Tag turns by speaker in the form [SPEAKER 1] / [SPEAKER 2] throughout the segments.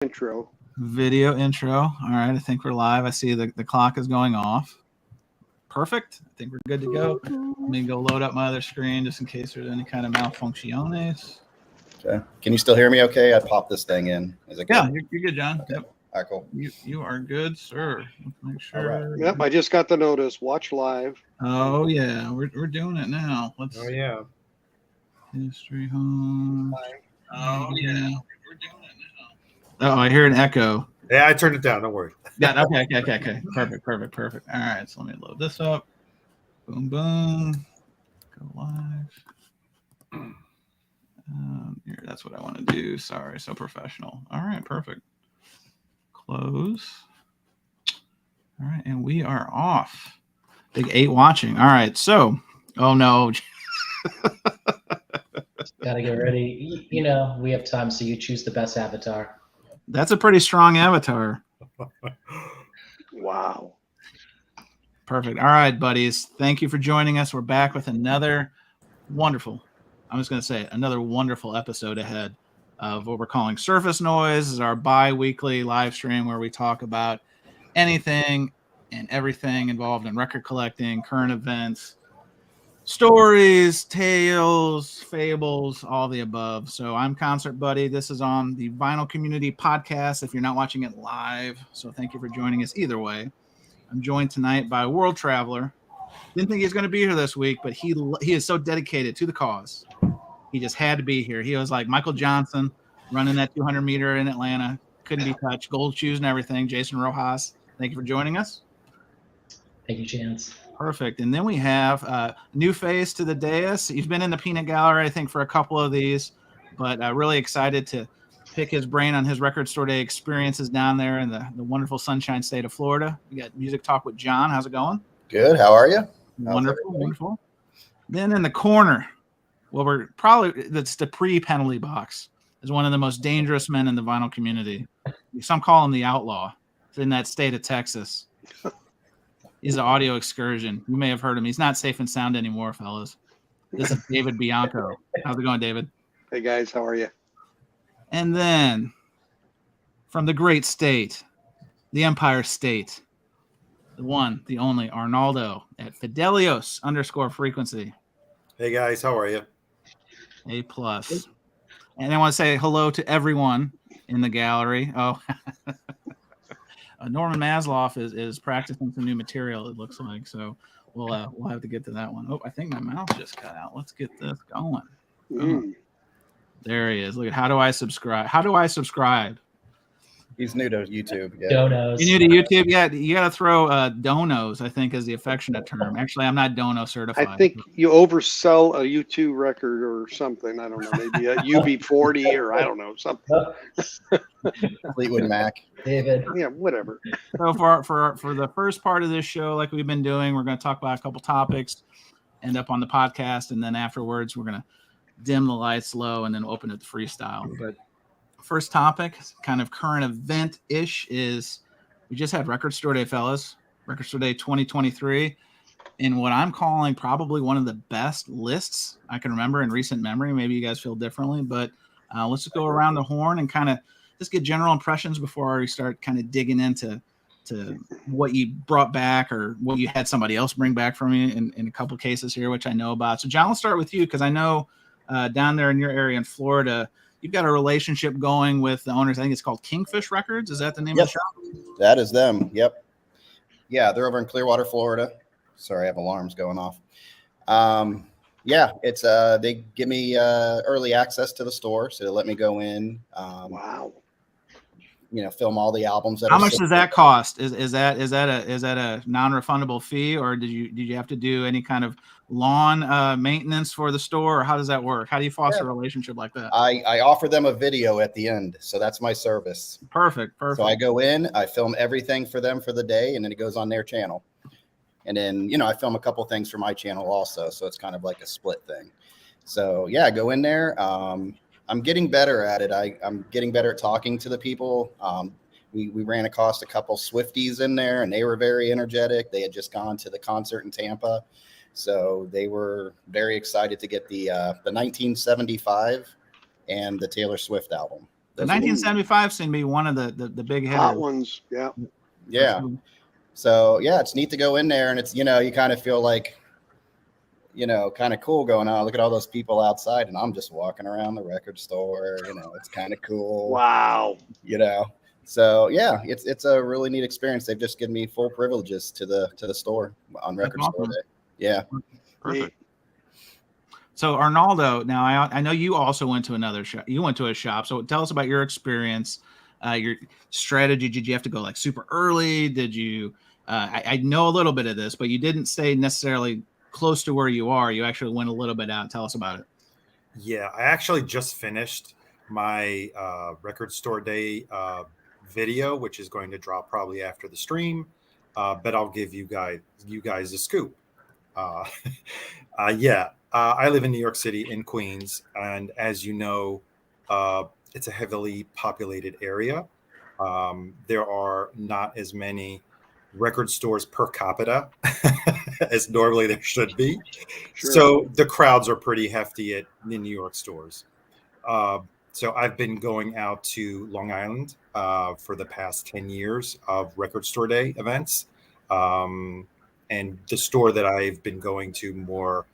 [SPEAKER 1] intro.
[SPEAKER 2] Video intro. All right, I think we're live. I see the clock is going off. Perfect. I think we're good to go. Let me go load up my other screen just in case there's any kind of malfuncciones.
[SPEAKER 3] Okay. Can you still hear me okay? I popped this thing in. Is it good?
[SPEAKER 2] Yeah, you're good, John.
[SPEAKER 3] Okay.
[SPEAKER 2] Yep.
[SPEAKER 3] All right, cool.
[SPEAKER 2] You are good, sir. Let's make sure.
[SPEAKER 3] Right.
[SPEAKER 1] Yep, I just got the notice. Watch live.
[SPEAKER 2] Oh, yeah. We're doing it now.
[SPEAKER 4] Oh, yeah.
[SPEAKER 2] History home. Oh, yeah. We're doing it now. Oh, I hear an echo.
[SPEAKER 4] Yeah, I turned it down. Don't worry.
[SPEAKER 2] Yeah, okay. Perfect. All right, so let me load this up. Boom, boom. Go live. Here, that's what I want to do. Sorry, so professional. All right, perfect. Close. All right, and we are off. Big 8 watching. All right, so, oh no.
[SPEAKER 5] Gotta get ready. You know, we have time, so you choose the best avatar.
[SPEAKER 2] That's a pretty strong avatar.
[SPEAKER 1] Wow.
[SPEAKER 2] Perfect. All right, buddies. Thank you for joining us. We're back with another wonderful, I'm just going to say it, another wonderful episode ahead of what we're calling Surface Noise. This is our bi-weekly live stream where we talk about anything and everything involved in record collecting, current events, stories, tales, fables, all the above. So I'm Concert Buddy. This is on the Vinyl Community Podcast if you're not watching it live. So thank you for joining us either way. I'm joined tonight by a world traveler. Didn't think he was going to be here this week, but he is so dedicated to the cause. He just had to be here. He was like Michael Johnson running that 200 meter in Atlanta. Couldn't be touched. Gold shoes and everything. Jason Roxas, thank you for joining us.
[SPEAKER 5] Thank you, Chance.
[SPEAKER 2] Perfect. And then we have a new face to the dais. He's been in the Peanut Gallery, I think, for a couple of these, but really excited to pick his brain on his record store day experiences down there in the wonderful Sunshine State of Florida. We got Music Talk with John. How's it going?
[SPEAKER 3] Good. How are you?
[SPEAKER 2] Wonderful. Then in the corner, well, that's the pre-penalty box, is one of the most dangerous men in the vinyl community. Some call him the outlaw. He's in that state of Texas. He's an audio excursion. You may have heard him. He's not safe and sound anymore, fellas. This is David Bianco. How's it going, David?
[SPEAKER 1] Hey, guys. How are you?
[SPEAKER 2] And then from the great state, the Empire State, the one, the only Arnaldo at Fidelios_frequency.
[SPEAKER 4] Hey, guys. How are you?
[SPEAKER 2] A+. And I want to say hello to everyone in the gallery. Oh, Norman Masloff is practicing some new material, it looks like. So we'll have to get to that one. Oh, I think my mouse just cut out. Let's get this going. There he is. Look at how do I subscribe?
[SPEAKER 3] He's new to YouTube. Yeah.
[SPEAKER 5] Donos.
[SPEAKER 2] You new to YouTube? Yeah, you got to throw donos, I think, is the affectionate term. Actually, I'm not dono certified.
[SPEAKER 1] I think you oversell a U2 record or something. I don't know. Maybe a UB40 or I don't know, something.
[SPEAKER 3] Fleetwood Mac.
[SPEAKER 5] David.
[SPEAKER 1] Yeah, whatever.
[SPEAKER 2] So for the first part of this show, like we've been doing, we're going to talk about a couple topics, end up on the podcast, and then afterwards we're going to dim the lights low and then open it to freestyle. But first topic, kind of current event-ish, is we just had Record Store Day, fellas. Record Store Day 2023. In what I'm calling probably one of the best lists I can remember in recent memory. Maybe you guys feel differently, but let's just go around the horn and kind of just get general impressions before we start kind of digging into what you brought back or what you had somebody else bring back from you in a couple cases here, which I know about. So, John, let's start with you because I know down there in your area in Florida, you've got a relationship going with the owners. I think it's called Kingfish Records. Is that the name of the shop?
[SPEAKER 3] That is them. Yep. Yeah, they're over in Clearwater, Florida. Sorry, I have alarms going off. Yeah, it's they give me early access to the store, so they let me go in.
[SPEAKER 1] Wow.
[SPEAKER 3] You know, film all the albums.
[SPEAKER 2] How much does that cost? Is that a non-refundable fee, or did you have to do any kind of lawn maintenance for the store, or how does that work? How do you foster a relationship like that?
[SPEAKER 3] I offer them a video at the end, so that's my service.
[SPEAKER 2] Perfect.
[SPEAKER 3] So I go in, I film everything for them for the day, and then it goes on their channel. And then, you know, I film a couple things for my channel also, so it's kind of like a split thing. So yeah, I go in there. I'm getting better at it. I'm getting better at talking to the people. We ran across a couple Swifties in there, and they were very energetic. They had just gone to the concert in Tampa, so they were very excited to get the 1975 and the Taylor Swift album.
[SPEAKER 2] The 1975 seemed to be one of the big hitters.
[SPEAKER 1] Hot ones. Yeah.
[SPEAKER 3] Yeah. So yeah, it's neat to go in there, and it's, you kind of feel like, kind of cool going, oh, look at all those people outside, and I'm just walking around the record store. It's kind of cool.
[SPEAKER 1] Wow.
[SPEAKER 3] So yeah, it's a really neat experience. They've just given me full privileges to the store on Record Store Day. Yeah.
[SPEAKER 2] Perfect. So Arnaldo, now I know you also went to another shop. You went to a shop. So tell us about your experience, your strategy. Did you have to go like super early? Did you? I know a little bit of this, but you didn't stay necessarily close to where you are. You actually went a little bit out. Tell us about it.
[SPEAKER 4] Yeah, I actually just finished my Record Store Day video, which is going to drop probably after the stream. But I'll give you guys a scoop. I live in New York City in Queens, and as you know, it's a heavily populated area. There are not as many record stores per capita as normally there should be.
[SPEAKER 1] Sure.
[SPEAKER 4] So the crowds are pretty hefty at the New York stores. So I've been going out to Long Island for the past 10 years of Record Store Day events. And the store that I've been going to more,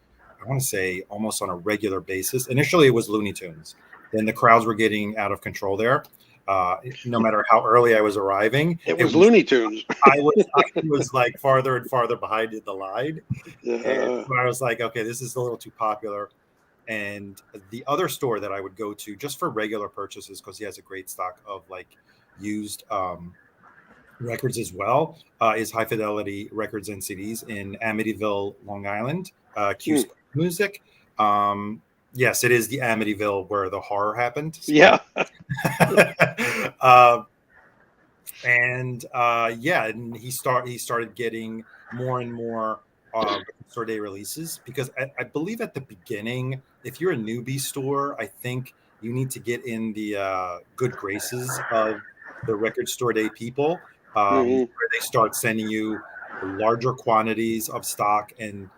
[SPEAKER 4] I want to say almost on a regular basis. Initially, it was Looney Tunes. Then the crowds were getting out of control there. No matter how early I was arriving,
[SPEAKER 1] it was Looney Tunes.
[SPEAKER 4] I was like farther and farther behind in the line.
[SPEAKER 1] Yeah.
[SPEAKER 4] And so I was like, okay, this is a little too popular. And the other store that I would go to just for regular purchases, because he has a great stock of like used records as well, is High Fidelity Records and CDs in Amityville, Long Island, Q Music. Yes, it is the Amityville where the horror happened.
[SPEAKER 1] Yeah.
[SPEAKER 4] And he started getting more and more store day releases, because I believe at the beginning, if you're a newbie store, I think you need to get in the good graces of the Record Store Day people, where they start sending you larger quantities of stock. And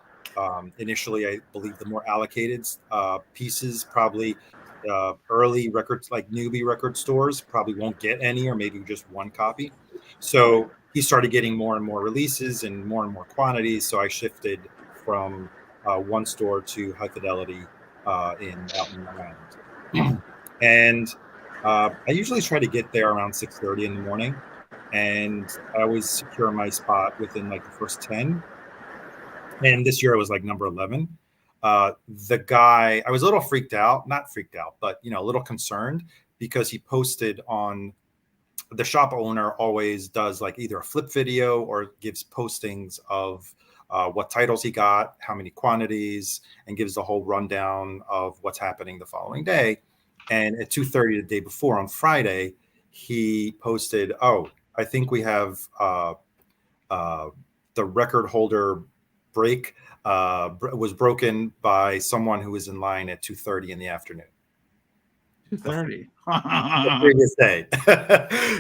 [SPEAKER 4] initially, I believe the more allocated pieces, probably early records, like newbie record stores, probably won't get any, or maybe just one copy. So he started getting more and more releases and more quantities. So I shifted from one store to High Fidelity out in Long Island. And I usually try to get there around 6:30 in the morning, and I always secure my spot within like the first 10. And this year I was like number 11. The guy, I was a little not freaked out, but a little concerned, because he posted on, the shop owner always does like either a flip video or gives postings of what titles he got, how many quantities, and gives the whole rundown of what's happening the following day. And at 2:30 the day before, on Friday, he posted, "Oh, I think we have the record holder break was broken by someone who was in line at 2:30 in the afternoon."
[SPEAKER 2] 2:30.
[SPEAKER 4] The previous day.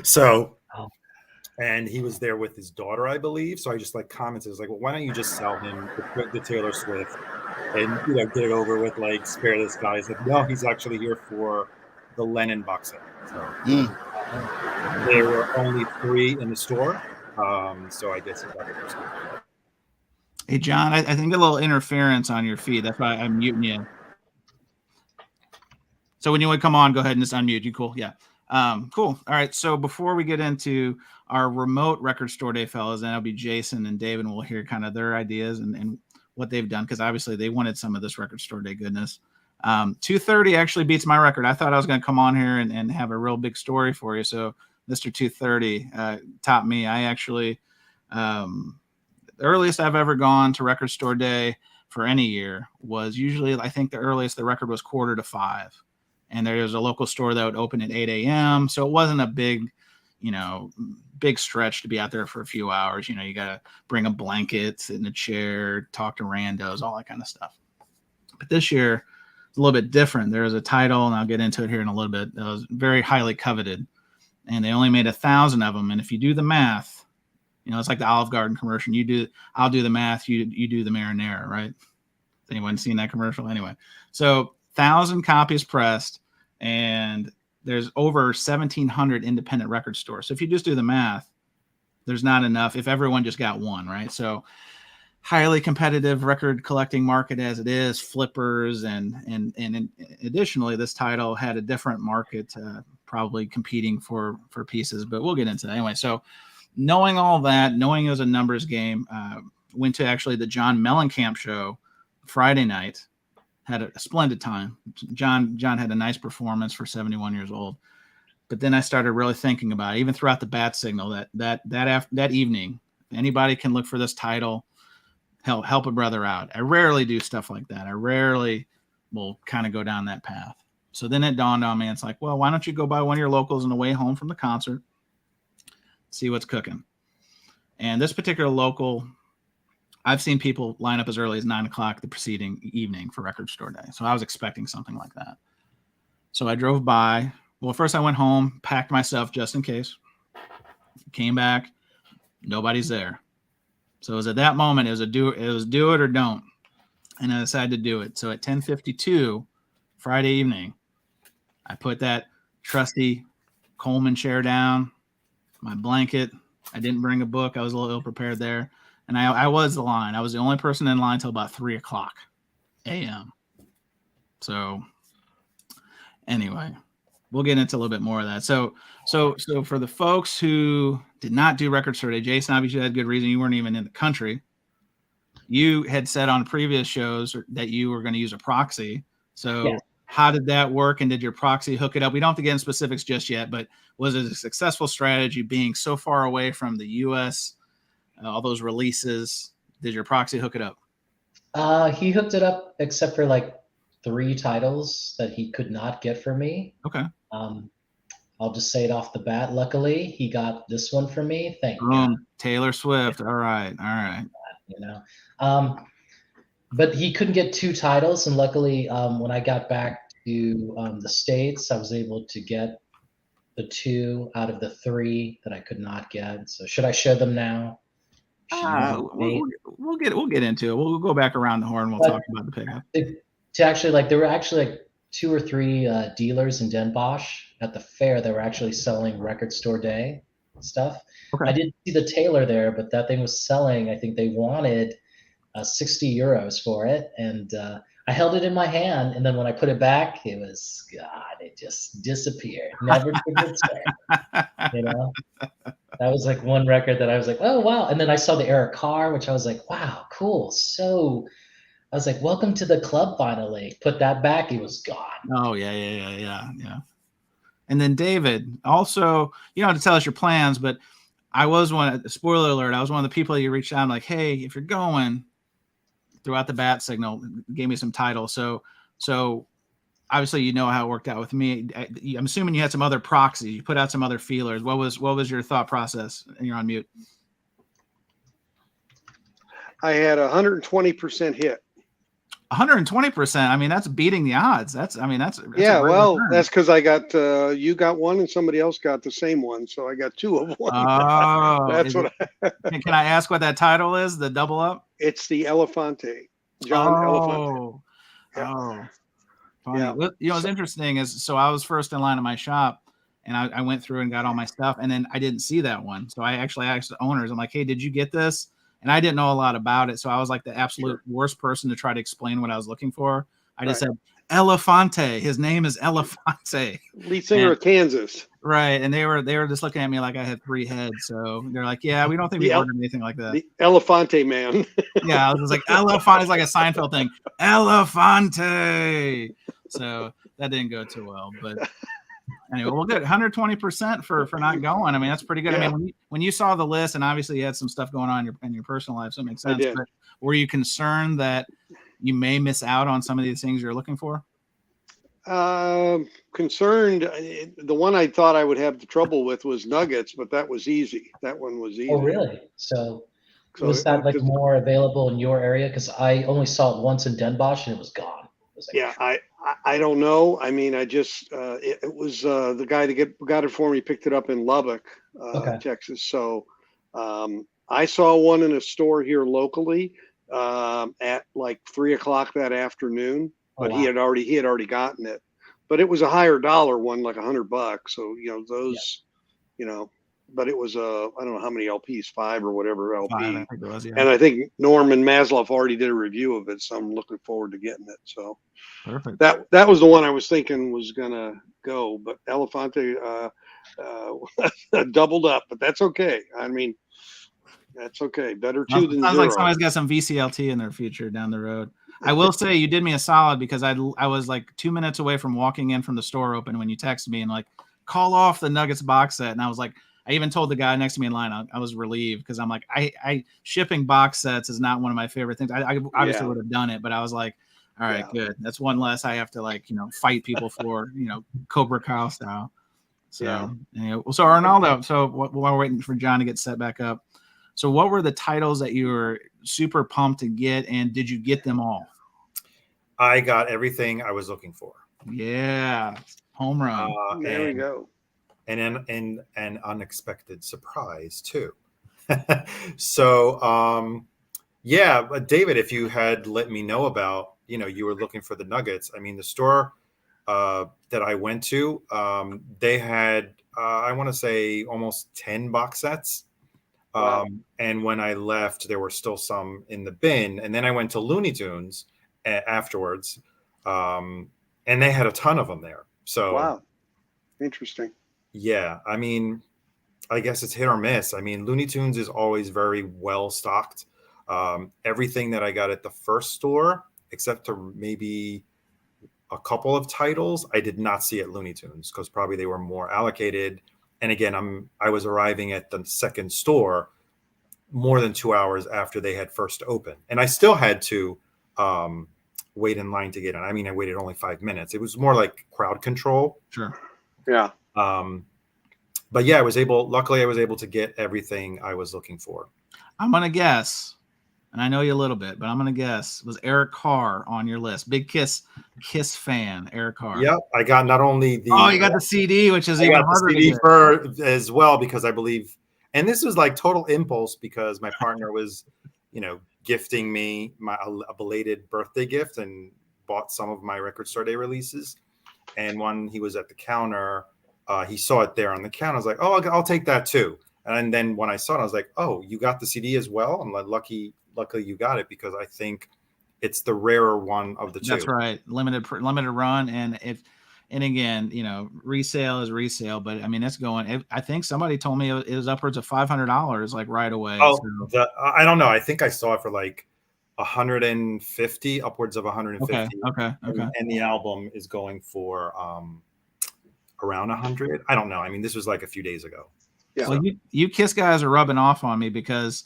[SPEAKER 4] So, and he was there with his daughter, I believe. So I just like commented, I was like, well, why don't you just sell him the Taylor Swift and get it over with, like, spare this guy. He's like, no, he's actually here for the Lennon box set. So there were only 3 in the store. So I guess he got it.
[SPEAKER 2] Hey, John, I think a little interference on your feed. That's why I'm muting you. So when you would come on, go ahead and just unmute. You cool? Yeah. Cool. All right. So before we get into our remote Record Store Day fellas, and that'll be Jason and David, and we'll hear kind of their ideas and what they've done, because obviously they wanted some of this Record Store Day goodness. 2:30 actually beats my record. I thought I was going to come on here and have a real big story for you. So Mr. 2:30 topped me. I actually, the earliest I've ever gone to Record Store Day for any year was usually, I think the earliest the record was 4:45. And there was a local store that would open at 8 a.m. So it wasn't a big stretch to be out there for a few hours. You got to bring a blanket, sit in a chair, talk to randos, all that kind of stuff. But this year, it's a little bit different. There was a title, and I'll get into it here in a little bit, that was very highly coveted. And they only made 1,000 of them. And if you do the math, it's like the Olive Garden commercial. I'll do the math, you do the marinara, right? Has anyone seen that commercial? Anyway, so 1,000 copies pressed, and there's over 1,700 independent record stores. So if you just do the math, there's not enough if everyone just got one, right? So highly competitive record collecting market as it is, flippers, and additionally, this title had a different market, probably competing for pieces, but we'll get into that anyway. So knowing all that, knowing it was a numbers game, went to actually the John Mellencamp show Friday night, had a splendid time. John had a nice performance for 71 years old. But then I started really thinking about it, even throughout the bat signal, that evening, anybody can look for this title, help a brother out. I rarely do stuff like that. I rarely will kind of go down that path. So then it dawned on me, it's like, well, why don't you go by one of your locals on the way home from the concert, see what's cooking. And this particular local, I've seen people line up as early as 9 o'clock the preceding evening for record store day. So I was expecting something like that. So I drove by. Well, first I went home, packed my stuff just in case. Came back, nobody's there. So it was at that moment, it was do it or don't. And I decided to do it. So at 10:52 Friday evening, I put that trusty Coleman chair down, my blanket. I didn't bring a book. I was a little ill prepared there. And I was the line. I was the only person in line till about 3 o'clock a.m. So anyway, we'll get into a little bit more of that. So for the folks who did not do record store day, Jason, obviously had good reason. You weren't even in the country. You had said on previous shows that you were going to use a proxy. So
[SPEAKER 5] Yeah.
[SPEAKER 2] How did that work? And did your proxy hook it up? We don't have to get into specifics just yet, but was it a successful strategy being so far away from the U.S., all those releases? Did your proxy hook it up?
[SPEAKER 5] He hooked it up except for like 3 titles that he could not get for me.
[SPEAKER 2] Okay.
[SPEAKER 5] I'll just say it off the bat. Luckily, he got this one for me. Thank you.
[SPEAKER 2] Boom. Taylor Swift. All right.
[SPEAKER 5] You know, but he couldn't get 2 titles, and luckily, when I got back to the States, I was able to get the 2 out of the 3 that I could not get. So should I show them now?
[SPEAKER 2] We'll get into it. We'll go back around the horn. We'll talk about the pickup.
[SPEAKER 5] There were actually like 2 or 3 dealers in Den Bosch at the fair that were actually selling record store day stuff.
[SPEAKER 2] Okay.
[SPEAKER 5] I didn't see the Taylor there, but that thing was selling. I think they wanted 60 euros for it, and I held it in my hand, and then when I put it back, it just disappeared. Never to return. You know, that was like one record that I was like, oh wow. And then I saw the Eric Carr, which I was like, wow, cool. So I was like, welcome to the club. Finally, put that back. It was gone.
[SPEAKER 2] Oh yeah. And then David, also, you don't have to tell us your plans, but I was spoiler alert, I was one of the people that you reached out and like, hey, if you're going throughout the bat signal, gave me some titles. So obviously, you know how it worked out with me. I'm assuming you had some other proxies. You put out some other feelers. What was your thought process? And you're on mute.
[SPEAKER 1] I had 120% hit.
[SPEAKER 2] 120%. I mean, that's beating the odds. That's
[SPEAKER 1] yeah. Well, that's because I got you got one and somebody else got the same one, so I got 2 of one.
[SPEAKER 2] Oh,
[SPEAKER 1] that's what.
[SPEAKER 2] Can I ask what that title is? The double up?
[SPEAKER 1] It's the Elefante, John Elefante.
[SPEAKER 2] Yeah. Yeah. You know, what's interesting is, so I was first in line at my shop, and I went through and got all my stuff, and then I didn't see that one. So I actually asked the owners, I'm like, hey, did you get this? And I didn't know a lot about it. So I was like the absolute worst person to try to explain what I was looking for. I just said, Elefante. His name is Elefante.
[SPEAKER 1] Lead singer of Kansas.
[SPEAKER 2] Right. And they were just looking at me like I had 3 heads. So they're like, yeah, we don't think we ordered anything like that.
[SPEAKER 1] The Elefante man.
[SPEAKER 2] Yeah. I was just like, Elefante is like a Seinfeld thing. Elefante. So that didn't go too well. But anyway, we'll get 120% for not going. I mean, that's pretty good.
[SPEAKER 1] Yeah.
[SPEAKER 2] I mean, when you saw the list, and obviously you had some stuff going on in your personal life, so it makes sense. But were you concerned that you may miss out on some of these things you're looking for?
[SPEAKER 1] Concerned. The one I thought I would have the trouble with was Nuggets, but that was easy. That one was easy.
[SPEAKER 5] Oh, really? So was that like more available in your area? Because I only saw it once in Den Bosch and it was gone.
[SPEAKER 1] Yeah, I don't know. I mean, I just it was the guy that got it for me picked it up in Lubbock, Texas. So I saw one in a store here locally at like 3 o'clock that afternoon, but he had already gotten it. but it was a higher dollar one, like $100. So, you know, those, you know, but it was I don't know how many LPs, 5 or whatever LP.
[SPEAKER 2] 5, I think it was, yeah.
[SPEAKER 1] And I think Norman Maslow already did a review of it, so I'm looking forward to getting it. So
[SPEAKER 2] Perfect.
[SPEAKER 1] that was the one I was thinking was gonna go, but Elefante doubled up, but that's okay. I mean, that's okay. Better 2 than
[SPEAKER 2] Sounds
[SPEAKER 1] 0.
[SPEAKER 2] like somebody's got some VCLT in their future down the road. I will say you did me a solid because I was like 2 minutes away from walking in from the store open when you texted me and like, call off the Nuggets box set. And I was like, I even told the guy next to me in line, I was relieved because I'm like, I shipping box sets is not one of my favorite things. I obviously would have done it, but I was like, all right, good. That's one less I have to like, you know, fight people for, you know, Cobra Kai style. So, so Arnaldo, so while we're waiting for John to get set back up, so what were the titles that you were super pumped to get, and did you get them all?
[SPEAKER 4] I got everything I was looking for.
[SPEAKER 2] Yeah, home run.
[SPEAKER 1] There we go.
[SPEAKER 4] And an unexpected surprise too. So yeah, David, if you had let me know about, you know, you were looking for the Nuggets. I mean, the store that I went to, they had I want to say almost 10 box sets.
[SPEAKER 1] Wow.
[SPEAKER 4] And when I left, there were still some in the bin. And then I went to Looney Tunes afterwards, and they had a ton of them there. So
[SPEAKER 1] wow, interesting.
[SPEAKER 4] Yeah, I mean, I guess it's hit or miss. I mean, Looney Tunes is always very well stocked. Everything that I got at the first store, except for maybe a couple of titles, I did not see at Looney Tunes because probably they were more allocated. And again, I was arriving at the second store more than 2 hours after they had first opened, and I still had to wait in line to get in. I mean, I waited only 5 minutes. It was more like crowd control.
[SPEAKER 2] Sure.
[SPEAKER 1] Yeah.
[SPEAKER 4] But yeah, luckily I was able to get everything I was looking for.
[SPEAKER 2] I'm going to guess, and I know you a little bit, but I'm going to guess, was Eric Carr on your list? Big Kiss fan, Eric Carr.
[SPEAKER 4] Yep. I got not only the...
[SPEAKER 2] Oh, you got the CD, which is even harder
[SPEAKER 4] CD
[SPEAKER 2] to get.
[SPEAKER 4] as well, because I believe, and this was like total impulse because my partner was, you know, gifting me a belated birthday gift and bought some of my Record Store Day releases. And when he was at the counter, he saw it there on the counter. I was like, oh, I'll take that too. And then when I saw it, I was like, oh, you got the CD as well? I'm like, luckily you got it, because I think it's the rarer one of the two.
[SPEAKER 2] That's right. Limited run. And again, you know, resale is resale, but I mean, it's going, I think somebody told me it was upwards of $500 like right away.
[SPEAKER 4] Oh, so. I don't know. I think I saw it for like 150, upwards of 150.
[SPEAKER 2] Okay.
[SPEAKER 4] And the album is going for around 100. I don't know. I mean, this was like a few days ago.
[SPEAKER 1] Yeah.
[SPEAKER 2] Well, you Kiss guys are rubbing off on me because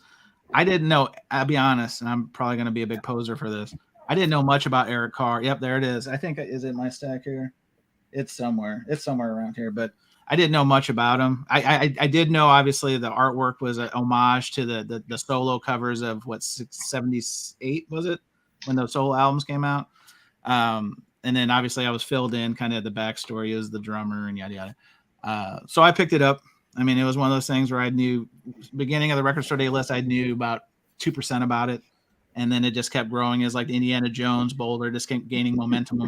[SPEAKER 2] I didn't know. I'll be honest, and I'm probably going to be a big poser for this. I didn't know much about Eric Carr. Yep, there it is. I think, is it my stack here? It's somewhere around here, but I didn't know much about him. I did know, obviously, the artwork was an homage to the solo covers of 78 was it, when those solo albums came out. And then obviously I was filled in kind of the backstory as the drummer and yada yada. So I picked it up. I mean, it was one of those things where I knew beginning of the Record Store Day list, I knew about 2% about it. And then it just kept growing as like the Indiana Jones boulder, just kept gaining momentum.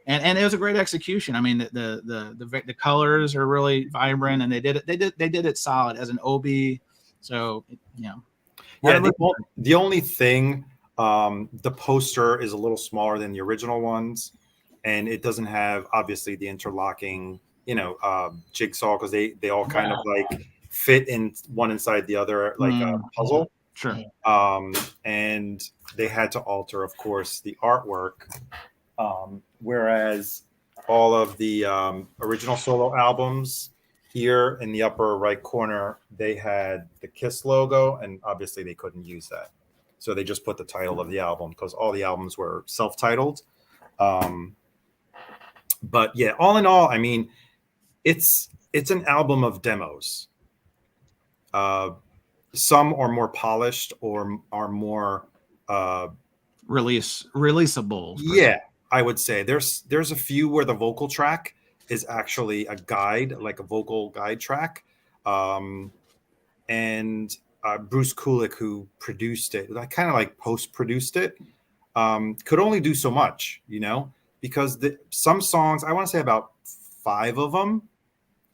[SPEAKER 2] And it was a great execution. I mean, the colors are really vibrant, and they did it solid as an OB. So, you know.
[SPEAKER 4] Yeah, the only thing, the poster is a little smaller than the original ones, and it doesn't have obviously the interlocking, you know, jigsaw, because they all kind of like fit in one inside the other like a puzzle.
[SPEAKER 2] Sure.
[SPEAKER 4] And they had to alter, of course, the artwork. Whereas all of the original solo albums here in the upper right corner, they had the Kiss logo, and obviously they couldn't use that. So they just put the title of the album, because all the albums were self-titled. But yeah, all in all, I mean, it's an album of demos. Some are more polished or are more
[SPEAKER 2] releasable.
[SPEAKER 4] Yeah, I would say there's a few where the vocal track is actually a guide, like a vocal guide track. And Bruce Kulick, who produced it, kind of like post-produced it, could only do so much, you know. because some songs, I want to say about 5 of them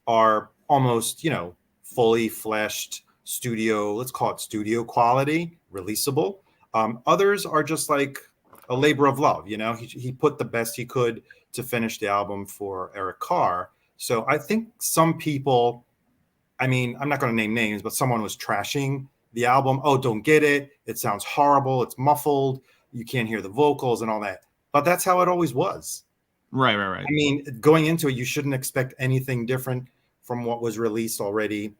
[SPEAKER 4] are almost, fully fleshed studio, let's call it studio quality, releasable. Others are just like a labor of love. He put the best he could to finish the album for Eric Carr. So I think some people, I'm not going to name names, but someone was trashing the album. Oh, don't get it. It sounds horrible. It's muffled. You can't hear the vocals and all that. But that's how it always was.
[SPEAKER 2] Right.
[SPEAKER 4] Going into it, you shouldn't expect anything different from what was released already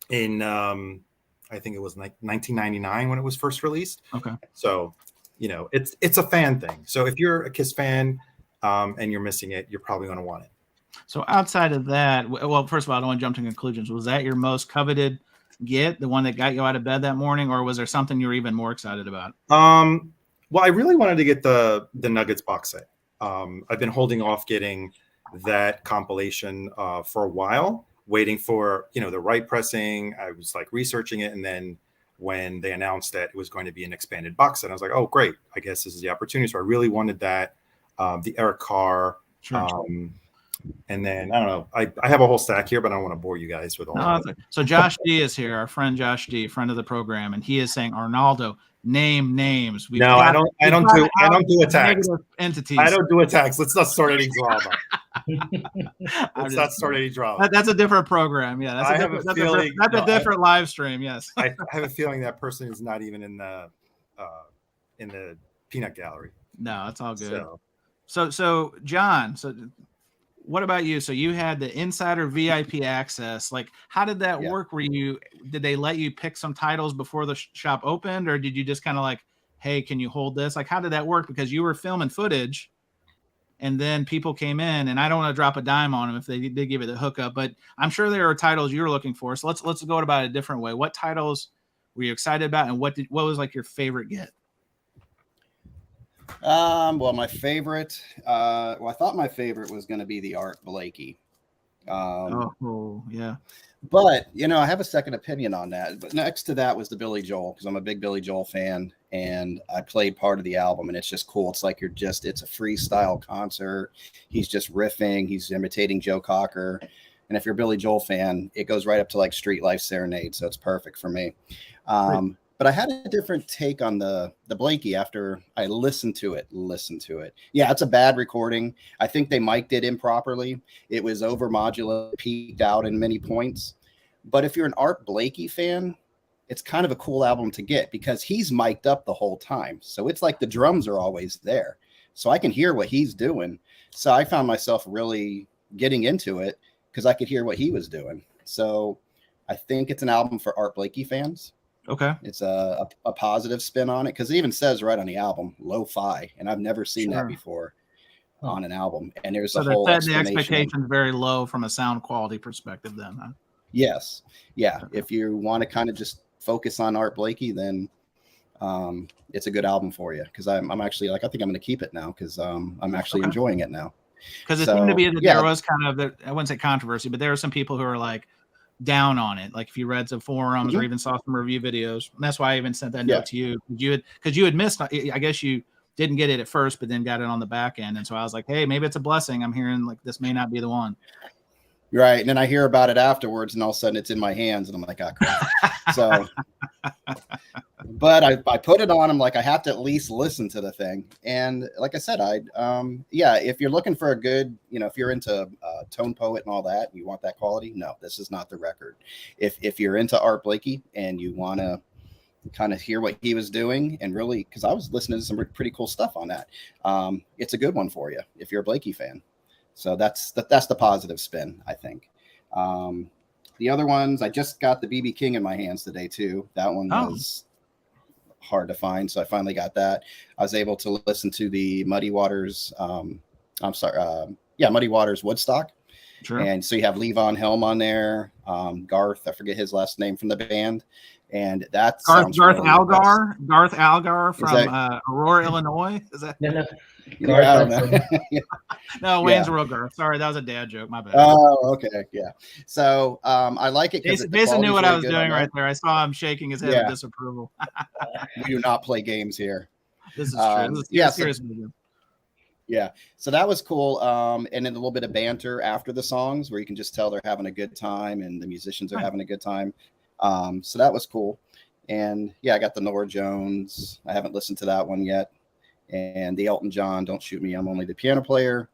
[SPEAKER 4] in, I think it was like 1999 when it was first released.
[SPEAKER 2] Okay.
[SPEAKER 4] So, it's a fan thing. So if you're a Kiss fan and you're missing it, you're probably going to want it.
[SPEAKER 2] So outside of that, well, first of all, I don't want to jump to conclusions. Was that your most coveted get, the one that got you out of bed that morning, or was there something you were even more excited about?
[SPEAKER 4] Well, I really wanted to get the Nuggets box set. I've been holding off getting that compilation for a while, waiting for the right pressing. I was like researching it, and then when they announced that it was going to be an expanded box set, I was like, oh great, I guess this is the opportunity. So I really wanted that, the Eric Carr.
[SPEAKER 2] Sure.
[SPEAKER 4] And then I don't know, I have a whole stack here, but I don't want to bore you guys with all of it.
[SPEAKER 2] So Josh D is here, our friend Josh D, friend of the program, and he is saying, Arnaldo, name names.
[SPEAKER 4] I don't do attacks.
[SPEAKER 2] Entities.
[SPEAKER 4] I don't do attacks. Let's not start any drama. Let's not start any drama.
[SPEAKER 2] That's a different program. Yeah, that's a different live stream. Yes,
[SPEAKER 4] I have a feeling that person is not even in the peanut gallery.
[SPEAKER 2] No, it's all good. So John, what about you? So you had the insider VIP access. Like, how did that work? Did they let you pick some titles before the shop opened, or did you just kind of like, hey, can you hold this? Like, how did that work? Because you were filming footage, and then people came in, and I don't want to drop a dime on them if they did give you the hookup, but I'm sure there are titles you were looking for. So let's go about it a different way. What titles were you excited about, and what was like your favorite get?
[SPEAKER 3] Well, my favorite, I thought my favorite was going to be the Art Blakey.
[SPEAKER 2] Yeah.
[SPEAKER 3] But, I have a second opinion on that. But next to that was the Billy Joel, because I'm a big Billy Joel fan, and I played part of the album, and it's just cool. It's like it's a freestyle concert. He's just riffing. He's imitating Joe Cocker. And if you're a Billy Joel fan, it goes right up to like Street Life Serenade. So it's perfect for me. But I had a different take on the Blakey after I listened to it. Yeah, it's a bad recording. I think they mic'd it improperly. It was over-modulated, peaked out in many points. But if you're an Art Blakey fan, it's kind of a cool album to get because he's mic'd up the whole time. So it's like the drums are always there. So I can hear what he's doing. So I found myself really getting into it because I could hear what he was doing. So I think it's an album for Art Blakey fans.
[SPEAKER 2] Okay.
[SPEAKER 3] It's a positive spin on it because it even says right on the album, lo-fi, and I've never seen that before on an album. And there's a whole explanation.
[SPEAKER 2] The expectation's very low from a sound quality perspective then, huh?
[SPEAKER 3] Yes. Yeah. Okay. If you want to kind of just focus on Art Blakey, then it's a good album for you because I'm actually I think I'm going to keep it now because I'm actually enjoying it now.
[SPEAKER 2] Because it seemed to be that there was kind of, I wouldn't say controversy, but there are some people who are like, down on it. Like if you read some forums or even saw some review videos, and that's why I even sent that note to you because you had missed. I guess you didn't get it at first, but then got it on the back end, and so I was like, hey, maybe it's a blessing. I'm hearing like this may not be the one.
[SPEAKER 3] Right, and then I hear about it afterwards, and all of a sudden it's in my hands, and I'm like, oh crap. So, but I put it on. I'm like, I have to at least listen to the thing, and like I said, if you're looking for a good, if you're into Tone Poet and all that, and you want that quality, no, this is not the record. If you're into Art Blakey and you want to kind of hear what he was doing, and really, because I was listening to some pretty cool stuff on that, it's a good one for you if you're a Blakey fan. So that's the positive spin, I think. The other ones, I just got the BB King in my hands today too. That one was hard to find, so I finally got that. I was able to listen to the Muddy Waters. Muddy Waters Woodstock. Sure. And so you have Levon Helm on there, Garth, I forget his last name from the band, and that's
[SPEAKER 2] Garth Algar. Garth Algar from Aurora, Illinois. Is that?
[SPEAKER 5] No.
[SPEAKER 3] I don't know.
[SPEAKER 2] No, Waynesboro Garth. Sorry, that was a dad joke. My bad.
[SPEAKER 3] Oh, okay, yeah. So I like it because
[SPEAKER 2] Jason knew what I was doing right there. I saw him shaking his head in disapproval.
[SPEAKER 3] We do not play games here.
[SPEAKER 2] This is true. This is serious movie.
[SPEAKER 3] Yeah. So that was cool. And then a little bit of banter after the songs where you can just tell they're having a good time and the musicians are having a good time. So that was cool. And yeah, I got the Norah Jones. I haven't listened to that one yet. And the Elton John, Don't Shoot Me, I'm Only the Piano Player.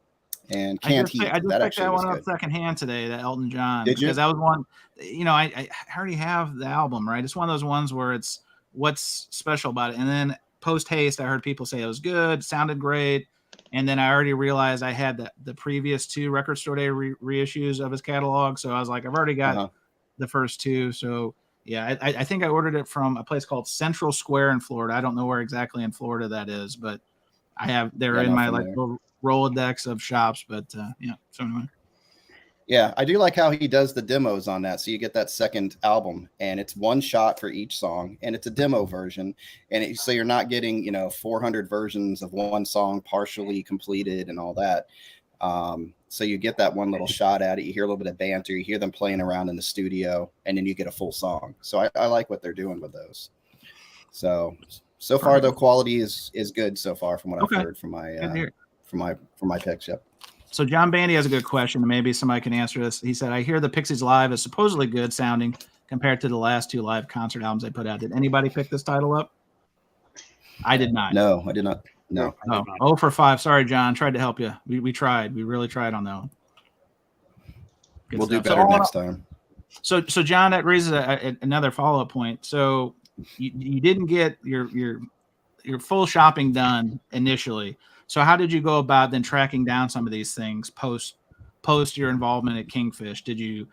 [SPEAKER 3] And Can't Heat.
[SPEAKER 2] I just
[SPEAKER 3] That
[SPEAKER 2] picked
[SPEAKER 3] actually
[SPEAKER 2] that
[SPEAKER 3] was
[SPEAKER 2] one
[SPEAKER 3] good.
[SPEAKER 2] up secondhand today, that Elton John.
[SPEAKER 3] Did you?
[SPEAKER 2] Because that was one, I already have the album, right? It's one of those ones where it's what's special about it. And then post haste, I heard people say it was good, sounded great. And then I already realized I had the previous 2 Record Store Day reissues of his catalog. So I was like, I've already got the first 2. So yeah, I think I ordered it from a place called Central Square in Florida. I don't know where exactly in Florida that is, but they're in my like little Rolodex of shops. But yeah, so anyway.
[SPEAKER 3] Yeah, I do like how he does the demos on that. So you get that second album and it's one shot for each song and it's a demo version. And so you're not getting, 400 versions of one song partially completed and all that. So you get that one little shot at it. You hear a little bit of banter. You hear them playing around in the studio and then you get a full song. So I like what they're doing with those. So far, the quality is good so far from what I've heard from my picks. Yep.
[SPEAKER 2] So John Bandy has a good question, and maybe somebody can answer this. He said, I hear the Pixies live is supposedly good sounding compared to the last 2 live concert albums they put out. Did anybody pick this title up? I did not.
[SPEAKER 3] No, I did not. No.
[SPEAKER 2] Oh, 0 for 5. Sorry, John. Tried to help you. We tried. We really tried on that one.
[SPEAKER 3] We'll do better next time.
[SPEAKER 2] So John, that raises another follow-up point. So you didn't get your full shopping done initially. So how did you go about then tracking down some of these things post your involvement at Kingfish? Did you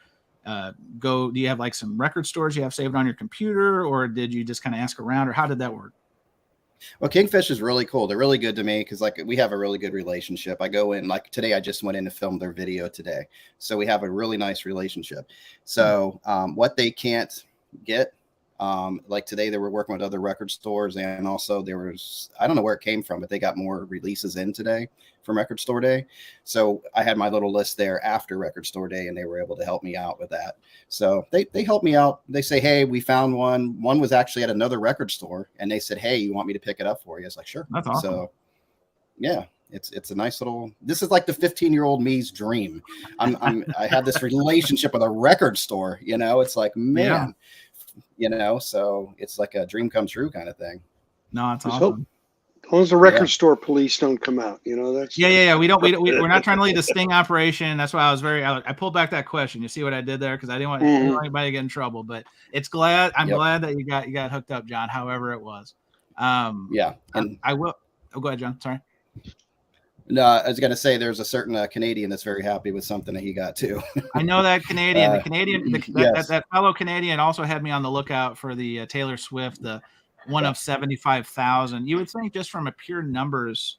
[SPEAKER 2] do you have like some record stores you have saved on your computer, or did you just kind of ask around, or how did that work?
[SPEAKER 3] Well, Kingfish is really cool. They're really good to me because like we have a really good relationship. I go in, like today, I just went in to film their video today. So we have a really nice relationship. So what they can't get, like today they were working with other record stores, and also there was, I don't know where it came from, but they got more releases in today from Record Store Day. So I had my little list there after Record Store Day, and they were able to help me out with that. So they help me out. They say, hey, we found one. One was actually at another record store, and they said, hey, you want me to pick it up for you? I was like, sure.
[SPEAKER 2] That's awesome.
[SPEAKER 3] So yeah, it's a nice little, this is like the 15-year-old me's dream. I have this relationship with a record store, it's like, man, so it's like a dream come true kind of thing.
[SPEAKER 2] No, it's awesome.
[SPEAKER 1] As long as the record store police don't come out, that's
[SPEAKER 2] yeah. We're not trying to lead a sting operation. That's why I pulled back that question. You see what I did there? Because I didn't want anybody to get in trouble. But I'm glad that you got hooked up, John. However it was.
[SPEAKER 3] Yeah, and
[SPEAKER 2] I will. Oh, go ahead, John. Sorry.
[SPEAKER 3] No, I was going to say there's a certain Canadian that's very happy with something that he got too.
[SPEAKER 2] I know that Canadian. That fellow Canadian also had me on the lookout for the Taylor Swift, the one of 75,000. You would think just from a pure numbers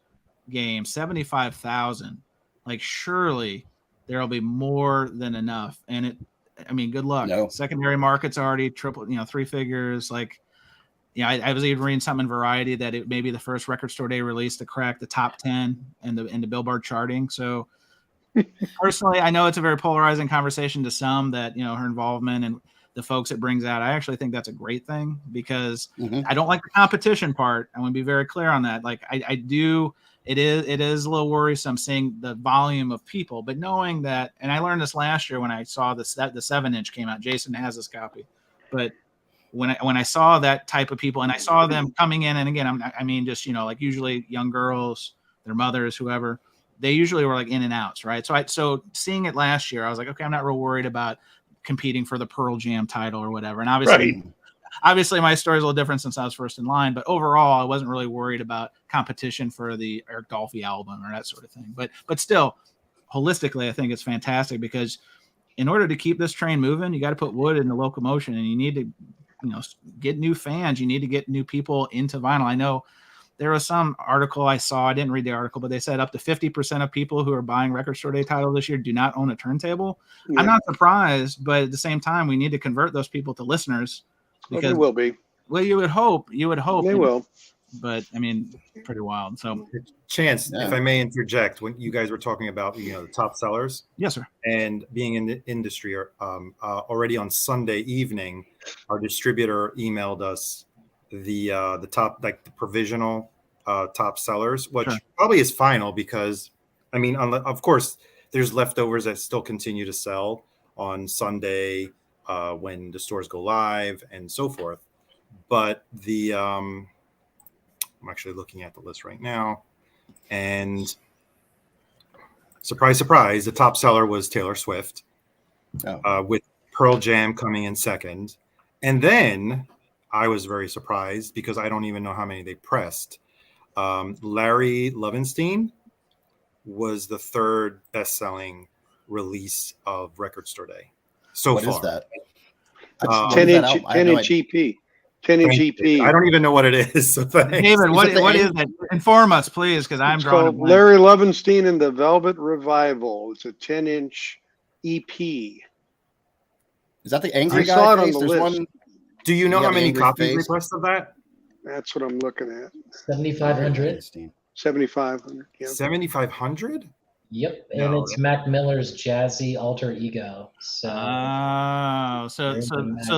[SPEAKER 2] game, 75,000. Like surely there'll be more than enough. And good luck.
[SPEAKER 3] No.
[SPEAKER 2] Secondary market's already triple, 3 figures. Like. I was even reading something in Variety that it may be the first Record Store Day release to crack the top 10 in the Billboard charting. So personally, I know it's a very polarizing conversation to some that, her involvement and the folks it brings out. I actually think that's a great thing because I don't like the competition part. I want to be very clear on that. Like I do. It is a little worrisome seeing the volume of people, but knowing that, and I learned this last year when I saw the 7-inch came out. Jason has this copy, but when I saw that type of people and I saw them coming in, and again, just, like usually young girls, their mothers, whoever, they usually were like in and outs. Right. So seeing it last year, I was like, okay, I'm not real worried about competing for the Pearl Jam title or whatever. And obviously my story is a little different since I was first in line, but overall I wasn't really worried about competition for the Eric Dolphy album or that sort of thing. But still holistically, I think it's fantastic because in order to keep this train moving, you got to put wood in the locomotion, and you need to, get new fans. You need to get new people into vinyl. I know there was some article I saw. I didn't read the article, but they said up to 50% of people who are buying Record Store Day title this year do not own a turntable. Yeah. I'm not surprised, but at the same time, we need to convert those people to listeners. Because
[SPEAKER 1] they will be.
[SPEAKER 2] Well, you would hope.
[SPEAKER 1] They will.
[SPEAKER 2] But pretty wild. So,
[SPEAKER 4] Chance, if I may interject, when you guys were talking about the top sellers,
[SPEAKER 2] yes, sir,
[SPEAKER 4] and being in the industry, already on Sunday evening, our distributor emailed us the top, like the provisional top sellers, which
[SPEAKER 2] Sure.
[SPEAKER 4] probably is final because, I mean, of course, there's leftovers that still continue to sell on Sunday when the stores go live and so forth. But I'm actually looking at the list right now, and surprise, surprise, the top seller was Taylor Swift, with Pearl Jam coming in second. And then I was very surprised because I don't even know how many they pressed. Larry Levinstein was the third best-selling release of Record Store Day so far.
[SPEAKER 3] What is that?
[SPEAKER 1] That's 10-inch EP. 10-inch EP.
[SPEAKER 4] I don't even know what it is. So
[SPEAKER 2] David, what is it? Inform us, please, because I'm drawing a blank.
[SPEAKER 1] Larry Levinstein and the Velvet Revival. It's a 10-inch EP.
[SPEAKER 3] Is that the angry guy?
[SPEAKER 1] I saw it on
[SPEAKER 3] face?
[SPEAKER 1] the
[SPEAKER 3] There's
[SPEAKER 1] list.
[SPEAKER 3] one.
[SPEAKER 4] Do you know how many
[SPEAKER 3] angry
[SPEAKER 4] copy
[SPEAKER 3] face.
[SPEAKER 4] requests of that?
[SPEAKER 1] That's what I'm looking at.
[SPEAKER 5] 7,500.
[SPEAKER 1] 7,500. Yeah.
[SPEAKER 4] 7,500?
[SPEAKER 5] Yep, and
[SPEAKER 4] No,
[SPEAKER 5] it's Mac Miller's jazzy alter ego. So,
[SPEAKER 2] so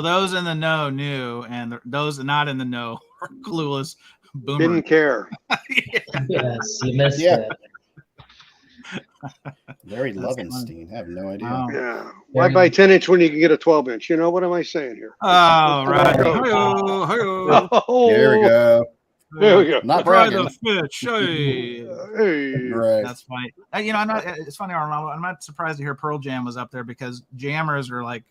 [SPEAKER 2] those in the know knew, and those not in the know are clueless. Boomer.
[SPEAKER 1] Didn't care.
[SPEAKER 5] yes, you missed
[SPEAKER 3] Yeah.
[SPEAKER 5] it.
[SPEAKER 3] Larry
[SPEAKER 2] That's
[SPEAKER 3] Levinstein. I have no idea.
[SPEAKER 2] Wow.
[SPEAKER 1] Yeah. Why buy 10-inch when you can get a 12-inch? You know, what am I saying here?
[SPEAKER 2] Oh, right.
[SPEAKER 1] There
[SPEAKER 2] Hi-yo, hi-yo.
[SPEAKER 1] Oh,
[SPEAKER 3] There we go.
[SPEAKER 1] There we go.
[SPEAKER 3] Not
[SPEAKER 2] Try
[SPEAKER 3] bragging.
[SPEAKER 2] the fish. Hey.
[SPEAKER 1] Hey.
[SPEAKER 3] Right.
[SPEAKER 2] That's funny. I'm not. It's funny, Arnaldo. I'm not surprised to hear Pearl Jam was up there because jammers are like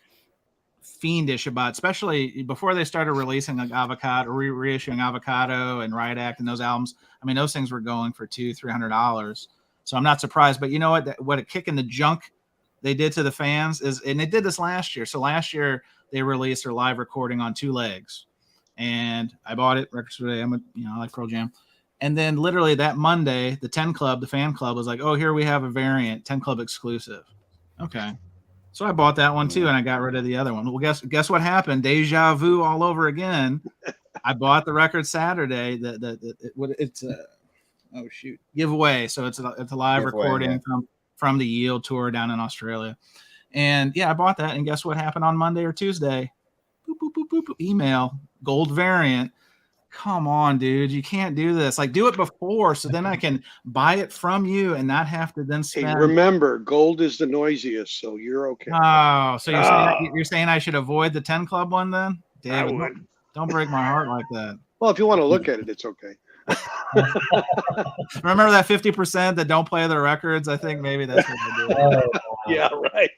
[SPEAKER 2] fiendish about, especially before they started releasing like Avocado, reissuing Avocado and Riot Act and those albums. I mean, those things were going for $200-$300. So I'm not surprised. But you know what? What a kick in the junk they did to the fans is, and they did this last year. So last year they released their live recording on 2 legs. And I bought it, Record Store Day. I like Pearl Jam. And then literally that Monday, the 10 Club, the fan club was like, oh, here we have a variant, 10 Club exclusive. Okay. So I bought that one too, and I got rid of the other one. Well, guess what happened? Deja vu all over again. I bought the record Saturday. It's oh shoot, giveaway. So it's a live
[SPEAKER 3] Giveaway,
[SPEAKER 2] recording
[SPEAKER 3] yeah.
[SPEAKER 2] from the Yield tour down in Australia. And yeah, I bought that. And guess what happened on Monday or Tuesday? Boop, boop, boop, boop, boop, email, gold variant. Come on, dude. You can't do this. Like, do it before so then I can buy it from you and not have to then spend.
[SPEAKER 1] Hey, remember, gold is the noisiest, so you're okay.
[SPEAKER 2] Oh, so you're saying I should avoid the 10 Club one then?
[SPEAKER 1] I
[SPEAKER 2] David,
[SPEAKER 1] would.
[SPEAKER 2] don't break my heart like that.
[SPEAKER 1] Well, if you want to look at it, it's okay.
[SPEAKER 2] Remember that 50% that don't play their records? I think maybe that's what I do.
[SPEAKER 5] Oh,
[SPEAKER 1] Yeah, right.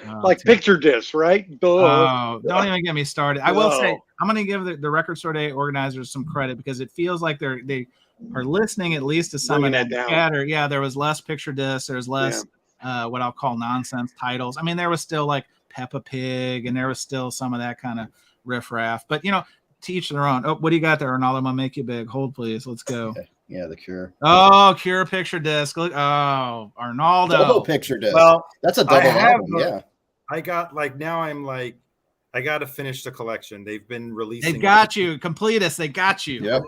[SPEAKER 2] Oh,
[SPEAKER 1] Like
[SPEAKER 2] dude.
[SPEAKER 1] picture discs, right?
[SPEAKER 2] Oh, don't even get me started. I will say
[SPEAKER 1] No.
[SPEAKER 2] I'm going to give the Record Store Day organizers some credit because it feels like they are listening at least to some
[SPEAKER 1] Bringing
[SPEAKER 2] of that
[SPEAKER 1] that down.
[SPEAKER 2] chatter. Yeah, there was less picture discs. There's less what I'll call nonsense titles. I mean, there was still like Peppa Pig, and there was still some of that kind of riffraff. But to each their own. Oh, what do you got there, Arnaldo? I'm gonna make you big. Hold, please. Let's go.
[SPEAKER 3] Yeah, the Cure.
[SPEAKER 2] Oh, Cure picture disc. Look. Oh, Arnaldo.
[SPEAKER 3] Double picture disc.
[SPEAKER 4] Well,
[SPEAKER 3] That's a double
[SPEAKER 4] have
[SPEAKER 3] album. Yeah.
[SPEAKER 4] I got now I'm like, I got to finish the collection. They've been releasing.
[SPEAKER 2] They've got you. Completists. They got you.
[SPEAKER 3] Yep.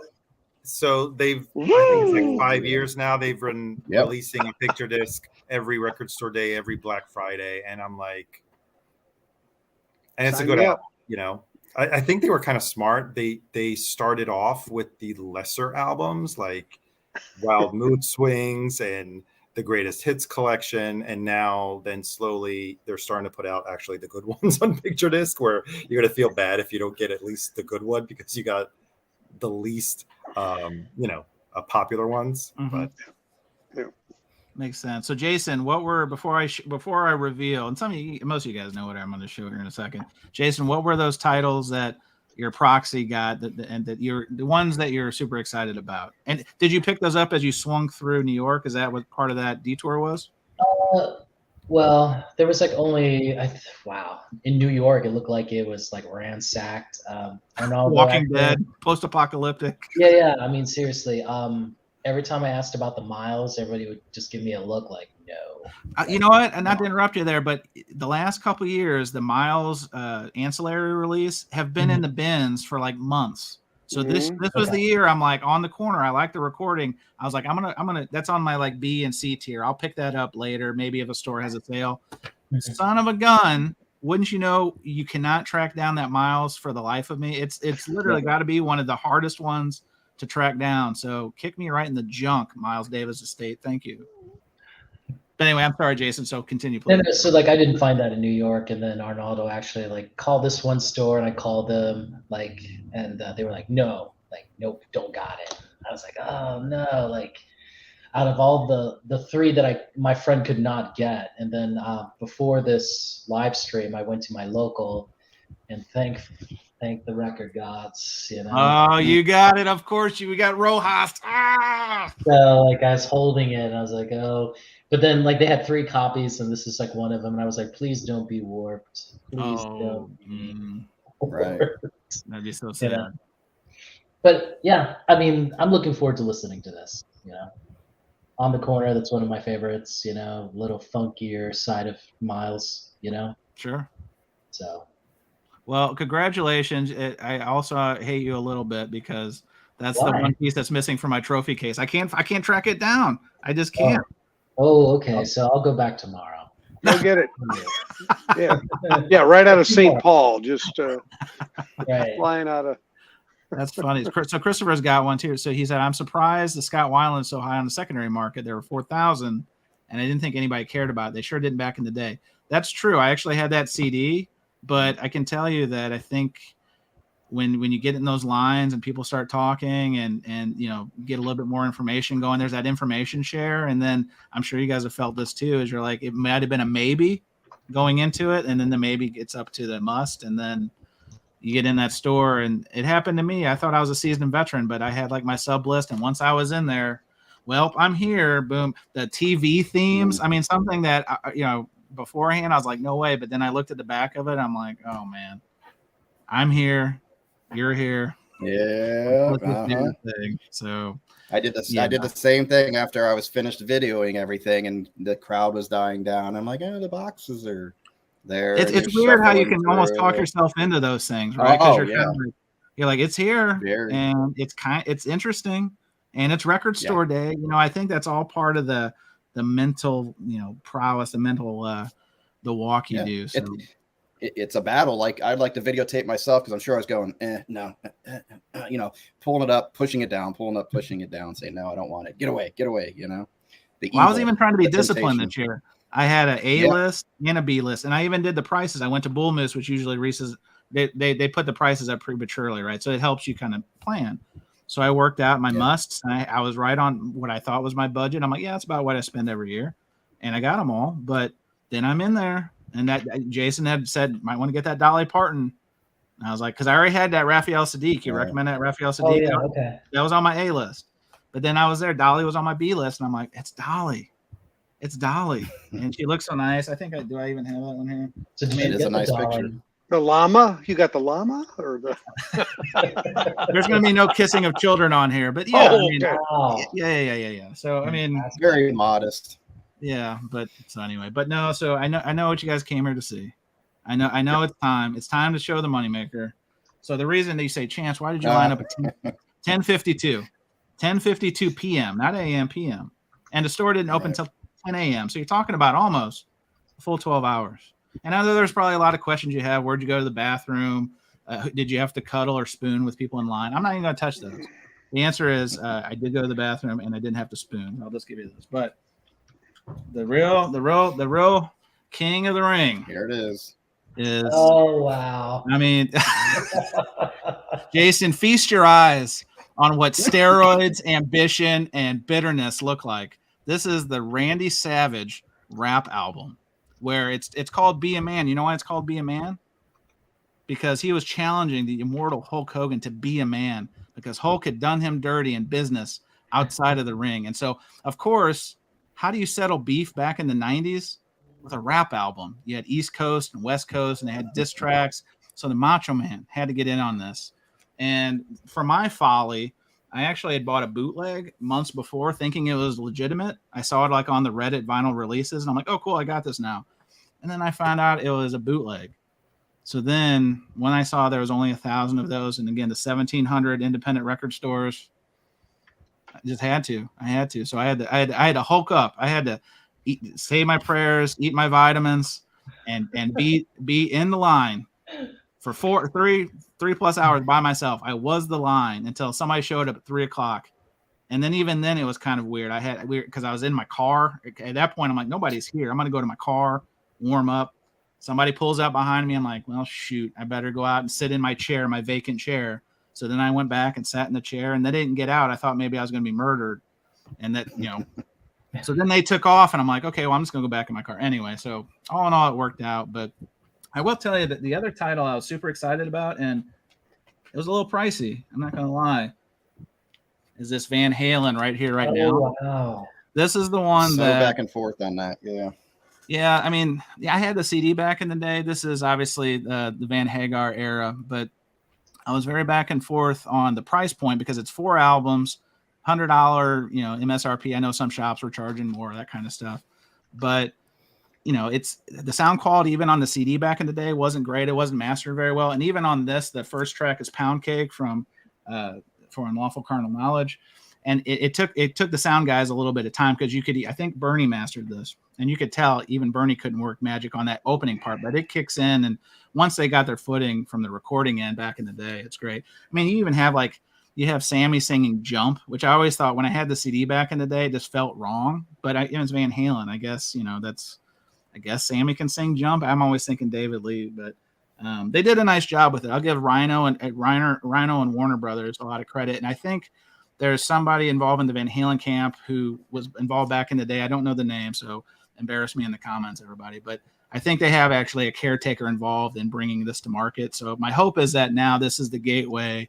[SPEAKER 4] So I think it's like 5 years now. They've been
[SPEAKER 3] Yep.
[SPEAKER 4] releasing a picture disc every Record Store Day, every Black Friday, and I'm like, and it's
[SPEAKER 1] Sign
[SPEAKER 4] a good
[SPEAKER 1] me
[SPEAKER 4] album. I think they were kind of smart. They started off with the lesser albums like Wild Mood Swings and the Greatest Hits collection, and now then slowly they're starting to put out actually the good ones on picture disc, where you're gonna feel bad if you don't get at least the good one because you got the least popular ones.
[SPEAKER 2] Mhm.
[SPEAKER 4] But
[SPEAKER 2] Makes sense. So, Jason, before I reveal, and most of you guys know what I'm going to show here in a second. Jason, what were those titles that your proxy got the ones that you're super excited about? And did you pick those up as you swung through New York? Is that what part of that detour was?
[SPEAKER 5] Well, there was like only in New York it looked like it was like ransacked. Arnaldo
[SPEAKER 2] Walking Dead, post-apocalyptic.
[SPEAKER 5] Yeah. I mean, seriously. Every time I asked about the miles, everybody would just give me a look like, no.
[SPEAKER 2] You know what? And not to interrupt you there, but the last couple of years, the Miles ancillary release have been in the bins for like months. So this was the year I'm like on the corner. I like the recording. I was like, I'm gonna. That's on my like B and C tier. I'll pick that up later, maybe if a store has a sale. Son of a gun! Wouldn't you know? You cannot track down that Miles for the life of me. It's literally got to be one of the hardest ones to track down. So kick me right in the junk, Miles Davis Estate. Thank you. But anyway, I'm sorry, Jason. So continue, please.
[SPEAKER 5] And so like I didn't find that in New York, and then Arnaldo actually like called this one store, and I called them like, and they were like, no, like nope, don't got it. I was like, oh no, like out of all the three that my friend could not get, and then before this live stream, I went to my local, and thank the record gods, you know.
[SPEAKER 2] Oh, you got it. Of course, we got Rojas. Ah!
[SPEAKER 5] So like I was holding it, and I was like, oh. But then, like, they had 3 copies, and this is like one of them. And I was like, "Please don't be warped. Please don't be
[SPEAKER 3] right.
[SPEAKER 5] warped."
[SPEAKER 2] That'd be so sad.
[SPEAKER 5] You know? But yeah, I mean, I'm looking forward to listening to this. You know, On the Corner. That's one of my favorites. You know, a little funkier side of Miles. You know.
[SPEAKER 2] Sure.
[SPEAKER 5] So.
[SPEAKER 2] Well, congratulations. I also hate you a little bit because that's
[SPEAKER 5] Why?
[SPEAKER 2] the one piece that's missing from my trophy case. I can't track it down. I just can't.
[SPEAKER 5] Oh, okay. So I'll go back tomorrow.
[SPEAKER 1] Go get it. Yeah, right out of St. Paul, just
[SPEAKER 5] right.
[SPEAKER 1] flying out of.
[SPEAKER 2] That's funny. So Christopher's got one too. So he said, "I'm surprised the Scott Weiland is so high on the secondary market. There were 4,000, and I didn't think anybody cared about it. They sure didn't back in the day." That's true. I actually had that CD, but I can tell you that I think when you get in those lines and people start talking and you know get a little bit more information going, there's that information share. And then I'm sure you guys have felt this too, is you're like, it might have been a maybe going into it, and then the maybe gets up to the must, and then you get in that store. And it happened to me. I thought I was a seasoned veteran, but I had like my sub list, and once I was in there, well, I'm here, boom, the TV themes. I mean, something that you know beforehand I was like, no way, but then I looked at the back of it, I'm like, oh man, I'm here. You're here.
[SPEAKER 3] Yeah.
[SPEAKER 2] So
[SPEAKER 3] I did this. Yeah. I did the same thing after I was finished videoing everything, and the crowd was dying down. I'm like, oh, the boxes are there.
[SPEAKER 2] It's weird how you can almost talk yourself into those things, right? Because you're like, it's here, and it's interesting, and it's record store day. You know, I think that's all part of the mental, you know, prowess, the mental, the walk you do. So.
[SPEAKER 3] It's a battle. Like I'd like to videotape myself because I'm sure I was going, no, you know, pulling it up, pushing it down, pulling up, pushing it down, saying, no, I don't want it. Get away, you know.
[SPEAKER 2] I was even trying to be disciplined this year. I had an A list and a B list, and I even did the prices. I went to Bull Moose, which usually Reese's, they put the prices up prematurely, right? So it helps you kind of plan. So I worked out my musts, and I was right on what I thought was my budget. I'm like, yeah, that's about what I spend every year, and I got them all. But then I'm in there. And that Jason had said, might want to get that Dolly Parton. And I was like, because I already had that Raphael Sadiq. You recommend that Raphael Sadiq?
[SPEAKER 5] Oh, yeah, okay.
[SPEAKER 2] That was on my A list. But then I was there. Dolly was on my B list. And I'm like, it's Dolly. It's Dolly. And she looks so nice. I think do I even have that one here?
[SPEAKER 5] So it is a nice picture.
[SPEAKER 1] The llama? You got the llama? Or the
[SPEAKER 2] There's going to be no kissing of children on here. But yeah. I mean, yeah. So, I mean.
[SPEAKER 3] That's very modest.
[SPEAKER 2] Yeah, but so anyway, but no, so I know what you guys came here to see. I know it's time. It's time to show the moneymaker. So the reason that you say, Chance, why did you line up at 10:52 p.m., not a.m., p.m. And the store didn't open until 10 a.m. So you're talking about almost a full 12 hours. And I know there's probably a lot of questions you have. Where'd you go to the bathroom? Did you have to cuddle or spoon with people in line? I'm not even going to touch those. The answer is I did go to the bathroom and I didn't have to spoon. I'll just give you this. But the real king of the ring.
[SPEAKER 3] Here it is.
[SPEAKER 5] Oh wow!
[SPEAKER 2] I mean, Jason, feast your eyes on what steroids, ambition, and bitterness look like. This is the Randy Savage rap album, where it's called "Be a Man." You know why it's called "Be a Man"? Because he was challenging the immortal Hulk Hogan to be a man, because Hulk had done him dirty in business outside of the ring, and so of course. How do you settle beef back in the 90s? With a rap album. You had East Coast and West Coast, and they had diss tracks. So the Macho Man had to get in on this. And for my folly, I actually had bought a bootleg months before thinking it was legitimate. I saw it like on the Reddit vinyl releases, and I'm like, oh, cool, I got this now. And then I found out it was a bootleg. So then when I saw there was only 1,000 of those, and again, the 1,700 independent record stores, I just had to. So I had to hulk up. I had to say my prayers, eat my vitamins, and be in the line for three plus hours by myself. I was the line until somebody showed up at 3:00. And then even then it was kind of weird. Because I was in my car. At that point, I'm like, nobody's here. I'm going to go to my car, warm up. Somebody pulls out behind me. I'm like, well, shoot, I better go out and sit in my chair, my vacant chair. So then I went back and sat in the chair, and they didn't get out. I thought maybe I was going to be murdered. And that, so then they took off, and I'm like, okay, well, I'm just going to go back in my car. Anyway, so all in all, it worked out. But I will tell you that the other title I was super excited about, and it was a little pricey, I'm not going to lie, is this Van Halen right here, right now.
[SPEAKER 5] Wow.
[SPEAKER 2] This is the one
[SPEAKER 3] So
[SPEAKER 2] that
[SPEAKER 3] back and forth on that. Yeah.
[SPEAKER 2] Yeah, I mean, I had the CD back in the day. This is obviously the Van Hagar era, but I was very back and forth on the price point because it's 4 albums, $100, MSRP. I know some shops were charging more, that kind of stuff, but it's the sound quality even on the CD back in the day wasn't great. It wasn't mastered very well, and even on this, the first track is Pound Cake from For Unlawful Carnal Knowledge. And it took the sound guys a little bit of time because I think Bernie mastered this, and you could tell even Bernie couldn't work magic on that opening part, but it kicks in. And once they got their footing from the recording end back in the day, it's great. I mean, you even have you have Sammy singing Jump, which I always thought when I had the CD back in the day, it just felt wrong, but it's Van Halen. I guess Sammy can sing Jump. I'm always thinking David Lee, but they did a nice job with it. I'll give Rhino and Warner Brothers a lot of credit. And I think there's somebody involved in the Van Halen camp who was involved back in the day. I don't know the name, so embarrass me in the comments, everybody. But I think they have actually a caretaker involved in bringing this to market. So my hope is that now this is the gateway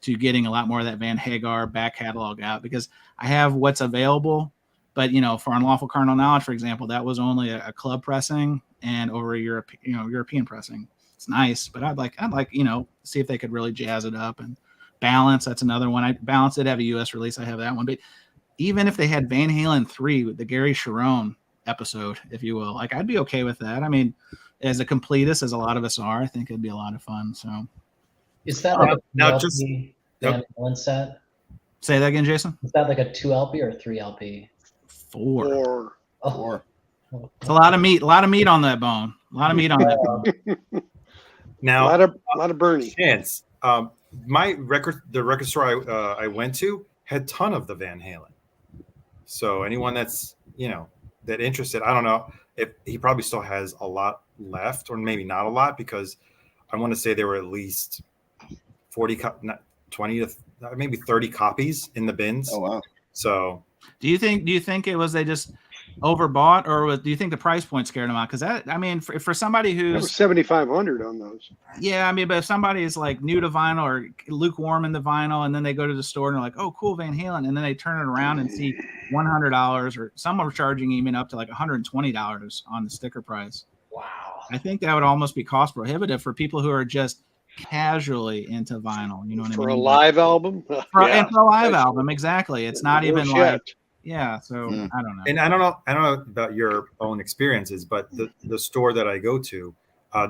[SPEAKER 2] to getting a lot more of that Van Hagar back catalog out, because I have what's available. But, for Unlawful Carnal Knowledge, for example, that was only a club pressing and over a European pressing. It's nice, but I'd like, see if they could really jazz it up. And Balance, that's another one. Balance did have a US release. I have that one. But even if they had Van Halen 3, the Gary Sharon episode, if you will, I'd be okay with that. I mean, as a completist, as a lot of us are, I think it'd be a lot of fun. So
[SPEAKER 5] is that like
[SPEAKER 4] now
[SPEAKER 5] a
[SPEAKER 4] just
[SPEAKER 5] Van Halen set?
[SPEAKER 2] Say that again, Jason.
[SPEAKER 5] Is that like a 2 LP or 3 LP?
[SPEAKER 2] 4.
[SPEAKER 5] Oh.
[SPEAKER 3] 4.
[SPEAKER 2] It's a lot of meat on that bone. A lot of meat on that bone.
[SPEAKER 4] Now,
[SPEAKER 1] a lot of Bernie.
[SPEAKER 4] Chance, the record store I went to had a ton of the Van Halen. So anyone that's that interested, I don't know if he probably still has a lot left, or maybe not a lot, because I want to say there were at least 20 to maybe 30 copies in the bins.
[SPEAKER 3] Oh wow!
[SPEAKER 4] So
[SPEAKER 2] do you think it was they just overbought, or do you think the price point scared them out? Because that, I mean, for somebody who's
[SPEAKER 1] there was 7,500 on those.
[SPEAKER 2] Yeah, I mean, but if somebody is like new to vinyl or lukewarm in the vinyl, and then they go to the store and they're like, "Oh, cool, Van Halen," and then they turn it around and see $100, or some are charging even up to like $120 on the sticker price.
[SPEAKER 5] Wow!
[SPEAKER 2] I think that would almost be cost prohibitive for people who are just casually into vinyl. You know what I mean?
[SPEAKER 1] For a live album?
[SPEAKER 2] For a live album, exactly. It's not even like. Yeah, so I don't know.
[SPEAKER 4] And I don't know about your own experiences, but the store that I go to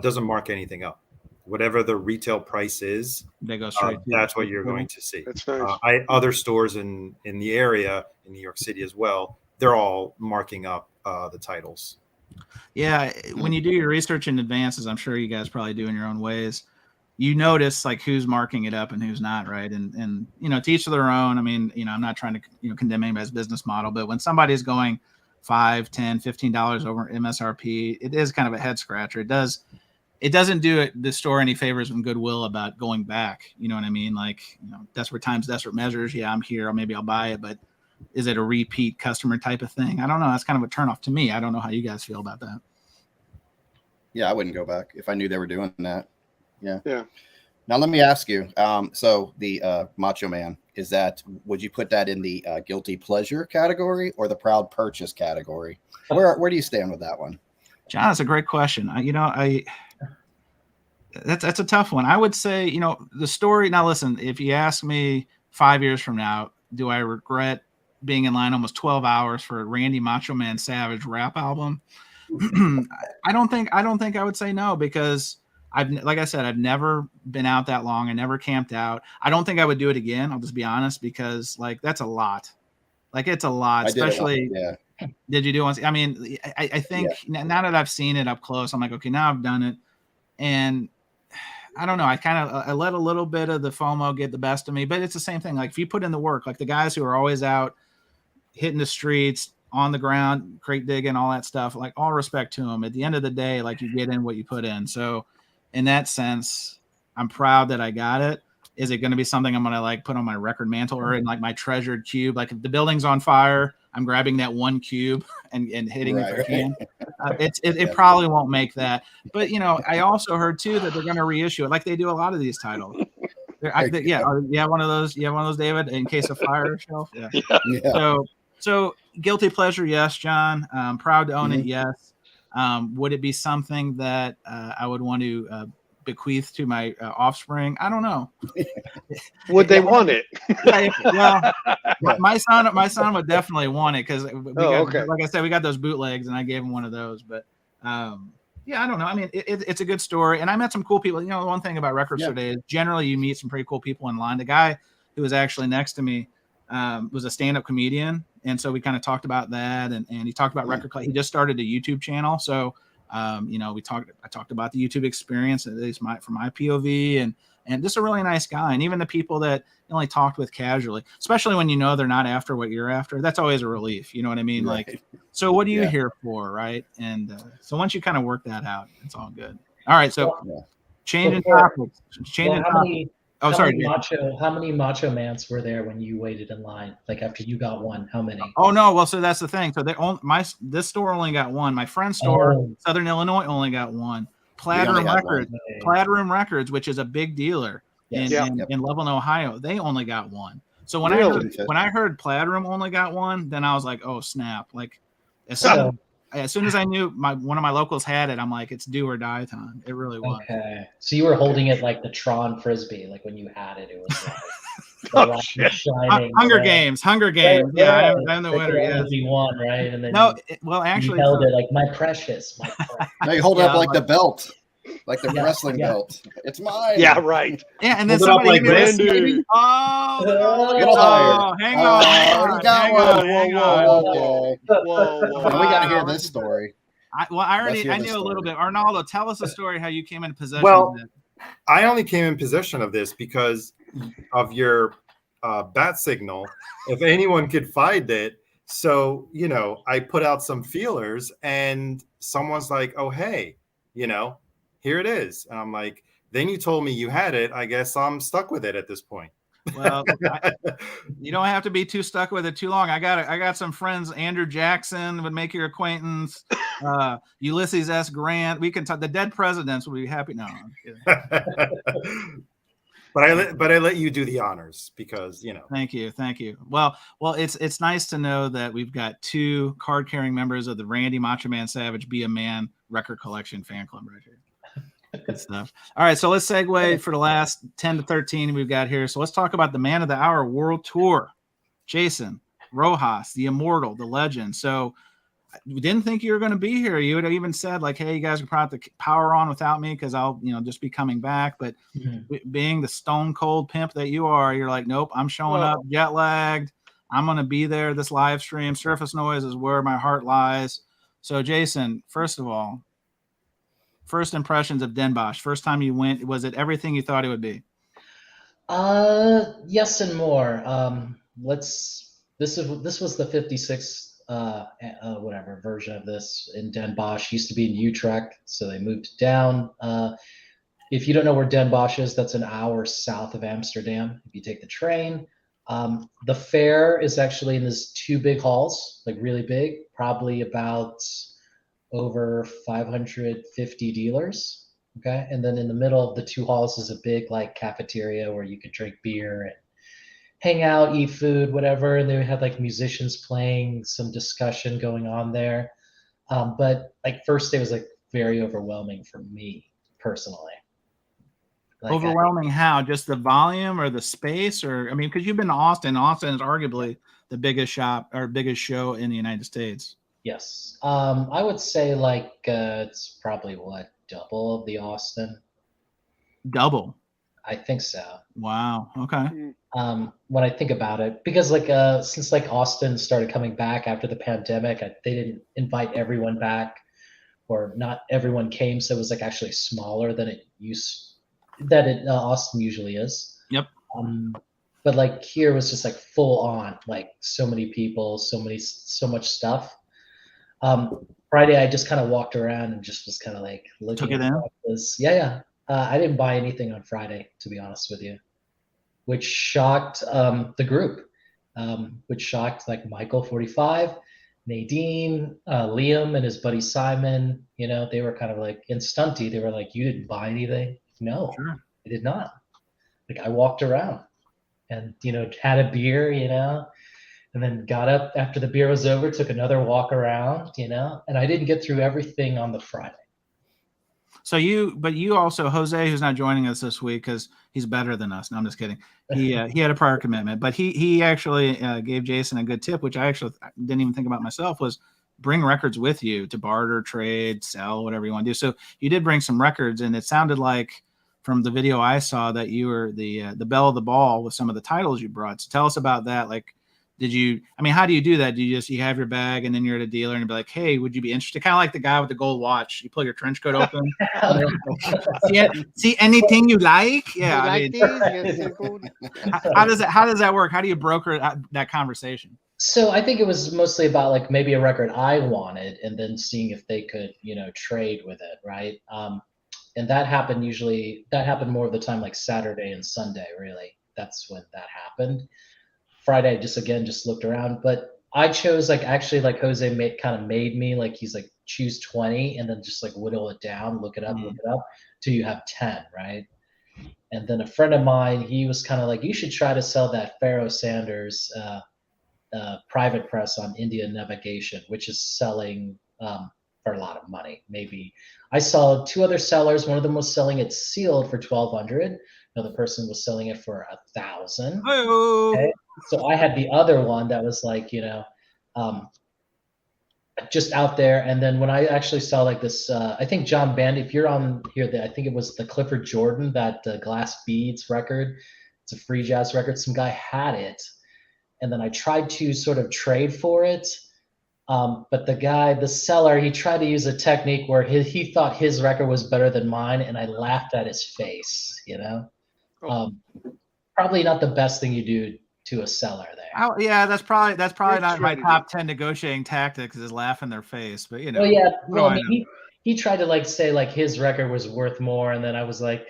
[SPEAKER 4] doesn't mark anything up. Whatever the retail price is, they go straight. That's what you're going to see.
[SPEAKER 1] That's nice.
[SPEAKER 4] Other stores in the area in New York City as well, they're all marking up the titles.
[SPEAKER 2] Yeah, when you do your research in advance, as I'm sure you guys probably do in your own ways, you notice like who's marking it up and who's not, right? And to each of their own. I mean, I'm not trying to condemn anybody's business model, but when somebody's going $5, $10, $15 over MSRP, it is kind of a head scratcher. It doesn't do the store any favors and goodwill about going back. You know what I mean? Like, desperate times, desperate measures. Yeah, I'm here. Maybe I'll buy it, but is it a repeat customer type of thing? I don't know. That's kind of a turnoff to me. I don't know how you guys feel about that.
[SPEAKER 3] Yeah, I wouldn't go back if I knew they were doing that. Yeah.
[SPEAKER 1] Now
[SPEAKER 3] let me ask you. So the Macho Man, would you put that in the guilty pleasure category or the proud purchase category? Where do you stand with that one?
[SPEAKER 2] John, that's a great question. That's a tough one. I would say, the story. Now, listen, if you ask me 5 years from now, do I regret being in line almost 12 hours for a Randy Macho Man Savage rap album? I don't think I would say no, because like I said, I've never been out that long. I never camped out. I don't think I would do it again. I'll just be honest, because that's a lot. Like, it's a lot, especially. Did you do once? I mean, I think now that I've seen it up close, I'm like, okay, now I've done it. And I don't know. I let a little bit of the FOMO get the best of me, but it's the same thing. Like if you put in the work, like the guys who are always out hitting the streets, on the ground, crate digging, all that stuff, like all respect to them. At the end of the day, like you get in what you put in. So in that sense, I'm proud that I got it. Is it going to be something I'm going to like put on my record mantle or in like my treasured cube? Like if the building's on fire, I'm grabbing that one cube and hitting it if I can. It probably won't make that. But, you know, I also heard too that they're going to reissue it like they do a lot of these titles. Yeah, one of those. Yeah, one of those, David, in case of fire shelf. Yeah. So guilty pleasure, yes, John. Proud to own it, yes. Would it be something that I would want to bequeath to my offspring? I don't know.
[SPEAKER 1] Would they want it?
[SPEAKER 2] Well, my son would definitely want it because like I said, we got those bootlegs, and I gave him one of those. But yeah, I don't know. I mean, it's a good story, and I met some cool people. You know, the one thing about Record Store Day is generally you meet some pretty cool people in line. The guy who was actually next to me was a stand-up comedian, and so we kind of talked about that, and he talked about record. He just started a YouTube channel, so you know, I talked about the YouTube experience, at least from my POV, and just a really nice guy. And even the people that you only talked with casually, especially when you know they're not after what you're after, that's always a relief. You know what I mean? Right. Like, so what are you here for, right? And so once you kind of work that out, it's all good. All right, so changing topics.
[SPEAKER 5] How many Macho Mans were there when you waited in line? Like after you got one, how many?
[SPEAKER 2] Oh no, well, so that's the thing. So this store only got one. My friend's store, Southern Illinois, only got one. Platinum Records, which is a big dealer in Loveland, Ohio, they only got one. So when I heard Platinum only got one, then I was like, oh snap! Like as soon as I knew one of my locals had it, I'm like, it's do or die time. It really was.
[SPEAKER 5] Okay, so you were holding it like the Tron Frisbee, like when you had it, it was like
[SPEAKER 2] shining. Hunger Games. Yeah, I'm the winner. Yeah,
[SPEAKER 5] you won, right? And then
[SPEAKER 2] actually,
[SPEAKER 5] you held it like my precious.
[SPEAKER 3] Now you hold it up like the belt. Like the wrestling belt. It's mine.
[SPEAKER 1] Yeah, right.
[SPEAKER 2] Yeah, and then somebody hang on.
[SPEAKER 3] Whoa. We got to hear this story.
[SPEAKER 2] I knew a little bit. Arnaldo, tell us a story how you came in possession
[SPEAKER 4] of
[SPEAKER 2] it.
[SPEAKER 4] I only came in possession of this because of your bat signal. If anyone could find it. So, you know, I put out some feelers and someone's like, oh, hey, you know, here it is. And I'm like, then you told me you had it. I guess I'm stuck with it at this point.
[SPEAKER 2] Well, you don't have to be too stuck with it too long. I got some friends. Andrew Jackson would make your acquaintance. Ulysses S. Grant. We can talk. The dead presidents will be happy. No, I'm kidding.
[SPEAKER 4] But I let you do the honors because, you know.
[SPEAKER 2] Thank you. Well, it's nice to know that we've got two card-carrying members of the Randy Macho Man Savage Be a Man record collection fan club right here. Good stuff. All right, so let's segue for the last 10 to 13 we've got here. So let's talk about the Man of the Hour World Tour. Jason Roxas, the immortal, the legend. So we didn't think you were going to be here. You would have even said like, hey, you guys can probably have to power on without me because I'll, you know, just be coming back. But being the stone cold pimp that you are, you're like, nope, I'm showing up jet lagged. I'm going to be there. This live stream, Surface Noise is where my heart lies. So Jason, first of all, first impressions of Den Bosch. First time you went, was it everything you thought it would be?
[SPEAKER 5] Yes and more. This was the 56th whatever version of this in Den Bosch. Used to be in Utrecht, so they moved down. If you don't know where Den Bosch is, that's an hour south of Amsterdam. If you take the train, the fair is actually in these two big halls, like really big, probably about over 550 dealers. Okay. And then in the middle of the two halls is a big like cafeteria where you could drink beer and hang out, eat food, whatever. And they had like musicians playing, some discussion going on there. But like first day was like very overwhelming for me personally. Like
[SPEAKER 2] overwhelming how? Just the volume or the space? Or I mean, because you've been to Austin. Austin is arguably the biggest shop or biggest show in the United States.
[SPEAKER 5] Yes. I would say like it's probably double of the Austin.
[SPEAKER 2] Double?
[SPEAKER 5] I think so.
[SPEAKER 2] Wow. Okay.
[SPEAKER 5] When I think about it, because like since like Austin started coming back after the pandemic, they didn't invite everyone back, or not everyone came, so it was like actually smaller than it used that Austin usually is.
[SPEAKER 2] Yep.
[SPEAKER 5] But like here was just like full on, like so many people, so much stuff. Friday, I just kind of walked around and just was kind of like looking
[SPEAKER 2] Took it
[SPEAKER 5] at
[SPEAKER 2] in?
[SPEAKER 5] this. Yeah. I didn't buy anything on Friday, to be honest with you, which shocked the group, which shocked like Michael 45, Nadine, Liam and his buddy Simon. You know, they were kind of like in Stunty. They were like, "You didn't buy anything?" No,
[SPEAKER 2] Sure.
[SPEAKER 5] I did not. Like I walked around and had a beer, and then got up after the beer was over, took another walk around, and I didn't get through everything on the Friday.
[SPEAKER 2] So but you also, Jose, who's not joining us this week because he's better than us. No, I'm just kidding. He had a prior commitment, but he actually gave Jason a good tip, which I actually didn't even think about myself, was bring records with you to barter, trade, sell, whatever you want to do. So you did bring some records, and it sounded like from the video I saw that you were the belle of the ball with some of the titles you brought. So tell us about that. Like, how do you do that? Do you have your bag and then you're at a dealer and be like, "Hey, would you be interested?" Kind of like the guy with the gold watch. You pull your trench coat open. see anything you like? Yeah.
[SPEAKER 6] You like these? Yes, cool.
[SPEAKER 2] How does that work? How do you broker that conversation?
[SPEAKER 5] So I think it was mostly about like maybe a record I wanted and then seeing if they could, trade with it. Right. And that happened more of the time, like Saturday and Sunday, really. That's when that happened. Friday, just looked around, but I chose like Jose made me like, he's like, choose 20 and then just like whittle it down, look it up till you have 10, right? And then a friend of mine, he was kind of like, you should try to sell that Pharaoh Sanders private press on India Navigation, which is selling for a lot of money. Maybe I saw two other sellers. One of them was selling it sealed for $1,200. Another person was selling it for $1,000. Okay? So I had the other one that was like, just out there. And then when I actually saw like this, I think John Bandy, if you're on here, I think it was the Clifford Jordan, that Glass Beads record. It's a free jazz record. Some guy had it. And then I tried to sort of trade for it. But the seller, he tried to use a technique where he thought his record was better than mine. And I laughed at his face, Probably not the best thing you do to a seller there.
[SPEAKER 2] Yeah, that's probably not my top 10 negotiating tactics, is laugh in their face. But
[SPEAKER 5] Well, yeah. Well, he tried to like say like his record was worth more, and then I was like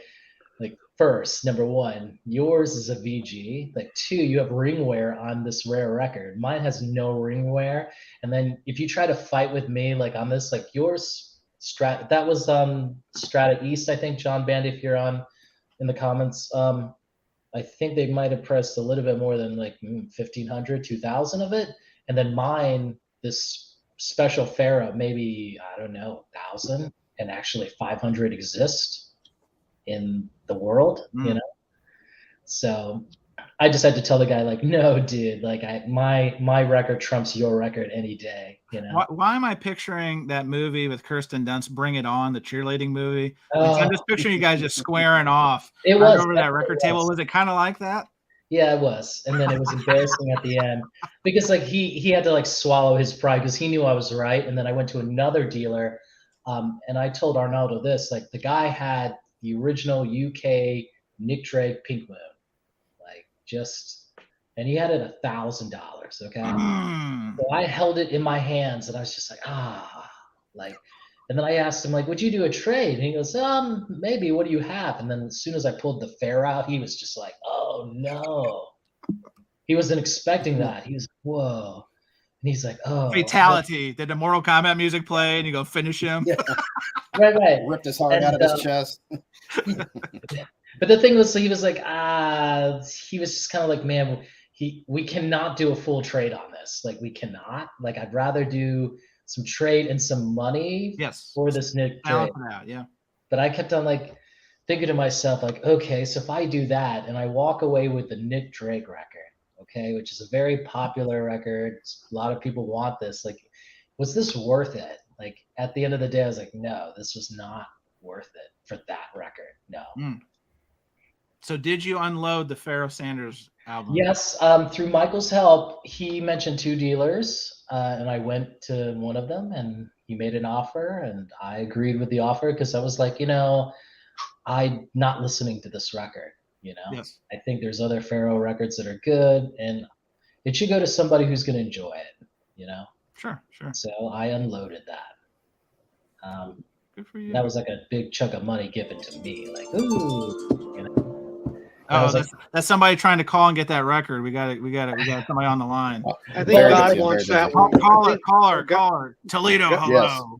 [SPEAKER 5] first, number one, yours is a VG. Like 2, you have ring wear on this rare record. Mine has no ring wear. And then if you try to fight with me like on this, like yours that was Strata East, I think, John Band, if you're on in the comments. I think they might have pressed a little bit more than like 1,500, 2,000 of it. And then mine, this special Pharaoh, maybe, I don't know, 1,000, and actually 500 exist in the world, So I just had to tell the guy like, no, dude, like my record trumps your record any day,
[SPEAKER 2] Why am I picturing that movie with Kirsten Dunst, Bring It On, the cheerleading movie? I'm just picturing you guys just squaring off over that record table. Was it kind of like that?
[SPEAKER 5] Yeah, it was. And then it was embarrassing at the end because like he had to like swallow his pride because he knew I was right. And then I went to another dealer and I told Arnaldo this, like the guy had the original UK Nick Drake Pink Moon, and he had it $1,000. Okay. So I held it in my hands and I was just like, and then I asked him like, would you do a trade? And he goes, maybe, what do you have? And then as soon as I pulled the fair out, he was just like, oh no. He wasn't expecting that. He was, whoa. And he's like, oh.
[SPEAKER 2] Fatality. Did the Mortal Kombat music play and you go finish him?
[SPEAKER 5] Yeah. Right.
[SPEAKER 3] Ripped his heart out of his chest.
[SPEAKER 5] But the thing was, so he was like, he was just kind of like, man, we cannot do a full trade on this. Like, we cannot. Like, I'd rather do some trade and some money for this Nick Drake.
[SPEAKER 2] Yeah.
[SPEAKER 5] But I kept on like thinking to myself, like, okay, so if I do that and I walk away with the Nick Drake record, okay, which is a very popular record, a lot of people want this. Like, was this worth it? Like, at the end of the day, I was like, no, this was not worth it for that record. No.
[SPEAKER 2] So did you unload the Pharaoh Sanders album?
[SPEAKER 5] Yes. Through Michael's help, he mentioned 2 dealers, and I went to one of them, and he made an offer, and I agreed with the offer because I was like, I'm not listening to this record.
[SPEAKER 2] Yes.
[SPEAKER 5] I think there's other Pharaoh records that are good, and it should go to somebody who's going to enjoy it.
[SPEAKER 2] Sure.
[SPEAKER 5] So I unloaded that.
[SPEAKER 2] Good for you.
[SPEAKER 5] That was like a big chunk of money given to me. Like, ooh.
[SPEAKER 2] Oh, that's somebody trying to call and get that record. We got somebody on the line.
[SPEAKER 1] I think God wants that one.
[SPEAKER 2] Caller. Toledo, hello.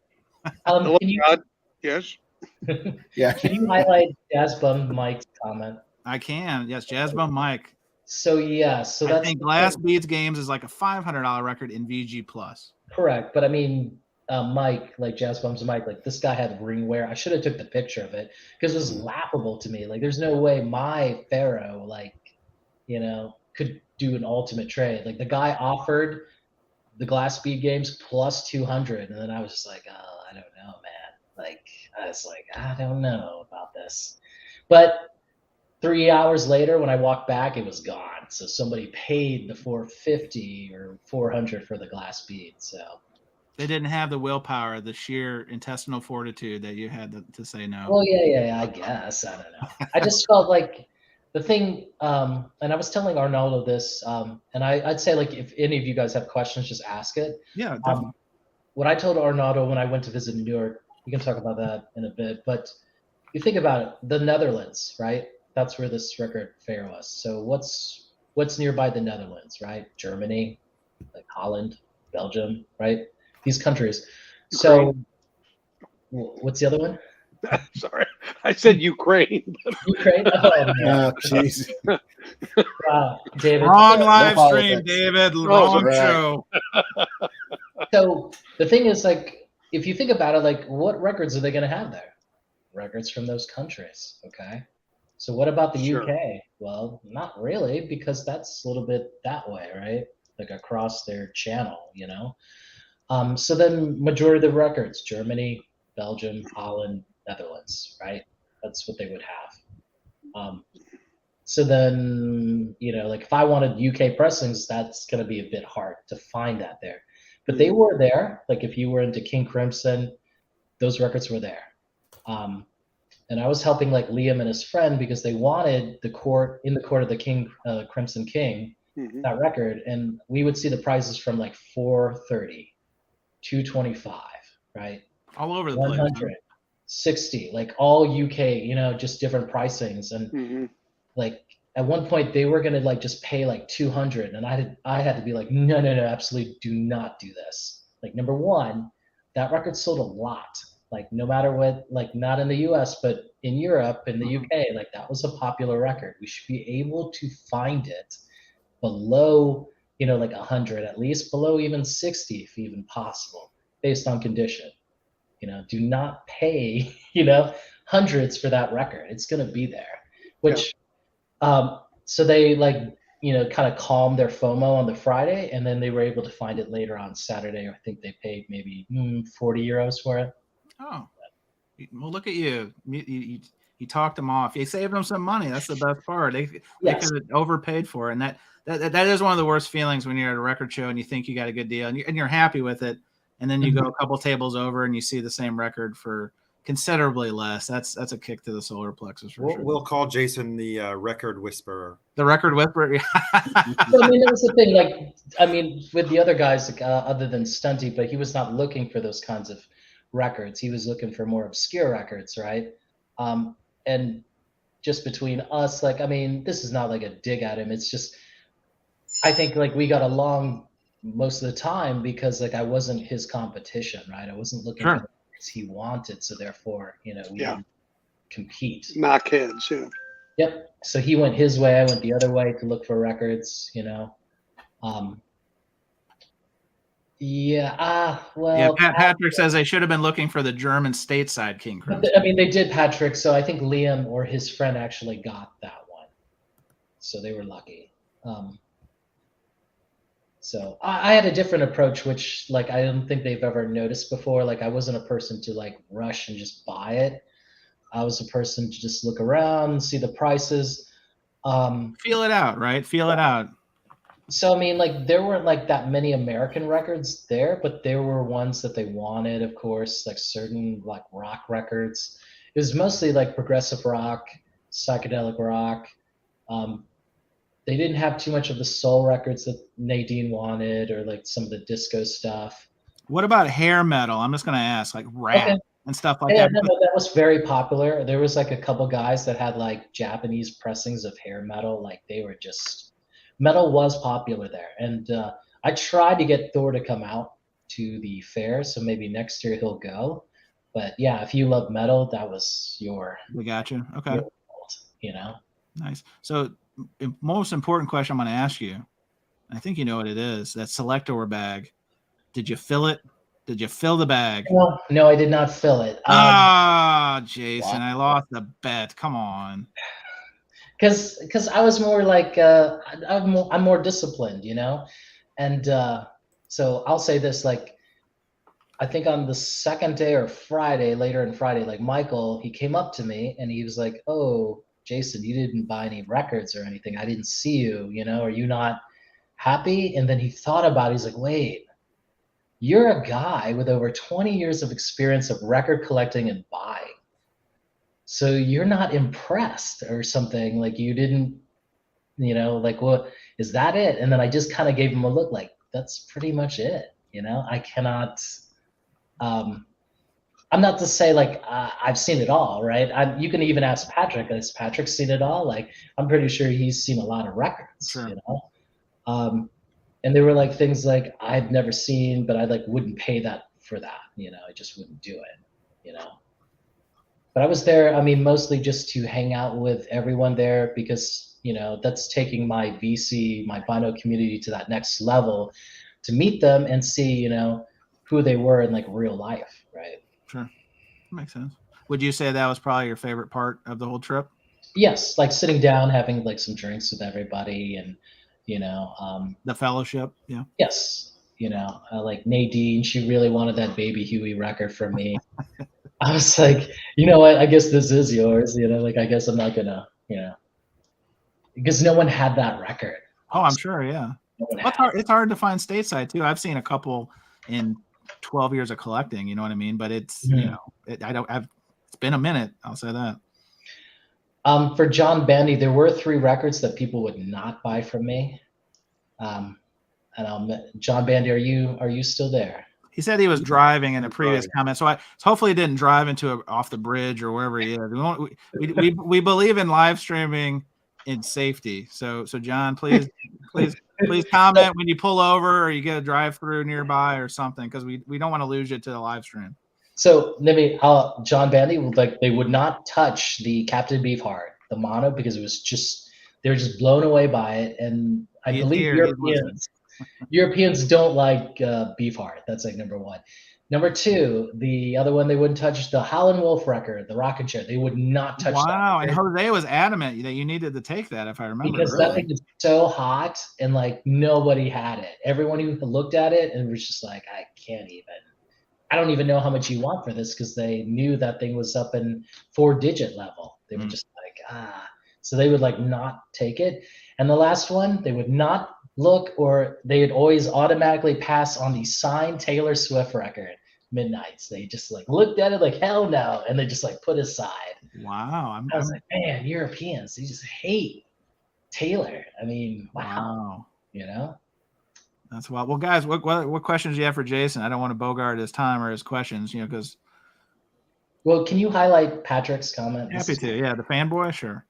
[SPEAKER 1] Hello, God. Yes.
[SPEAKER 3] Yeah.
[SPEAKER 5] Can you highlight Jazz Bum Mike's comment?
[SPEAKER 2] I can. Yes, Jazz Bum Mike.
[SPEAKER 5] So that's
[SPEAKER 2] I think Glass Beads Games is like a $500 record in VG Plus.
[SPEAKER 5] Correct, but I mean, Mike, like Jazz Bum's Mike, like this guy had ringware. I should have took the picture of it because it was laughable to me. Like, there's no way my Pharaoh, could do an ultimate trade. Like, the guy offered the Glass Bead Games plus 200, and then I was just like, oh, I don't know, man. Like, I was like, I don't know about this. But 3 hours later, when I walked back, it was gone. So somebody paid the $450 or $400 for the glass bead. So
[SPEAKER 2] they didn't have the willpower, the sheer intestinal fortitude that you had to say no.
[SPEAKER 5] Well, yeah, I guess. I don't know. I just felt like the thing, and I was telling Arnaldo this, and I'd say, like, if any of you guys have questions, just ask it.
[SPEAKER 2] Yeah, definitely.
[SPEAKER 5] What I told Arnaldo when I went to visit New York, we can talk about that in a bit, but you think about it, the Netherlands, right? That's where this record fair was. So what's nearby the Netherlands, right? Germany, like Holland, Belgium, right? These countries. So what's the other one?
[SPEAKER 1] Sorry, I said Ukraine.
[SPEAKER 5] Ukraine? Oh, no.
[SPEAKER 3] Jeez.
[SPEAKER 5] David.
[SPEAKER 2] Wrong live stream, David. Wrong show.
[SPEAKER 5] So the thing is, like, if you think about it, like, what records are they going to have there? Records from those countries, okay? So what about the UK? Well, not really, because that's a little bit that way, right? Like across their channel, So then majority of the records, Germany, Belgium, Holland, Netherlands, right? That's what they would have. So then, like if I wanted UK pressings, that's going to be a bit hard to find that there. But they were there. Like if you were into King Crimson, those records were there. And I was helping like Liam and his friend because they wanted the court of the King, Crimson King, that record. And we would see the prices from like $430, $225, right?
[SPEAKER 2] All over the
[SPEAKER 5] 100,
[SPEAKER 2] place.
[SPEAKER 5] 60, like all UK, just different pricings. And like at one point they were gonna like just pay like 200, and I had to be like, no, absolutely do not do this. Like, number one, that record sold a lot. Like, no matter what, like not in the US, but in Europe, in the UK, like that was a popular record. We should be able to find it below, like 100, at least below even 60, if even possible, based on condition. Do not pay, hundreds for that record. It's going to be there, which, so they like, kind of calmed their FOMO on the Friday, and then they were able to find it later on Saturday. I think they paid maybe 40 euros for it.
[SPEAKER 2] Oh, well, look at you. You talked them off. You saved them some money. That's the best part. They could have overpaid for it. And that is one of the worst feelings when you're at a record show and you think you got a good deal and you're happy with it. And then you go a couple tables over and you see the same record for considerably less. That's a kick to the solar plexus for sure.
[SPEAKER 4] We'll call Jason the record whisperer.
[SPEAKER 2] The record whisperer.
[SPEAKER 5] Well, I mean, that was the thing. Like, I mean, with the other guys, other than Stunty, but he was not looking for those kinds of records. He was looking for more obscure records, right? And just between us, like, I mean, this is not like a dig at him. It's just, I think like we got along most of the time because like I wasn't his competition, right? I wasn't looking for the records he wanted, so therefore, we didn't compete.
[SPEAKER 1] Knock heads, yeah.
[SPEAKER 5] Yep. So he went his way, I went the other way to look for records, well,
[SPEAKER 2] Patrick says they should have been looking for the German stateside King Crimson.
[SPEAKER 5] I mean, they did, Patrick. So I think Liam or his friend actually got that one. So they were lucky. So I had a different approach, which like I don't think they've ever noticed before. Like I wasn't a person to like rush and just buy it. I was a person to just look around, see the prices.
[SPEAKER 2] Feel it out, right? Feel it out.
[SPEAKER 5] So, I mean, like, there weren't, like, that many American records there, but there were ones that they wanted, of course, like certain, like, rock records. was mostly like progressive rock, psychedelic rock. They didn't have too much of the soul records that Nadine wanted, or like some of the disco stuff.
[SPEAKER 2] What about hair metal? I'm just gonna ask, like rap and stuff like
[SPEAKER 5] Yeah,
[SPEAKER 2] that.
[SPEAKER 5] no, that was very popular. There was like a couple guys that had like Japanese pressings of hair metal. Like they were just, metal was popular there. And I tried to get Thor to come out to the fair, so maybe next year he'll go. But yeah, if you love metal, that was
[SPEAKER 2] We got you. Okay.
[SPEAKER 5] your world, you know.
[SPEAKER 2] Nice. So, most important question I'm going to ask you, I think you know what it is. That Selector bag. Did you fill it? Did you fill the bag?
[SPEAKER 5] No, I did not fill it.
[SPEAKER 2] Jason, I lost the bet. Come on.
[SPEAKER 5] Because I was more like I'm more disciplined, you know, and so I'll say this, like I think on the second day or Friday, later in Friday, like Michael, he came up to me and he was like, "Oh, Jason, you didn't buy any records or anything. I didn't see you, you know, are you not happy?" And then he thought about it. He's like, "Wait, you're a guy with over 20 years of experience of record collecting and buying. So you're not impressed or something, like you didn't, you know, like, what is that it?" And then I just kind of gave him a look like, that's pretty much it. You know, I cannot, I'm not to say like I've seen it all, right? You can even ask Patrick. Has Patrick seen it all? Like, I'm pretty sure he's seen a lot of records,
[SPEAKER 2] Sure.
[SPEAKER 5] you know? And there were like things like I'd never seen, but I like wouldn't pay that for that, you know, I just wouldn't do it, you know? But I was there, I mean, mostly just to hang out with everyone there because, you know, that's taking my VC, my vinyl community to that next level, to meet them and see, you know, who they were in like real life, right?
[SPEAKER 2] Sure. Makes sense. Would you say that was probably your favorite part of the whole trip?
[SPEAKER 5] Yes, like sitting down, having like some drinks with everybody and, you know.
[SPEAKER 2] The fellowship, yeah.
[SPEAKER 5] Yes, you know, like Nadine, she really wanted that Baby Huey record from me. I was like, you know what? I guess this is yours. You know, like I guess I'm not gonna, you know, because no one had that record.
[SPEAKER 2] Oh, I'm sure, yeah. It's hard to find stateside too. I've seen a couple in 12 years of collecting. You know what I mean? But it's you know, it's been a minute. I'll say that.
[SPEAKER 5] For John Bandy, there were 3 records that people would not buy from me. And John Bandy, are you still there?
[SPEAKER 2] He said he was driving in a previous comment, so hopefully he didn't drive into off the bridge or wherever he is. We believe in live streaming in safety. So John, please comment when you pull over or you get a drive-through nearby or something, because we don't want to lose you to the live stream.
[SPEAKER 5] So maybe John Bandy they would not touch the Captain Beefheart, the mono, because it was just, they were just blown away by it, and I believe Europeans don't like Beefheart. That's like number 1. Number 2, the other one they wouldn't touch, the Howlin' Wolf record, the Rockin' Chair. They would not touch that.
[SPEAKER 2] Wow, and Jose was adamant that you needed to take that, if I remember.
[SPEAKER 5] Because that thing was so hot and like nobody had it. Everyone who looked at it and was just like, I don't even know how much you want for this, because they knew that thing was up in 4-digit level. They were just like, so they would like not take it. And the last one, they would not look, or they would always automatically pass on the signed Taylor Swift record, Midnights. They just like looked at it like, hell no, and they just like put aside.
[SPEAKER 2] Wow.
[SPEAKER 5] I was like, man, Europeans, they just hate Taylor. I mean, wow. You know?
[SPEAKER 2] That's wild. Well, guys, what questions do you have for Jason? I don't want to bogart his time or his questions, you know, because.
[SPEAKER 5] Well, can you highlight Patrick's comment?
[SPEAKER 2] Happy to. Yeah, the fanboy, sure.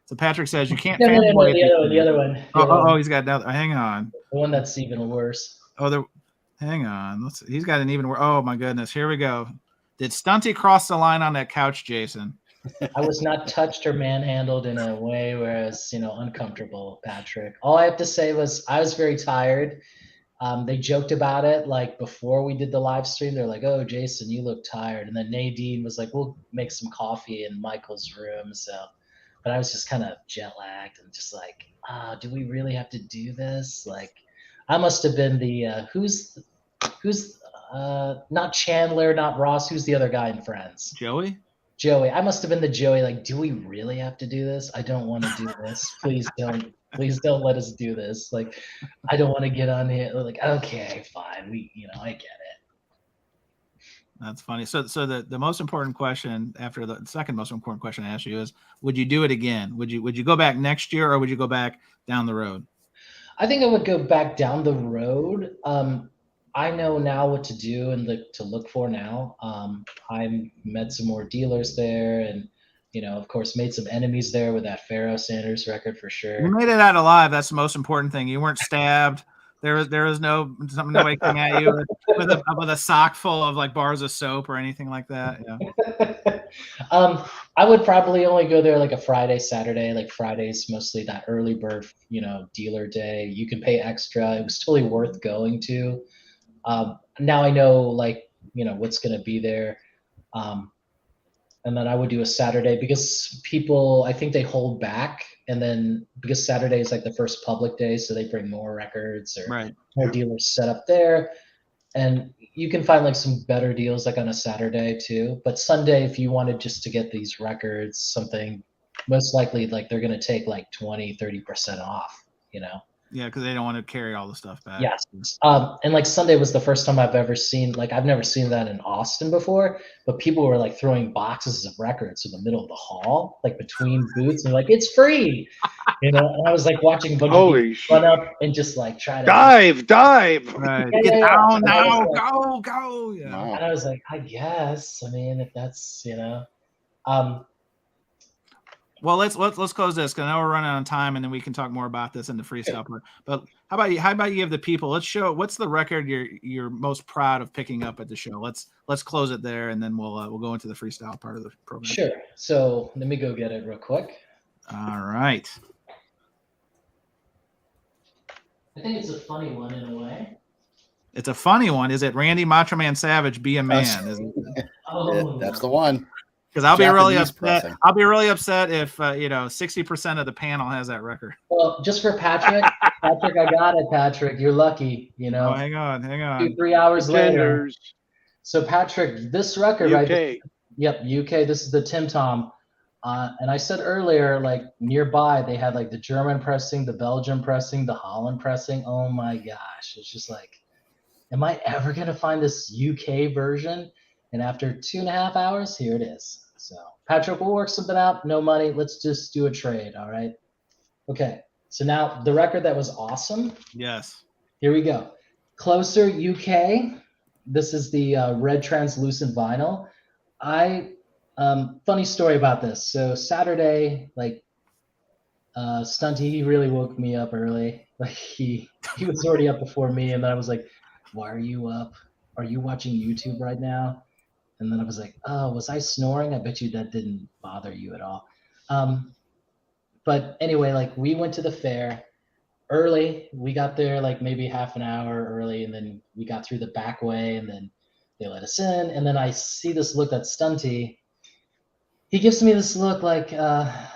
[SPEAKER 2] So Patrick says you can't
[SPEAKER 5] fanboy. The other one.
[SPEAKER 2] Oh, he's got another. Hang on.
[SPEAKER 5] The one that's even worse.
[SPEAKER 2] Hang on. He's got an even worse. Oh my goodness. Here we go. Did Stunty cross the line on that couch, Jason?
[SPEAKER 5] I was not touched or manhandled in a way where it's, you know, uncomfortable, Patrick. All I have to say was I was very tired. They joked about it like before we did the live stream. They're like, "Oh, Jason, you look tired." And then Nadine was like, "We'll make some coffee in Michael's room." So, but I was just kind of jet lagged and just like, do we really have to do this? Like, I must have been the who's not Chandler, not Ross. Who's the other guy in Friends?
[SPEAKER 2] Joey.
[SPEAKER 5] I must have been the Joey. Like, do we really have to do this? I don't want to do this. Please don't. Please don't let us do this. Like, I don't want to get on here. Like, okay, fine. I get it.
[SPEAKER 2] That's funny. So the most important question after the second most important question I asked you is, would you do it again? Would you go back next year, or would you go back down the road?
[SPEAKER 5] I think I would go back down the road. I know now what to do and to look for now. I met some more dealers there, and of course, made some enemies there with that Pharaoh Sanders record for sure.
[SPEAKER 2] You made it out alive. That's the most important thing. You weren't stabbed. There was nobody came at you with a sock full of like bars of soap or anything like that. Yeah.
[SPEAKER 5] I would probably only go there like a Friday, Saturday. Like Friday's mostly that early bird, dealer day. You can pay extra. It was totally worth going to. Now I know what's going to be there. And then I would do a Saturday because people, I think they hold back. And then because Saturday is like the first public day, so they bring more records or more dealers set up there. And you can find like some better deals like on a Saturday too. But Sunday, if you wanted just to get these records, something most likely like they're going to take like 20-30% off,
[SPEAKER 2] Yeah, because they don't want to carry all the stuff back.
[SPEAKER 5] Yes. And like Sunday was the first time I've ever seen, like I've never seen that in Austin before, but people were like throwing boxes of records in the middle of the hall, like between booths, and like, it's free. And I was like watching a bunch of people run up and just like try to
[SPEAKER 1] dive.
[SPEAKER 2] Right. Get down now, go. Yeah.
[SPEAKER 5] And I was like, I guess. I mean, if that's
[SPEAKER 2] well, let's close this because now we're running on time, and then we can talk more about this in the freestyle part. But how about you give the people? Let's show what's the record you're most proud of picking up at the show. Let's close it there, and then we'll go into the freestyle part of the program.
[SPEAKER 5] Sure. So let me go get it real quick.
[SPEAKER 2] All right.
[SPEAKER 5] I think it's a funny one in a way.
[SPEAKER 2] It's a funny one. Is it Randy Macho Man Savage Be a Man? Is it?
[SPEAKER 3] Oh, that's the one.
[SPEAKER 2] Because I'll be really upset. I'll be really upset if 60% of the panel has that record.
[SPEAKER 5] Well, just for Patrick, I got it. Patrick, you're lucky.
[SPEAKER 2] Oh, hang on.
[SPEAKER 5] 2-3 hours later. So Patrick, this record right there, yep, UK. This is the Tim Tom. And I said earlier, like nearby, they had like the German pressing, the Belgian pressing, the Holland pressing. Oh my gosh, it's just like, am I ever gonna find this UK version? And after 2.5 hours, here it is. So Patrick, we'll work something out. No money. Let's just do a trade. All right. Okay. So now the record that was awesome.
[SPEAKER 2] Yes.
[SPEAKER 5] Here we go. Closer UK. This is the red translucent vinyl. Funny story about this. So Saturday, like Stunty, he really woke me up early. Like he was already up before me, and then I was like, "Why are you up? Are you watching YouTube right now?" And then I was like, "Oh, was I snoring? I bet you that didn't bother you at all." But anyway, like we went to the fair early. We got there like maybe half an hour early, and then we got through the back way, and then they let us in. And then I see this look at Stunty. He gives me this look like I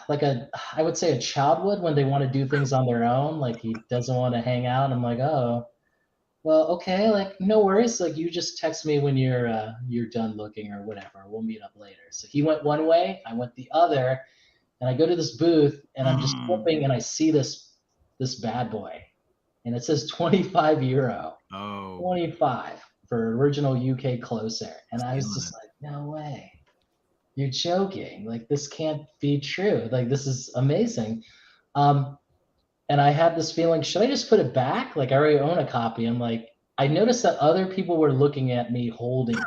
[SPEAKER 5] would say a child would when they want to do things on their own. Like he doesn't want to hang out. I'm like, oh. Well, okay, like no worries. Like you just text me when you're done looking or whatever. We'll meet up later. So he went one way, I went the other, and I go to this booth and I'm just flipping and I see this bad boy, and it says €25.
[SPEAKER 2] Oh.
[SPEAKER 5] 25 for original UK Closer, and I was just like, no way, you're joking. Like this can't be true. Like this is amazing. And I had this feeling, should I just put it back? Like I already own a copy. I'm like, I noticed that other people were looking at me holding it.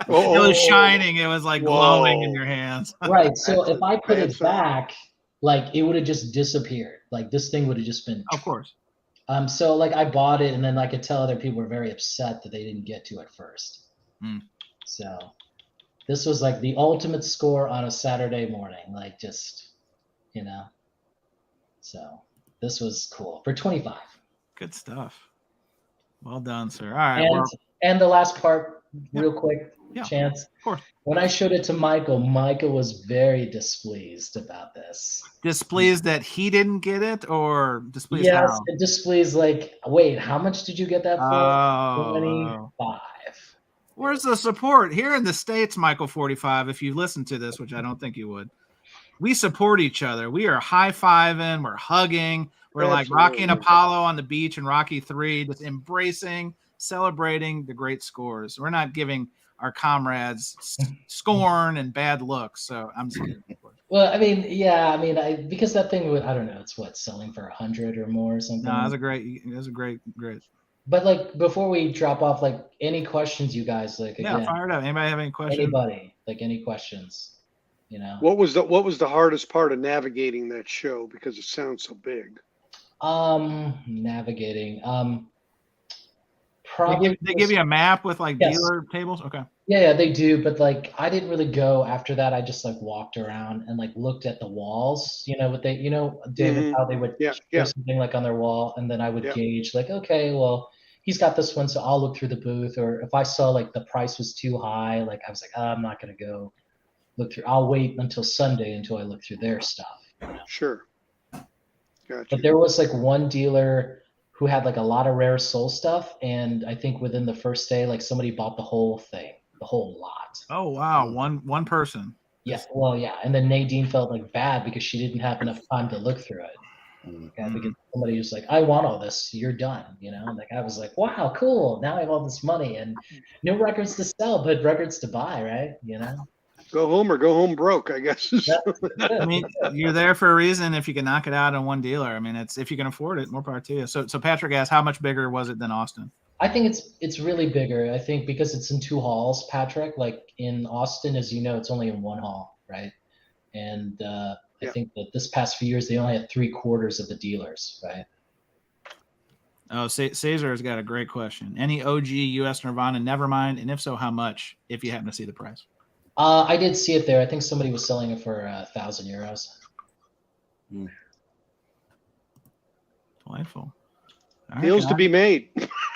[SPEAKER 2] It was shining. It was like glowing in your hands.
[SPEAKER 5] Right. So if I put it back, like it would have just disappeared. Like this thing would have just been.
[SPEAKER 2] Of course.
[SPEAKER 5] So like I bought it, and then I could tell other people were very upset that they didn't get to it first. So this was like the ultimate score on a Saturday morning. Like just, so. This was cool for 25.
[SPEAKER 2] Good stuff. Well done, sir. All right.
[SPEAKER 5] And the last part, real quick, Chance.
[SPEAKER 2] Of course.
[SPEAKER 5] When I showed it to Michael was very displeased about this.
[SPEAKER 2] Displeased that he didn't get it, or displeased?
[SPEAKER 5] Yes,
[SPEAKER 2] how?
[SPEAKER 5] Displeased. Like, wait, how much did you get that for? 25.
[SPEAKER 2] Where's the support here in the States, Michael 45? If you listen to this, which I don't think you would. We support each other. We are high-fiving. We're hugging. We're like Rocky and Apollo on the beach in Rocky 3, just embracing, celebrating the great scores. We're not giving our comrades scorn and bad looks. So I'm just kidding.
[SPEAKER 5] Well, I mean, yeah, I mean, because that thing would, I don't know, it's what, selling for 100 or more or something.
[SPEAKER 2] No, that's a great.
[SPEAKER 5] But like, before we drop off, like, any questions, you guys, like, again,
[SPEAKER 2] Yeah, fire it up. Anybody have any questions?
[SPEAKER 5] Anybody, like, any questions? You know,
[SPEAKER 1] What was the hardest part of navigating that show, because it sounds so big?
[SPEAKER 5] navigating.
[SPEAKER 2] They
[SPEAKER 5] Probably
[SPEAKER 2] give you a map with like
[SPEAKER 5] Yes.
[SPEAKER 2] dealer tables. Okay.
[SPEAKER 5] Yeah, they do, but like I didn't really go after that. I just like walked around and like looked at the walls, what they, David,
[SPEAKER 1] Mhm.
[SPEAKER 5] how they would
[SPEAKER 1] Yeah,
[SPEAKER 5] show
[SPEAKER 1] yeah.
[SPEAKER 5] something like on their wall, and then I would
[SPEAKER 1] Yeah.
[SPEAKER 5] gauge like, okay, well, he's got this one, so I'll look through the booth. Or if I saw like the price was too high, like I was like, I'm not gonna go look through. I'll wait until Sunday until I look through their stuff.
[SPEAKER 1] Sure. Gotcha.
[SPEAKER 5] But there was like one dealer who had like a lot of rare soul stuff, and I think within the first day, like somebody bought the whole thing, the whole lot.
[SPEAKER 2] Oh wow, one person.
[SPEAKER 5] Yeah, well, yeah, and then Nadine felt like bad because she didn't have enough time to look through it. Okay, because somebody was like, "I want all this. You're done," And like I was like, "Wow, cool! Now I have all this money and no records to sell, but records to buy, right?"
[SPEAKER 1] Go home or go home broke, I guess.
[SPEAKER 2] I mean, you're there for a reason. If you can knock it out on one dealer, I mean, it's if you can afford it, more power to you. So Patrick asked, how much bigger was it than Austin?
[SPEAKER 5] I think it's really bigger. I think because it's in 2 halls, Patrick. Like in Austin, as you know, it's only in 1 hall, right? And I think that this past few years they only had 3/4 of the dealers, right?
[SPEAKER 2] Oh, Caesar has got a great question. Any OG US Nirvana Nevermind, and if so, how much? If you happen to see the price.
[SPEAKER 5] I did see it there. I think somebody was selling it for 1,000 euros.
[SPEAKER 2] Delightful.
[SPEAKER 1] Deals to be made.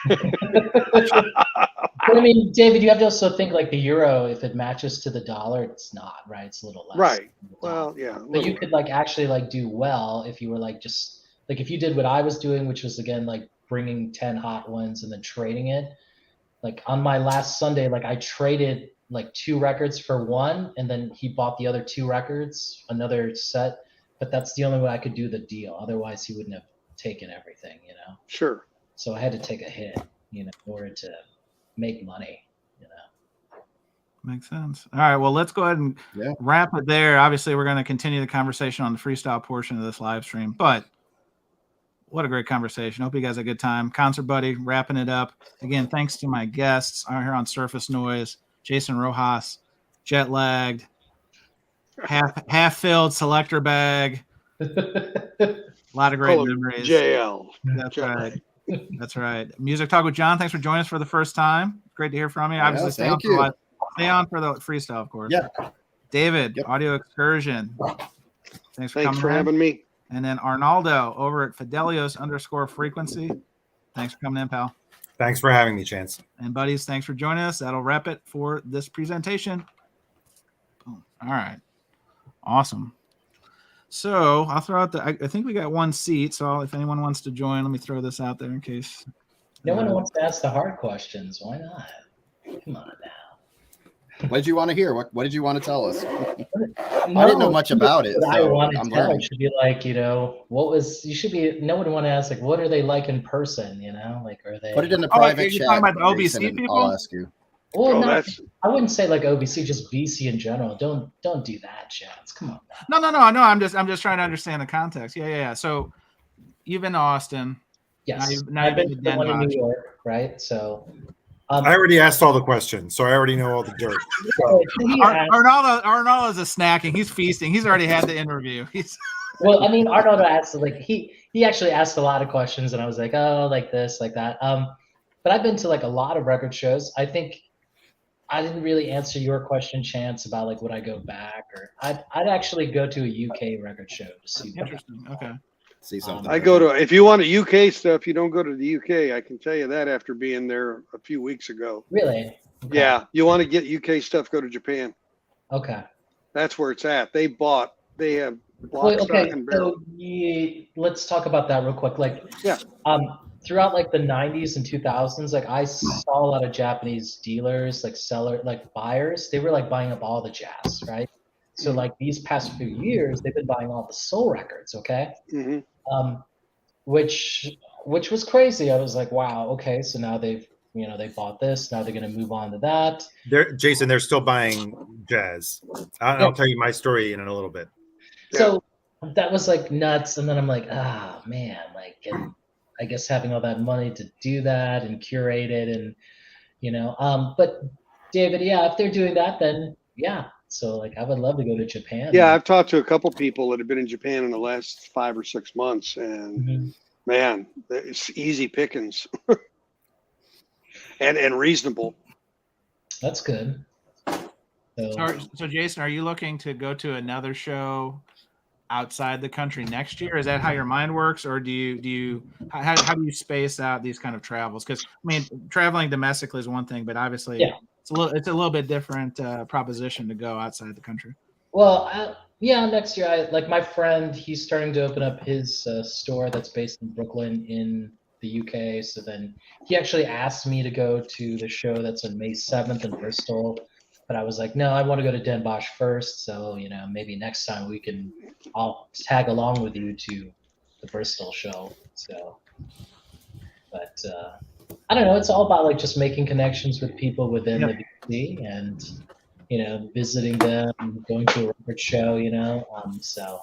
[SPEAKER 5] But I mean, David, you have to also think like the euro. If it matches to the dollar, it's not, right? It's a little less.
[SPEAKER 1] Right. Well, yeah.
[SPEAKER 5] But you could like actually like do well if you were like just like if you did what I was doing, which was again like bringing 10 hot ones and then trading it. Like on my last Sunday, like I traded like 2 records for 1, and then he bought the other 2 records, another set. But that's the only way I could do the deal. Otherwise, he wouldn't have taken everything,
[SPEAKER 1] Sure.
[SPEAKER 5] So I had to take a hit, in order to make money,
[SPEAKER 2] Makes sense. All right. Well, let's go ahead and wrap it there. Obviously, we're going to continue the conversation on the freestyle portion of this live stream, but what a great conversation. Hope you guys had a good time. Concert Buddy, wrapping it up. Again, thanks to my guests here on Surface Noise, Jason Roxas, Jetlagged, half-filled selector bag. A lot of great memories.
[SPEAKER 1] JL.
[SPEAKER 2] That's right. That's right. Music Talk with John. Thanks for joining us for the first time. Great to hear from you. Obviously, stay on for the freestyle, of course.
[SPEAKER 3] Yeah.
[SPEAKER 2] David, Audio Excursion. Thanks for
[SPEAKER 1] having me.
[SPEAKER 2] And then Arnaldo over at Fidelios_frequency. Thanks for coming in, pal.
[SPEAKER 4] Thanks for having me, Chance.
[SPEAKER 2] And buddies, thanks for joining us. That'll wrap it for this presentation. Boom. All right. Awesome. So I'll throw out I think we got 1 seat. So if anyone wants to join, let me throw this out there in case.
[SPEAKER 5] No one wants to ask the hard questions. Why not? Come on now.
[SPEAKER 3] What did you want to hear? What did you want to tell us? I didn't know much about it.
[SPEAKER 5] I
[SPEAKER 3] So
[SPEAKER 5] want to
[SPEAKER 3] I'm
[SPEAKER 5] tell
[SPEAKER 3] learning.
[SPEAKER 5] should be like, no one want to ask like, what are they like in person? Like, are they?
[SPEAKER 3] Put it in the private
[SPEAKER 2] you're
[SPEAKER 3] chat.
[SPEAKER 2] talking about the OBC
[SPEAKER 3] Jason, and
[SPEAKER 2] people?
[SPEAKER 3] I'll ask you.
[SPEAKER 5] Well, I wouldn't say like OBC, just VC in general. Don't do that, Chance. Come on.
[SPEAKER 2] No. I'm just trying to understand the context. Yeah. So you've been to Austin.
[SPEAKER 5] Yes.
[SPEAKER 2] Now
[SPEAKER 5] I've been
[SPEAKER 2] to
[SPEAKER 5] to
[SPEAKER 2] Den
[SPEAKER 5] the one in
[SPEAKER 2] Bosch.
[SPEAKER 5] New York, right? So.
[SPEAKER 4] I already asked all the questions, so I already know all the dirt.
[SPEAKER 2] Arnaldo's a snacking. He's feasting. He's already had the interview.
[SPEAKER 5] Well, I mean, Arnaldo asked like he actually asked a lot of questions, and I was like, oh, like this, like that. But I've been to like a lot of record shows. I think I didn't really answer your question, Chance, about like would I go back, or I'd actually go to a UK record show to see.
[SPEAKER 2] Interesting. Okay.
[SPEAKER 3] See something.
[SPEAKER 1] I go to, if you want a UK stuff, you don't go to the UK. I can tell you that after being there a few weeks ago.
[SPEAKER 5] Really? Okay.
[SPEAKER 1] Yeah. You want to get UK stuff, go to Japan.
[SPEAKER 5] Okay.
[SPEAKER 1] That's where it's at. They have block, stock, and barrel.
[SPEAKER 5] So let's talk about that real quick. Like,
[SPEAKER 1] Yeah.
[SPEAKER 5] Throughout like the 90s and 2000s, like I saw a lot of Japanese dealers, like buyers. They were like buying up all the jazz, right? So like these past few years, they've been buying all the soul records, okay?
[SPEAKER 1] Mm-hmm.
[SPEAKER 5] Which was crazy. I was like, wow, okay, so now they've they bought this. Now they're going to move on to that.
[SPEAKER 4] Jason, they're still buying jazz. I'll tell you my story in a little bit.
[SPEAKER 5] So that was like nuts. And then I'm like, man, like, and I guess having all that money to do that and curate it and, but David, if they're doing that, then so like I would love to go to Japan.
[SPEAKER 1] Yeah, I've talked to a couple people that have been in Japan in the last 5 or 6 months, and man, it's easy pickings and reasonable.
[SPEAKER 5] That's good.
[SPEAKER 2] So Jason, are you looking to go to another show outside the country next year? Is that how your mind works, or do you how do you space out these kind of travels? Because I mean, traveling domestically is one thing, but obviously it's a little bit different proposition to go outside the country.
[SPEAKER 5] Well, next year, like my friend, he's starting to open up his store that's based in Brooklyn in the UK. So then he actually asked me to go to the show that's on May 7th in Bristol. But I was like, no, I want to go to Den Bosch first. So, maybe next time I'll tag along with you to the Bristol show. So, but I don't know. It's all about like just making connections with people within the BC and, visiting them, going to a record show, so.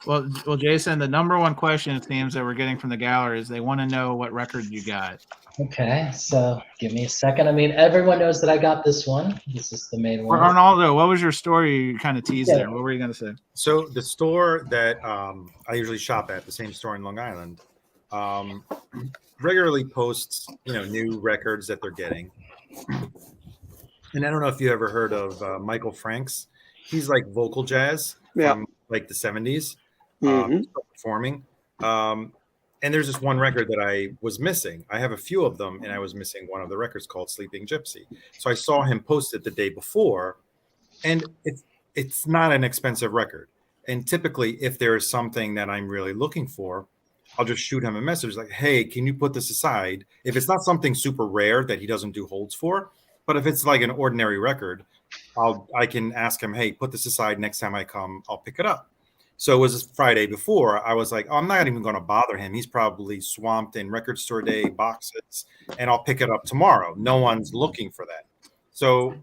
[SPEAKER 2] Well, Jason, the number one question it seems that we're getting from the gallery is they want to know what record you got.
[SPEAKER 5] Okay, so give me a second. I mean, everyone knows that I got this one. This is the main one.
[SPEAKER 2] Arnaldo, what was your story you kind of teased there? What were you going to say?
[SPEAKER 4] So the store that I usually shop at, the same store in Long Island, regularly posts, new records that they're getting. And I don't know if you ever heard of Michael Franks. He's like vocal jazz from like the 70s, performing. And there's this one record that I was missing. I have a few of them, and I was missing one of the records called Sleeping Gypsy. So I saw him post it the day before, and it's not an expensive record. And typically, if there is something that I'm really looking for, I'll just shoot him a message like, hey, can you put this aside? If it's not something super rare that he doesn't do holds for, but if it's like an ordinary record, I can ask him, hey, put this aside. Next time I come, I'll pick it up. So it was Friday before. I was like, I'm not even going to bother him. He's probably swamped in record store day boxes, and I'll pick it up tomorrow. No one's looking for that. So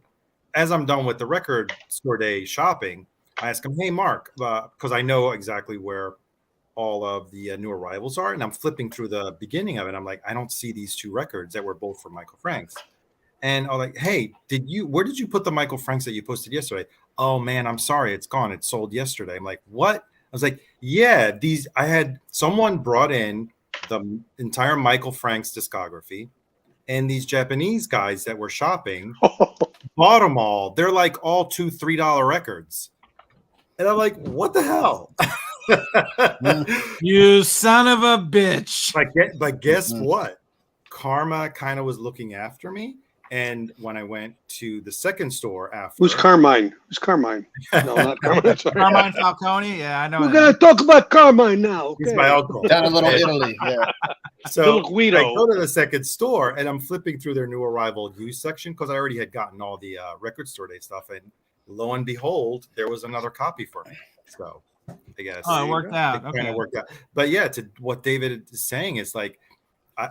[SPEAKER 4] as I'm done with the record store day shopping, I ask him, hey, Mark, because I know exactly where all of the new arrivals are. And I'm flipping through the beginning of it. I'm like, I don't see these two records that were both from Michael Franks. And I'm like, hey, where did you put the Michael Franks that you posted yesterday? Oh man, I'm sorry, it's gone. It sold yesterday. I'm like, what? I was like, yeah, I had someone brought in the entire Michael Franks discography, and these Japanese guys that were shopping bought them all. They're like all $2-3 records. And I'm like, what the hell?
[SPEAKER 2] You son of a bitch.
[SPEAKER 4] But guess what? Karma kind of was looking after me. And when I went to the second store after,
[SPEAKER 1] Who's Carmine? No, not Carmine.
[SPEAKER 2] Carmine Falcone. Yeah, I know.
[SPEAKER 1] We're gonna talk about Carmine now. Okay.
[SPEAKER 4] He's my uncle
[SPEAKER 3] down in Little Italy. Yeah.
[SPEAKER 4] So I go to the second store and I'm flipping through their new arrival used section because I already had gotten all the record store day stuff, and lo and behold, there was another copy for me. So I guess
[SPEAKER 2] it worked out.
[SPEAKER 4] It kind of worked out. But yeah, to what David is saying is like,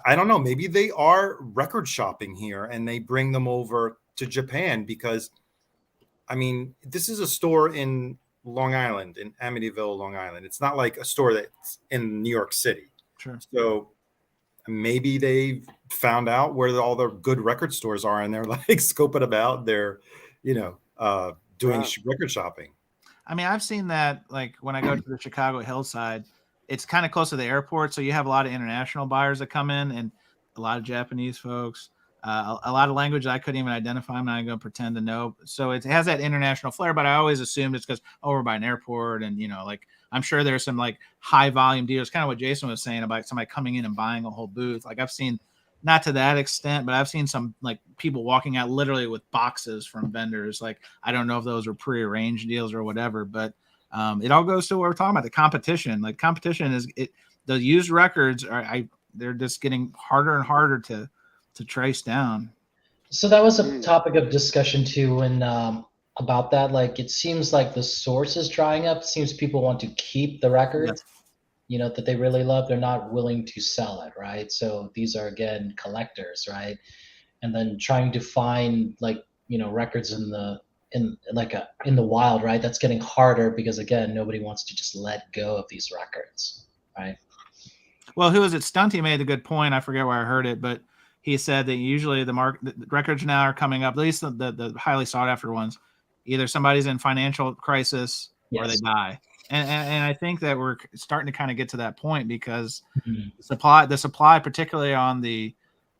[SPEAKER 4] I don't know, maybe they are record shopping here and they bring them over to Japan because, I mean, this is a store in Long Island, in Amityville, Long Island. It's not like a store that's in New York City.
[SPEAKER 2] Sure.
[SPEAKER 4] So maybe they found out where all the good record stores are and they're like scoping about. They're, doing record shopping.
[SPEAKER 2] I mean, I've seen that like when I go to the Chicago Hillside. It's kind of close to the airport, so you have a lot of international buyers that come in and a lot of Japanese folks, a lot of language I couldn't even identify. I'm not going to pretend to know. So it has that international flair, but I always assumed it's because, we're by an airport. And, like I'm sure there's some like high volume deals, kind of what Jason was saying about somebody coming in and buying a whole booth. Like I've seen, not to that extent, but I've seen some like people walking out literally with boxes from vendors. Like, I don't know if those were prearranged deals or whatever, but it all goes to what we're talking about, the competition. Like competition is the used records they're just getting harder and harder to trace down.
[SPEAKER 5] So that was a topic of discussion too, when about that. Like it seems like the source is drying up. It seems people want to keep the records, that they really love. They're not willing to sell it, right? So these are again collectors, right? and then trying to find like, records in the wild, right? That's getting harder because again, nobody wants to just let go of these records, right?
[SPEAKER 2] Well, who was it? Stunty made a good point. I forget where I heard it, but he said that usually the records now are coming up, at least the highly sought after ones. Either somebody's in financial crisis or they die. And I think that we're starting to kind of get to that point because the supply, particularly on the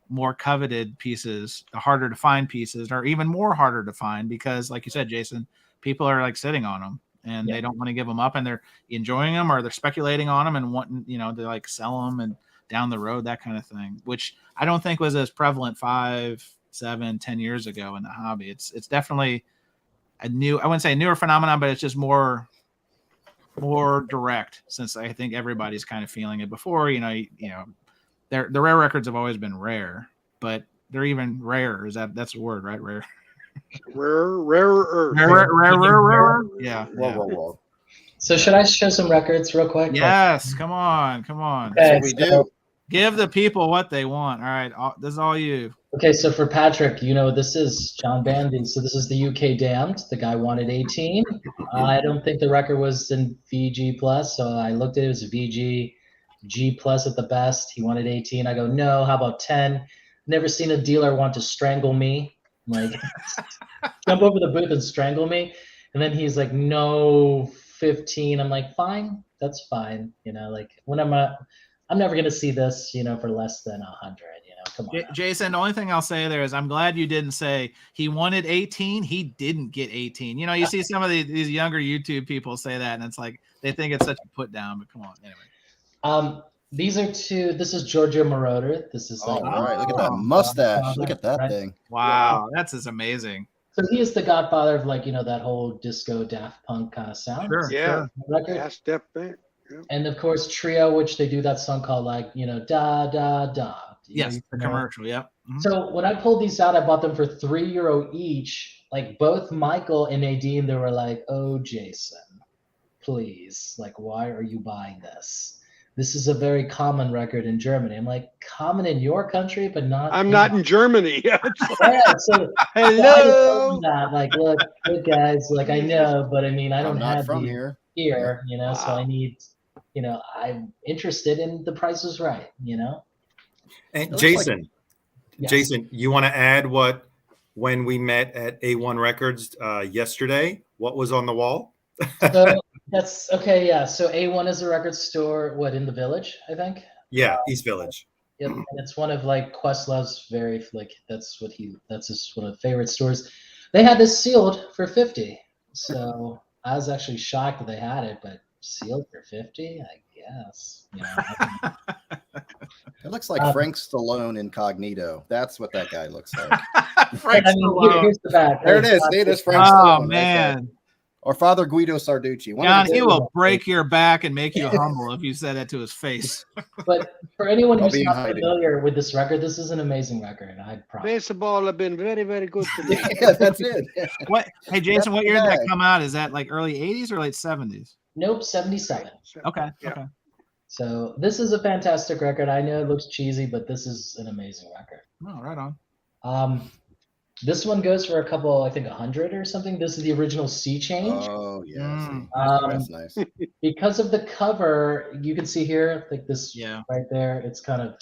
[SPEAKER 2] more coveted pieces, the harder to find pieces, are even more harder to find because, like you said, Jason, people are like sitting on them and they don't want to give them up, and they're enjoying them or they're speculating on them and wanting, to like sell them and down the road, that kind of thing, which I don't think was as prevalent 5, 7, 10 years ago in the hobby. It's definitely I wouldn't say newer phenomenon, but it's just more direct since I think everybody's kind of feeling it. Before, the rare records have always been rare, but they're even rarer. That's a word, right? Rare.
[SPEAKER 1] Rarer.
[SPEAKER 2] Yeah.
[SPEAKER 3] Whoa.
[SPEAKER 5] So should I show some records real quick?
[SPEAKER 2] Yes. Come on.
[SPEAKER 5] Okay,
[SPEAKER 3] That's what we do.
[SPEAKER 2] Give the people what they want. All right. This is all you.
[SPEAKER 5] Okay, so for Patrick, this is John Bandy. So this is the UK Damned. The guy wanted 18. I don't think the record was in VG plus, so I looked at it. It was VG G plus at the best. He wanted 18. I go, no. How about 10? Never seen a dealer want to strangle me, like jump over the booth and strangle me. And then he's like, no, 15. I'm like, fine, that's fine. When I'm never gonna see this, for less than 100. Come on.
[SPEAKER 2] Jason, the only thing I'll say there is I'm glad you didn't say he wanted 18. He didn't get 18. You see some of these younger YouTube people say that, and it's like they think it's such a put down. But come on, anyway.
[SPEAKER 5] These are two. This is Giorgio Moroder. This is
[SPEAKER 3] all right. Look at that mustache. Look at that thing.
[SPEAKER 2] Wow, that's just amazing.
[SPEAKER 5] So he is the godfather of that whole disco Daft Punk kind of sound.
[SPEAKER 2] Sure.
[SPEAKER 1] Yeah.
[SPEAKER 5] Record.
[SPEAKER 1] Yeah, step back. Yeah.
[SPEAKER 5] And of course Trio, which they do that song called da da da.
[SPEAKER 2] Yes, the commercial. Yep. Mm-hmm.
[SPEAKER 5] So when I pulled these out, I bought them for €3 each. Like both Michael and Nadine, they were like, "Oh, Jason, please, why are you buying this? This is a very common record in Germany." I'm like, common in your country, but not.
[SPEAKER 1] I'm not in Germany yet.
[SPEAKER 5] Yeah, so
[SPEAKER 1] hello.
[SPEAKER 5] Look, guys, I know, but I mean, I don't have
[SPEAKER 3] from
[SPEAKER 5] here,
[SPEAKER 3] Wow.
[SPEAKER 5] so I need, I'm interested in the Price is Right,
[SPEAKER 4] And Jason, Jason, you want to add when we met at A1 Records yesterday, what was on the wall?
[SPEAKER 5] So that's okay. Yeah. So A1 is a record store, in the Village, I think.
[SPEAKER 4] Yeah. East Village.
[SPEAKER 5] Yep. And it's one of Questlove's that's his one of the favorite stores. They had this sealed for 50. So I was actually shocked that they had it, but sealed for 50, I guess.
[SPEAKER 3] It looks like Frank Stallone incognito. That's what that guy looks like.
[SPEAKER 2] Frank Stallone.
[SPEAKER 5] Here's the back.
[SPEAKER 3] There it is. See, there's Frank
[SPEAKER 2] Oh
[SPEAKER 3] Stallone.
[SPEAKER 2] man.
[SPEAKER 3] Right, or Father Guido Sarducci.
[SPEAKER 2] John, he will break your back and make you humble if you said that to his face.
[SPEAKER 5] But for anyone who's not familiar with this record, this is an amazing record. I promise.
[SPEAKER 1] Baseball have been very, very good to me.
[SPEAKER 3] Yeah, that's it.
[SPEAKER 2] What? Hey, Jason, what year did that come out? Is that early 80s or late 70s?
[SPEAKER 5] Nope, 77.
[SPEAKER 2] Okay.
[SPEAKER 1] Yeah.
[SPEAKER 2] Okay.
[SPEAKER 5] So this is a fantastic record. I know it looks cheesy, but this is an amazing record.
[SPEAKER 2] Oh, right on.
[SPEAKER 5] This one goes for a couple, I think 100 or something. This is the original Sea Change.
[SPEAKER 3] Oh yeah,
[SPEAKER 5] that's
[SPEAKER 3] nice.
[SPEAKER 5] Because of the cover, you can see here, this right there. It's kind of
[SPEAKER 2] a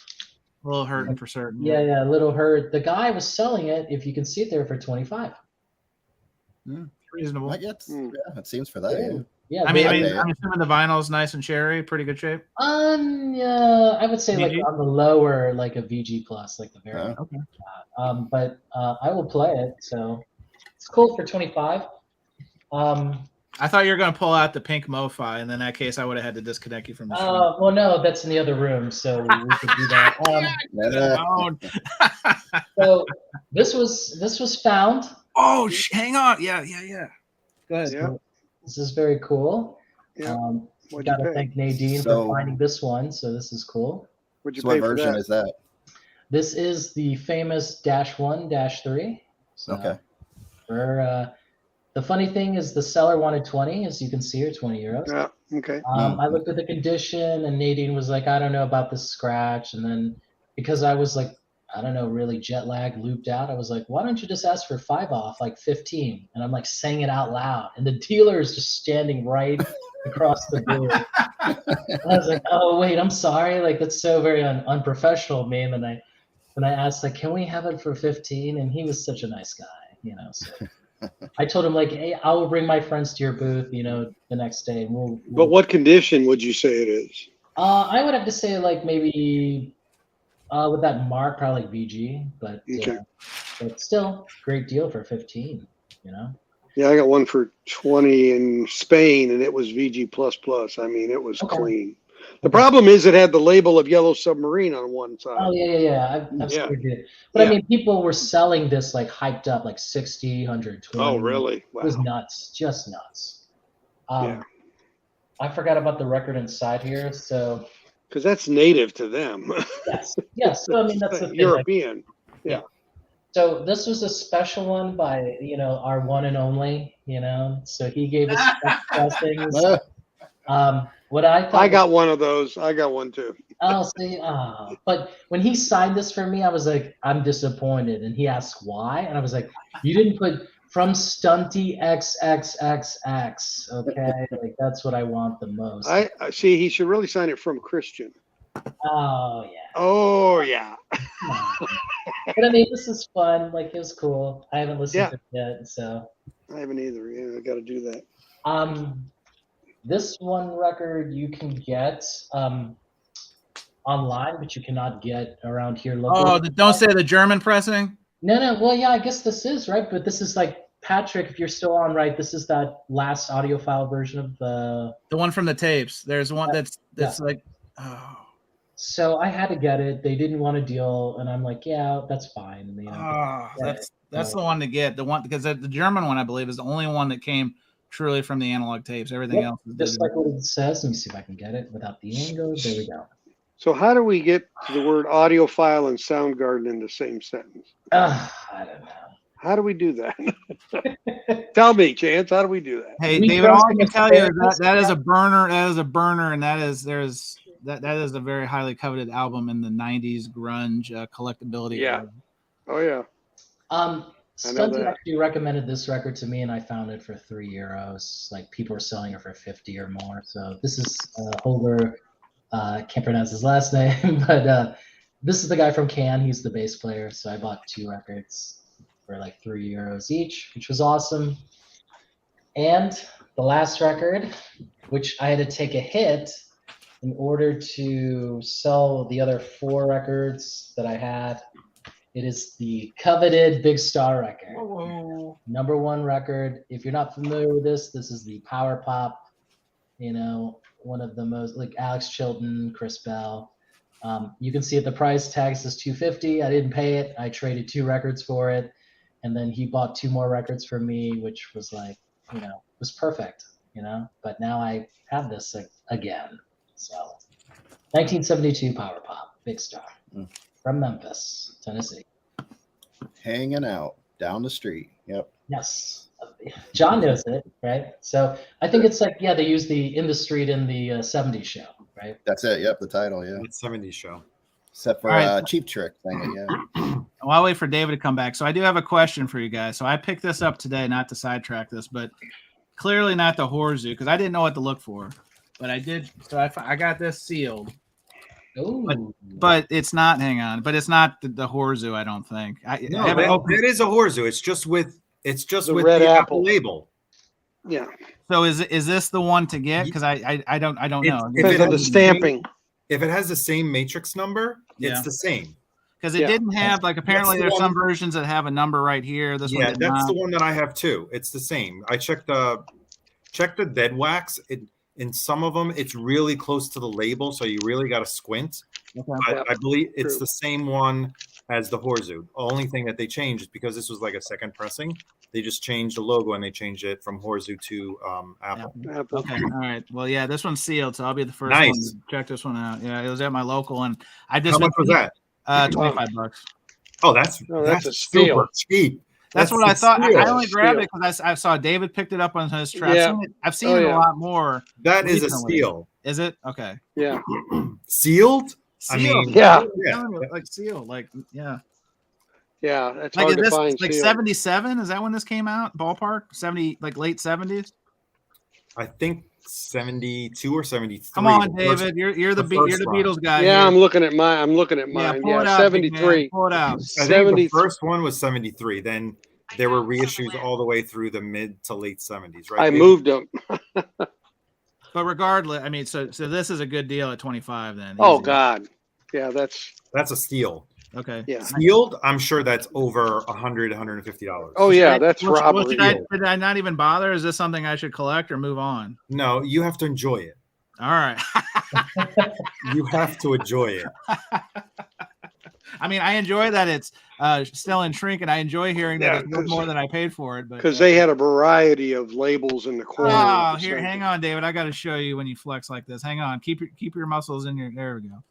[SPEAKER 2] little hurting for certain.
[SPEAKER 5] Yeah, a little hurt. The guy was selling it, if you can see it there, for 25.
[SPEAKER 2] Reasonable.
[SPEAKER 3] Yeah, it seems for that.
[SPEAKER 5] Yeah.
[SPEAKER 2] I'm assuming the vinyl's nice and cherry, pretty good shape.
[SPEAKER 5] Yeah, I would say
[SPEAKER 2] VG?
[SPEAKER 5] on the lower, a VG plus, the very.
[SPEAKER 2] Okay.
[SPEAKER 5] But I will play it, so it's cool for 25.
[SPEAKER 2] I thought you were going to pull out the pink MoFi, and in that case, I would have had to disconnect you from the stream.
[SPEAKER 5] Well, no, that's in the other room, so we could do that. So this was found.
[SPEAKER 2] Oh, hang on. Yeah. Go ahead.
[SPEAKER 1] Yeah.
[SPEAKER 5] This is very cool.
[SPEAKER 1] Yeah.
[SPEAKER 5] Got to thank Nadine for finding this one. So this is cool.
[SPEAKER 1] What'd you pay for that?
[SPEAKER 3] What version is that?
[SPEAKER 5] This is the famous -1-3. So
[SPEAKER 3] okay.
[SPEAKER 5] For the funny thing is the seller wanted 20, as you can see here, 20 euros.
[SPEAKER 1] Yeah. Okay.
[SPEAKER 5] I looked at the condition, and Nadine was like, "I don't know about the scratch." And then because I was I don't know, really jet lag, looped out. I was like, why don't you just ask for 5 off, like 15? And I'm like saying it out loud. And the dealer is just standing right across the booth. I was like, oh, wait, I'm sorry. Like, that's so very unprofessional of me. And then I asked, like, can we have it for 15? And he was such a nice guy, you know. So I told him, like, hey, I will bring my friends to your booth, you know, the next day. And we'll
[SPEAKER 1] But what condition would you say it is?
[SPEAKER 5] I would have to say, like, maybe with that mark, probably like VG, but still, great deal for 15, you know?
[SPEAKER 1] Yeah, I got one for 20 in Spain, and it was VG++. I mean, it was clean. The problem is it had the label of Yellow Submarine on one side.
[SPEAKER 5] Oh, yeah. I've seen it. But I mean, people were selling this like hyped up, like 60, 120.
[SPEAKER 1] Oh, really? Wow.
[SPEAKER 5] It was nuts, just nuts. I forgot about the record inside here, so.
[SPEAKER 1] Because that's native to them.
[SPEAKER 5] Yes. So, I mean, that's the thing.
[SPEAKER 1] European. Yeah.
[SPEAKER 5] So this was a special one by, you know, our one and only, you know. So he gave us things. What I thought.
[SPEAKER 1] I got one of those. I got one too.
[SPEAKER 5] Oh, see, but when he signed this for me, I was like, I'm disappointed. And he asked why, and I was like, you didn't put from Stunty XXXX. Okay, like that's what I want the most.
[SPEAKER 1] I see. He should really sign it from Christian.
[SPEAKER 5] Oh yeah.
[SPEAKER 1] Oh yeah.
[SPEAKER 5] But I mean, this is fun. Like, it was cool. I haven't listened to it yet, so.
[SPEAKER 1] I haven't either. Yeah, I got to do that.
[SPEAKER 5] This one record you can get online, but you cannot get around here locally.
[SPEAKER 2] Oh, don't say the German pressing.
[SPEAKER 5] No. Well, yeah, I guess this is right, but this is like Patrick. If you're still on, right? This is that last audiophile version of the
[SPEAKER 2] one from the tapes. There's one that's like. Oh.
[SPEAKER 5] So I had to get it. They didn't want a deal, and I'm like, yeah, that's fine. You know,
[SPEAKER 2] that's the one to get. The one because the German one, I believe, is the only one that came truly from the analog tapes. Everything else is
[SPEAKER 5] just like what it says. Let me see if I can get it without the angle. There we go.
[SPEAKER 1] So how do we get to the word audiophile and Soundgarden in the same sentence?
[SPEAKER 5] I don't know.
[SPEAKER 2] How do we do that?
[SPEAKER 1] Tell me, Chance. How do we do that?
[SPEAKER 2] Hey, David, all I can tell you is that is a burner. That is a burner, and that is a very highly coveted album in the '90s grunge collectability.
[SPEAKER 1] Yeah. Era. Oh yeah.
[SPEAKER 5] Stunty actually recommended this record to me, and I found it for €3. Like, people were selling it for 50 or more. So this is Holger. Can't pronounce his last name, but this is the guy from Can. He's the bass player. So I bought 2 records for like €3 each, which was awesome. And the last record, which I had to take a hit in order to sell the other 4 records that I had. It is the coveted Big Star record.
[SPEAKER 2] Whoa.
[SPEAKER 5] #1 record. If you're not familiar with this is the power pop, you know, one of the most, like Alex Chilton, Chris Bell. You can see at the price tag says $250. I didn't pay it. I traded 2 records for it. And then he bought 2 more records for me, which was like, you know, was perfect, you know, but now I have this again. So 1972 power pop, Big Star from Memphis, Tennessee.
[SPEAKER 3] Hanging out down the street. Yep.
[SPEAKER 5] Yes. John knows it, right? So I think it's like, yeah, they use the In the Street in the 70s show, right?
[SPEAKER 3] That's it. Yep. The title. Yeah.
[SPEAKER 4] It's 70s show.
[SPEAKER 3] Except for Cheap Trick thing. Yeah.
[SPEAKER 2] Well, I'll wait for David to come back. So I do have a question for you guys. So I picked this up today, not to sidetrack this, but clearly not the Horror Zoo because I didn't know what to look for, but I did. So I got this sealed.
[SPEAKER 5] Ooh.
[SPEAKER 2] But it's not. Hang on. But it's not the Horror Zoo. I don't think.
[SPEAKER 4] It is a Horror Zoo. It's just with the
[SPEAKER 1] red
[SPEAKER 4] Apple label.
[SPEAKER 1] Yeah.
[SPEAKER 2] So is this the one to get? Because I don't know.
[SPEAKER 1] Because of the stamping.
[SPEAKER 4] If it has the same matrix number, it's the same.
[SPEAKER 2] Because it didn't have, like, apparently there's some versions that have a number right here. This one
[SPEAKER 4] that's the one that I have too. It's the same. I checked the dead wax. In some of them, it's really close to the label, so you really got to squint.
[SPEAKER 2] Okay.
[SPEAKER 4] I believe it's the same one as the Horror Zoo. The only thing that they changed is because this was like a second pressing. They just changed the logo and they changed it from Horror Zoo to Apple.
[SPEAKER 2] Okay, all right. Well, yeah, this one's sealed, so I'll be the first one to check this one out. Yeah, it was at my local, and I just.
[SPEAKER 4] How much was that?
[SPEAKER 2] $25.
[SPEAKER 4] Oh, that's
[SPEAKER 1] a steal.
[SPEAKER 4] Super cheap.
[SPEAKER 2] That's what I thought. I only grabbed it because I saw David picked it up on his trap.
[SPEAKER 1] Yeah.
[SPEAKER 2] I've seen it a lot more.
[SPEAKER 4] That is a
[SPEAKER 2] recently.
[SPEAKER 4] steal.
[SPEAKER 2] Is it? Okay.
[SPEAKER 1] Yeah.
[SPEAKER 4] Sealed? I
[SPEAKER 2] Seal.
[SPEAKER 4] mean,
[SPEAKER 1] Yeah.
[SPEAKER 2] Like seal. Like, yeah.
[SPEAKER 1] Yeah, that's
[SPEAKER 2] Like,
[SPEAKER 1] hard
[SPEAKER 2] is
[SPEAKER 1] to
[SPEAKER 2] this
[SPEAKER 1] find.
[SPEAKER 2] like
[SPEAKER 1] Seal.
[SPEAKER 2] 77? Is that when this came out? Ballpark? 70, like late 70s?
[SPEAKER 4] I think 72 or 73.
[SPEAKER 2] Come on,
[SPEAKER 4] the first-
[SPEAKER 2] David. You're the
[SPEAKER 4] first one.
[SPEAKER 2] Beatles guy.
[SPEAKER 1] Yeah,
[SPEAKER 2] here.
[SPEAKER 1] I'm looking at mine. I'm looking at
[SPEAKER 2] Yeah,
[SPEAKER 1] mine.
[SPEAKER 2] pull
[SPEAKER 1] Yeah,
[SPEAKER 2] it out, big man.
[SPEAKER 1] 73.
[SPEAKER 2] Pull it out.
[SPEAKER 4] I think the first one was 73. Then there were reissues all the way through the mid to late 70s, right?
[SPEAKER 1] I moved them.
[SPEAKER 2] But regardless, I mean, so this is a good deal at 25 then.
[SPEAKER 1] Oh
[SPEAKER 2] Easy.
[SPEAKER 1] God, yeah,
[SPEAKER 4] That's a steal.
[SPEAKER 2] Okay.
[SPEAKER 1] yeah.
[SPEAKER 4] Sealed, I'm sure that's over $100, $150.
[SPEAKER 1] Oh yeah, that's
[SPEAKER 2] Well,
[SPEAKER 1] robbery.
[SPEAKER 2] did I not even bother? Is this something I should collect or move on?
[SPEAKER 4] No, you have to enjoy it.
[SPEAKER 2] All right.
[SPEAKER 4] You have to enjoy it.
[SPEAKER 2] I mean, I enjoy that it's still in shrink, and I enjoy hearing that
[SPEAKER 1] Yeah,
[SPEAKER 2] it's worth more than I paid for it. But
[SPEAKER 1] Because they had a variety of labels in the corner.
[SPEAKER 2] oh, here, hang on, David. I got to show you when you flex like this. Hang on, keep your muscles in your. There we go.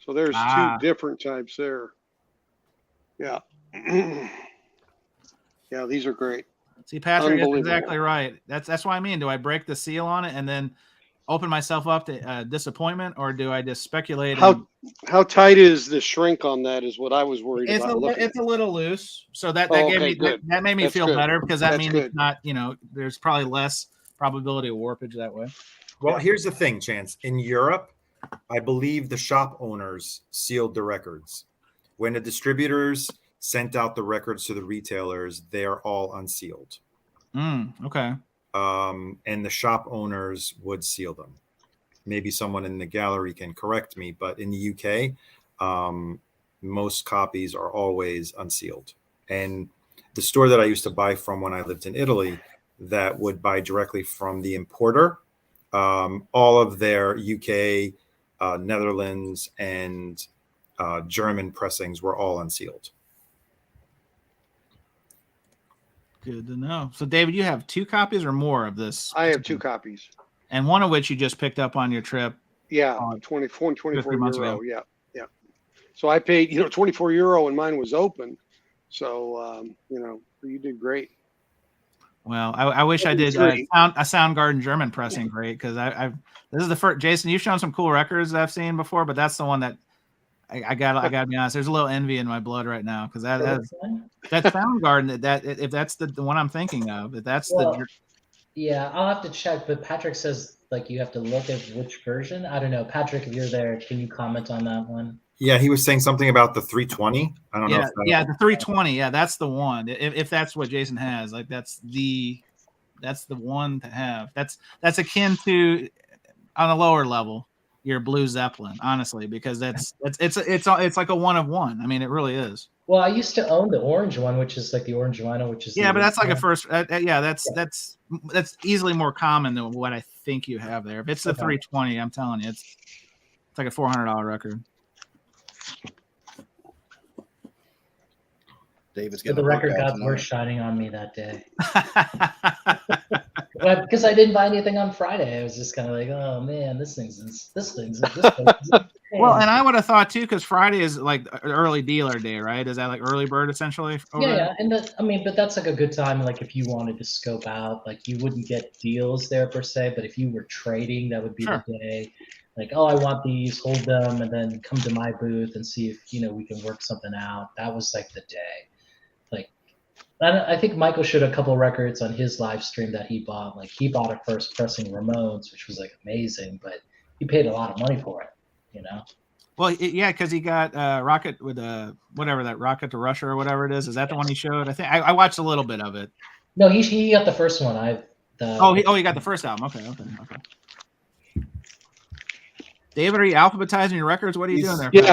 [SPEAKER 1] So there's
[SPEAKER 2] Ah.
[SPEAKER 1] two different types there. Yeah. Yeah, these are great.
[SPEAKER 2] See, Patrick is
[SPEAKER 1] Unbelievable.
[SPEAKER 2] exactly right. That's what I mean. Do I break the seal on it and then open myself up to disappointment, or do I just speculate?
[SPEAKER 1] How tight is the shrink on that? Is what I was worried
[SPEAKER 2] It's
[SPEAKER 1] about.
[SPEAKER 2] a little loose, so that
[SPEAKER 1] Oh,
[SPEAKER 2] gave
[SPEAKER 1] okay,
[SPEAKER 2] me
[SPEAKER 1] good.
[SPEAKER 2] that made me
[SPEAKER 1] That's
[SPEAKER 2] feel
[SPEAKER 1] good.
[SPEAKER 2] better because that
[SPEAKER 1] That's
[SPEAKER 2] means
[SPEAKER 1] good.
[SPEAKER 2] it's not, there's probably less probability of warpage that way.
[SPEAKER 4] Well, here's the thing, Chance. In Europe, I believe the shop owners sealed the records. When the distributors sent out the records to the retailers, they are all unsealed.
[SPEAKER 2] Okay.
[SPEAKER 4] And the shop owners would seal them. Maybe someone in the gallery can correct me, but in the UK, most copies are always unsealed. And the store that I used to buy from when I lived in Italy, that would buy directly from the importer, all of their UK, Netherlands, and German pressings were all unsealed.
[SPEAKER 2] Good to know. So, David, you have 2 copies or more of this?
[SPEAKER 1] I have 2 copies.
[SPEAKER 2] And one of which you just picked up on your trip.
[SPEAKER 1] Yeah, 24
[SPEAKER 2] months
[SPEAKER 1] euro.
[SPEAKER 2] ago.
[SPEAKER 1] Yeah, yeah. So I paid, 24 euro, and mine was open. So, you did great.
[SPEAKER 2] Well, I wish I did
[SPEAKER 1] Great.
[SPEAKER 2] a Soundgarden German pressing great because this is the first. Jason, you've shown some cool records I've seen before, but that's the one that I gotta be honest. There's a little envy in my blood right now because that's Soundgarden. That if that's the one I'm thinking of, if that's
[SPEAKER 5] Yeah, I'll have to check. But Patrick says you have to look at which version. I don't know, Patrick. If you're there, can you comment on that one?
[SPEAKER 4] Yeah, he was saying something about the 320. I don't know.
[SPEAKER 2] Yeah, the 320. Yeah, that's the one. If that's what Jason has, that's the one to have. That's akin to on a lower level your Blue Zeppelin, honestly, because it's like a one of one. I mean, it really is.
[SPEAKER 5] Well, I used to own the orange one, which is like the orange vinyl, which is
[SPEAKER 2] but that's like a first. That's easily more common than what I think you have there. If it's the 320, I'm telling you, it's like a $400 record.
[SPEAKER 3] David's
[SPEAKER 5] So
[SPEAKER 3] getting
[SPEAKER 5] the record gods were shining on me that day. But because I didn't buy anything on Friday, I was just kind of like, oh man, this thing's
[SPEAKER 2] Well, and I would have thought too, because Friday is like early dealer day, right? Is that like early bird essentially?
[SPEAKER 5] Yeah, and but that's like a good time. Like if you wanted to scope out, you wouldn't get deals there per se, but if you were trading, that would be the day. Like, oh, I want these, hold them, and then come to my booth and see if we can work something out. That was like the day. I think Michael showed a couple records on his live stream that he bought. Like he bought a first pressing Ramones, which was amazing, but he paid a lot of money for it.
[SPEAKER 2] Well, yeah, because he got Rocket with whatever that Rocket to Russia or whatever it is. Is that the one he showed? I think I watched a little bit of it.
[SPEAKER 5] No, he got the first one.
[SPEAKER 2] He got the first album. Okay. David, are you alphabetizing your records? What are you doing there?
[SPEAKER 1] Yeah.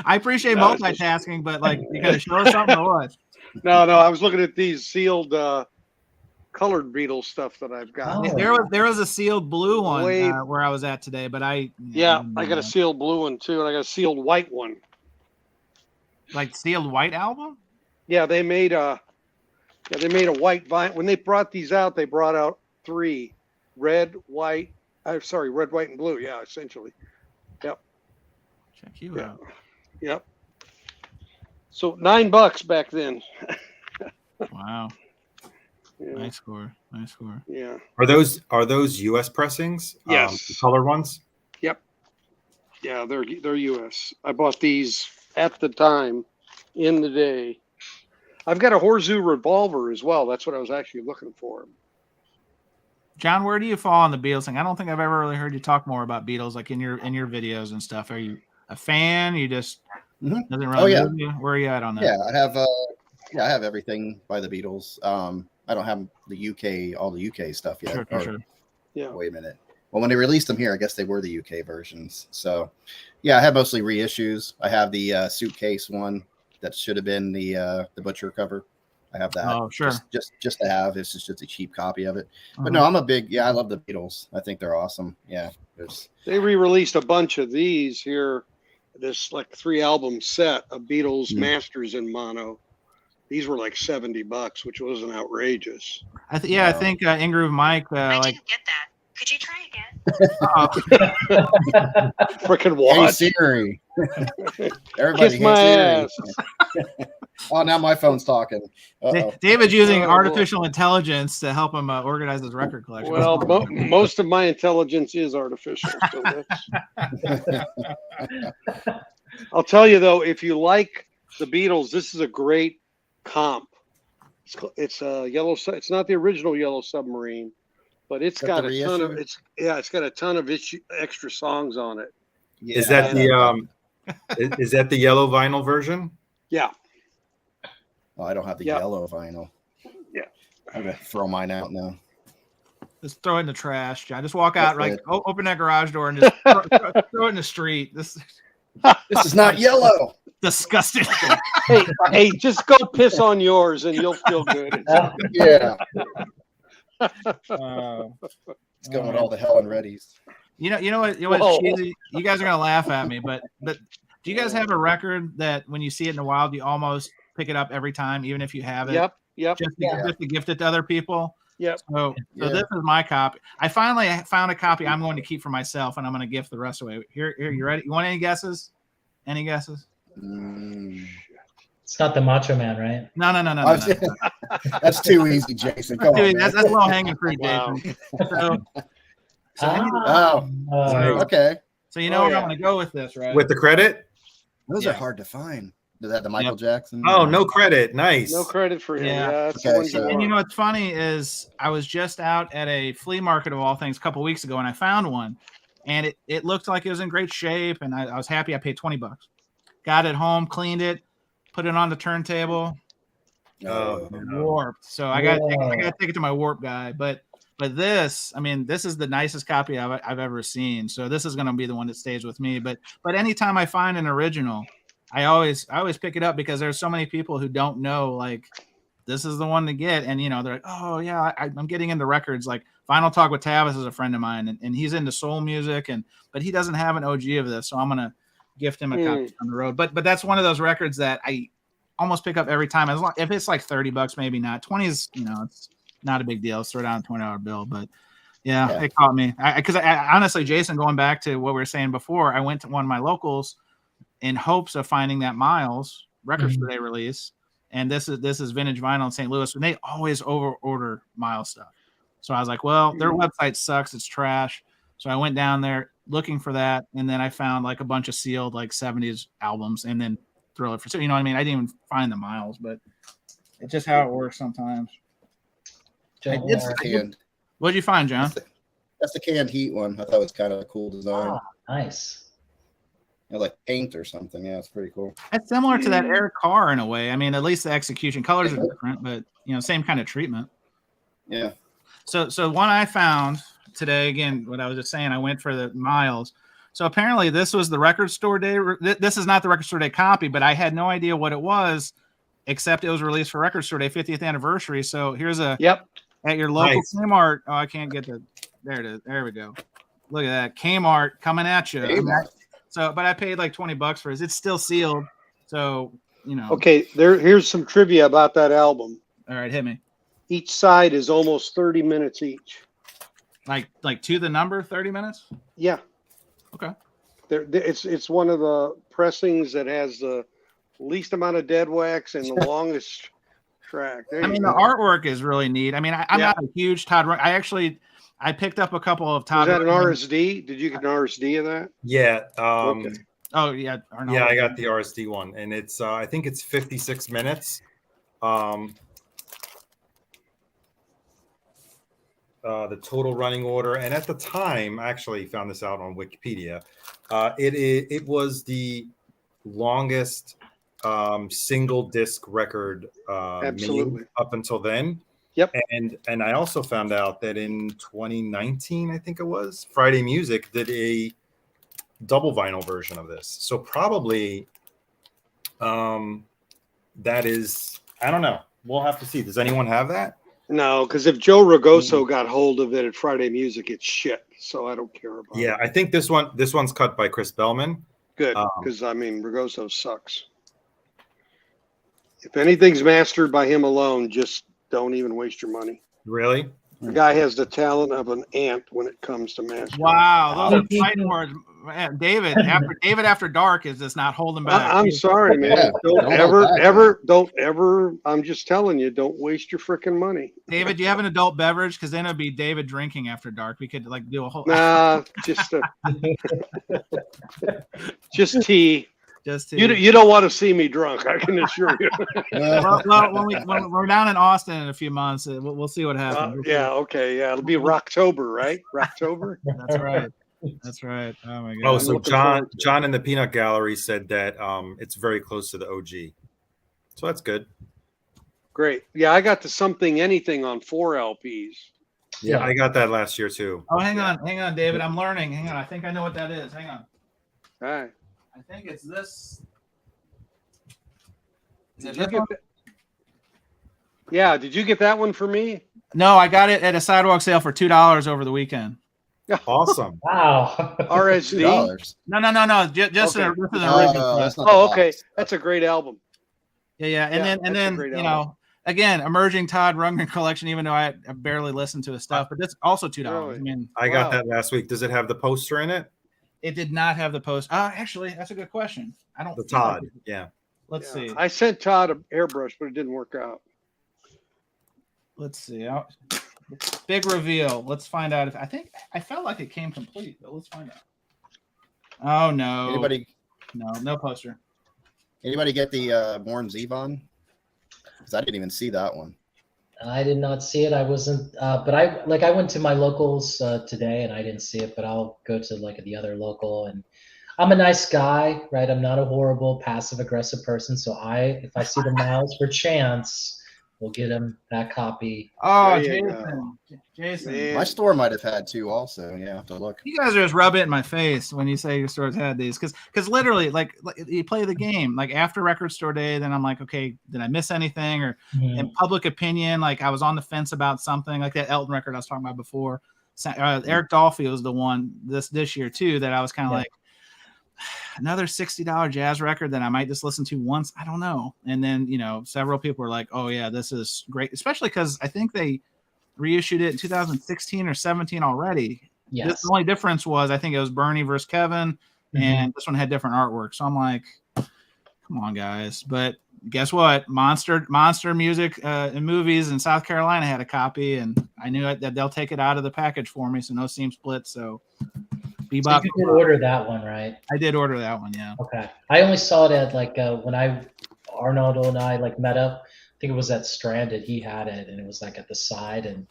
[SPEAKER 2] I appreciate multitasking, but you gotta show us something or what?
[SPEAKER 1] No, I was looking at these sealed colored beetle stuff that I've got.
[SPEAKER 5] Oh.
[SPEAKER 2] There was a sealed blue one where I was at today, but I
[SPEAKER 1] got a sealed blue one too, and I got a sealed white one.
[SPEAKER 2] Like sealed white album?
[SPEAKER 1] Yeah, they made a white vinyl. When they brought these out, they brought out 3: red, white, white, and blue. Yeah, essentially. Yep.
[SPEAKER 2] Check you out.
[SPEAKER 1] Yep. So $9 back then.
[SPEAKER 2] Wow.
[SPEAKER 1] Yeah.
[SPEAKER 2] Nice score.
[SPEAKER 1] Yeah.
[SPEAKER 4] Are those US pressings?
[SPEAKER 1] Yes.
[SPEAKER 4] Colored ones?
[SPEAKER 1] Yep. Yeah, they're US. I bought these at the time in the day. I've got a Horzu revolver as well. That's what I was actually looking for.
[SPEAKER 2] John, where do you fall on the Beatles thing? I don't think I've ever really heard you talk more about Beatles, like in your videos and stuff. Are you a fan? You just doesn't really move you? Where are you at on that?
[SPEAKER 3] Yeah, I have everything by the Beatles. I don't have all the UK stuff yet.
[SPEAKER 2] Sure.
[SPEAKER 1] Yeah.
[SPEAKER 3] Wait a minute. Well, when they released them here, I guess they were the UK versions. So, yeah, I have mostly reissues. I have the suitcase one that should have been the butcher cover. I have that.
[SPEAKER 2] Oh, sure.
[SPEAKER 3] Just to have. It's just a cheap copy of it. But no, I'm a big. I love the Beatles. I think they're awesome. Yeah.
[SPEAKER 1] They re-released a bunch of these here. This like 3-album set of Beatles masters in mono. These were like $70, which wasn't outrageous.
[SPEAKER 2] I think In-Groove Mike
[SPEAKER 6] I
[SPEAKER 2] like.
[SPEAKER 6] didn't get that. Could you try again?
[SPEAKER 1] Freaking what?
[SPEAKER 3] Hey Siri. Everybody
[SPEAKER 1] Kiss my ass.
[SPEAKER 3] Oh, now my phone's talking.
[SPEAKER 2] David's using artificial intelligence to help him organize his record collection.
[SPEAKER 1] Well, most of my intelligence is artificial. So I'll tell you though, if you like the Beatles, this is a great comp. It's a yellow. It's not the original Yellow Submarine, but it's got a ton of it's got a ton of extra songs on it.
[SPEAKER 3] Yeah.
[SPEAKER 4] Is that the is that the yellow vinyl version?
[SPEAKER 1] Yeah.
[SPEAKER 3] Oh, I don't have the yellow vinyl.
[SPEAKER 1] Yeah.
[SPEAKER 3] I'm gonna throw mine out now.
[SPEAKER 2] Just throw it in the trash, John. Just walk out, open that garage door and just throw it in the street. This
[SPEAKER 3] is not yellow.
[SPEAKER 2] Disgusting.
[SPEAKER 1] Hey, just go piss on yours and you'll feel good.
[SPEAKER 3] Yeah. It's going with all the Helen Reddies.
[SPEAKER 2] You know what? Cheesy? You guys are gonna laugh at me, but do you guys have a record that when you see it in the wild, you almost pick it up every time, even if you have it?
[SPEAKER 1] Yep.
[SPEAKER 2] Just to gift it to other people.
[SPEAKER 1] Yep.
[SPEAKER 2] So this is my copy. I finally found a copy I'm going to keep for myself, and I'm going to gift the rest away. Here, you ready? You want any guesses? Any guesses?
[SPEAKER 5] It's not the Macho Man, right?
[SPEAKER 2] No.
[SPEAKER 3] That's too easy, Jason. Come on.
[SPEAKER 2] That's low hanging fruit, Jason.
[SPEAKER 3] Okay.
[SPEAKER 2] So you know where I'm going to go with this, right?
[SPEAKER 4] With the credit?
[SPEAKER 3] Those are hard to find. Is that the Michael Jackson?
[SPEAKER 4] Oh, no credit. Nice.
[SPEAKER 1] No credit for him.
[SPEAKER 2] Yeah. And you know what's funny is I was just out at a flea market of all things a couple weeks ago, and I found one, and it looked like it was in great shape, and I was happy. I paid $20. Got it home, cleaned it, put it on the turntable. Warped. So I got to take it to my warp guy. But this, I mean, this is the nicest copy I've ever seen. So this is going to be the one that stays with me. But anytime I find an original, I always pick it up because there's so many people who don't know, like, this is the one to get. And, you know, they're like, oh, yeah, I'm getting into records. Like Final Talk with Tavis is a friend of mine, and he's into soul music, but he doesn't have an OG of this. So I'm going to gift him a copy on the road. But that's one of those records that I almost pick up every time. As long if it's like $30, maybe not. 20 is, you know, it's not a big deal. Let's throw down a $20 bill. But yeah, it caught me. Because I honestly, Jason, going back to what we were saying before, I went to one of my locals in hopes of finding that Miles record store they release. And this is vintage vinyl in St. Louis, and they always order Miles stuff. So I was like, well, their website sucks. It's trash. So I went down there looking for that. And then I found like a bunch of sealed like 70s albums and then throw it for, so you know what I mean? I didn't even find the Miles, but it's just how it works sometimes. What did you find, John?
[SPEAKER 3] That's the canned heat one. I thought it was kind of a cool design.
[SPEAKER 5] Oh, nice.
[SPEAKER 3] You know, like paint or something. Yeah, it's pretty cool.
[SPEAKER 2] It's similar to that Eric Carr in a way. I mean, at least the execution colors are different, but you know, same kind of treatment.
[SPEAKER 3] Yeah.
[SPEAKER 2] So one I found today, again, what I was just saying, I went for the Miles. So apparently this was the record store day. This is not the record store day copy, but I had no idea what it was, except it was released for record store day 50th anniversary. So here's at your local Kmart. Oh, I can't get the, there it is. There we go. Look at that. Kmart coming at you. So, but I paid like $20 for it. It's still sealed. So, you know.
[SPEAKER 1] Okay. Here's some trivia about that album.
[SPEAKER 2] All right. Hit me.
[SPEAKER 1] Each side is almost 30 minutes each.
[SPEAKER 2] Like to the number 30 minutes?
[SPEAKER 1] Yeah.
[SPEAKER 2] Okay.
[SPEAKER 1] It's one of the pressings that has the least amount of dead wax and the longest track.
[SPEAKER 2] I mean, the artwork is really neat. I mean, I'm not a huge Todd. I I picked up a couple of
[SPEAKER 1] Was
[SPEAKER 2] Todd.
[SPEAKER 1] that an RSD? Did you get an RSD of that?
[SPEAKER 4] Yeah.
[SPEAKER 1] Okay.
[SPEAKER 2] Oh yeah, Arnaldo.
[SPEAKER 4] Yeah, I got the RSD one, and it's I think it's 56 minutes. The total running order, and at the time, I actually found this out on Wikipedia. It was the longest single disc record
[SPEAKER 1] Absolutely.
[SPEAKER 4] made up until then.
[SPEAKER 1] Yep.
[SPEAKER 4] And I also found out that in 2019, I think it was, Friday Music did a double vinyl version of this. So probably that is, I don't know. We'll have to see. Does anyone have that?
[SPEAKER 1] No, because if Joe Ragoso got hold of it at Friday Music, it's shit. So I don't care about it.
[SPEAKER 4] Yeah, I think this one's cut by Chris Bellman.
[SPEAKER 1] Good, because I mean Ragoso sucks. If anything's mastered by him alone, just don't even waste your money.
[SPEAKER 4] Really?
[SPEAKER 1] The guy has the talent of an ant when it comes to mastering.
[SPEAKER 2] Wow, those are fighting words. Man, David after dark is just not holding back.
[SPEAKER 1] I'm sorry, man.
[SPEAKER 3] Yeah,
[SPEAKER 1] Don't ever. I'm just telling you, don't waste your freaking money.
[SPEAKER 2] David, do you have an adult beverage? Because then it'd be David drinking after dark. We could like do a whole.
[SPEAKER 1] Nah, just tea.
[SPEAKER 2] Just to,
[SPEAKER 1] You don't want to see me drunk, I can assure you.
[SPEAKER 2] well, when we're down in Austin in a few months, we'll see what happens.
[SPEAKER 1] Yeah, okay, yeah, it'll be Rocktober, right? Rocktober.
[SPEAKER 2] That's right. That's right. Oh my god.
[SPEAKER 4] Oh, so John in the Peanut Gallery said that it's very close to the OG, so that's good.
[SPEAKER 1] Great. Yeah, I got the Something Anything on 4 LPs.
[SPEAKER 4] Yeah, I got that last year too.
[SPEAKER 2] Oh, hang on, David. I'm learning. Hang on. I think I know what that is. Hang on.
[SPEAKER 1] All right.
[SPEAKER 2] I think it's this.
[SPEAKER 1] Did you get that? Yeah, did you get that one for me?
[SPEAKER 2] No, I got it at a sidewalk sale for $2 over the weekend.
[SPEAKER 4] Awesome.
[SPEAKER 5] Wow.
[SPEAKER 1] RSD?
[SPEAKER 3] $2.
[SPEAKER 2] No. Just
[SPEAKER 1] Okay.
[SPEAKER 2] an original.
[SPEAKER 3] That's not the
[SPEAKER 1] Oh, okay.
[SPEAKER 3] box.
[SPEAKER 1] That's a great album.
[SPEAKER 2] Yeah. And then
[SPEAKER 1] great
[SPEAKER 2] you
[SPEAKER 1] album.
[SPEAKER 2] know, again, emerging Todd Rundgren collection. Even though I barely listened to his stuff, but that's also $2.
[SPEAKER 1] Really?
[SPEAKER 2] I mean,
[SPEAKER 4] I got that last week. Does it have the poster in it?
[SPEAKER 2] it did not have the post. Actually, that's a good question. I don't.
[SPEAKER 4] The
[SPEAKER 2] feel like
[SPEAKER 4] Todd.
[SPEAKER 2] it-
[SPEAKER 4] Yeah.
[SPEAKER 2] Let's
[SPEAKER 1] Yeah.
[SPEAKER 2] see.
[SPEAKER 1] I sent Todd a hairbrush, but it didn't work out.
[SPEAKER 2] Let's see. Big reveal. Let's find out if I felt like it came complete, but let's find out. Oh no. No poster.
[SPEAKER 3] Anybody get the Born Zevon? Because I didn't even see that one.
[SPEAKER 5] I did not see it. I wasn't, but I went to my locals today and I didn't see it, but I'll go to like the other local. And I'm a nice guy, right? I'm not a horrible passive aggressive person. So if I see the Miles for chance, we'll get him that copy.
[SPEAKER 2] Oh,
[SPEAKER 1] There you
[SPEAKER 2] Jason.
[SPEAKER 1] Man.
[SPEAKER 3] My store might have had two also. Yeah, I have to look.
[SPEAKER 2] You guys are just rubbing it in my face when you say your stores had these, because literally, like you play the game, like after record store day, then I'm like, okay, did I miss anything? Or in public opinion, like I was on the fence about something, like that Elton record I was talking about before. Eric Dolphy was the one this year too that I was kind of like, another $60 jazz record that I might just listen to once. I don't know. And then, several people were like, oh yeah, this is great. Especially because I think they reissued it in 2016 or 17 already.
[SPEAKER 5] Yes.
[SPEAKER 2] The only difference was, I think it was Bernie versus Kevin, and this one had different artwork. So I'm like, come on guys. But guess what? Monster Music and Movies in South Carolina had a copy, and I knew that they'll take it out of the package for me. So no seam split. So
[SPEAKER 5] So you did order that one, right?
[SPEAKER 2] I did order that one, yeah.
[SPEAKER 5] Okay. I only saw it at when Arnaldo and I met up. I think it was at Stranded. He had it, and it was like at the side. And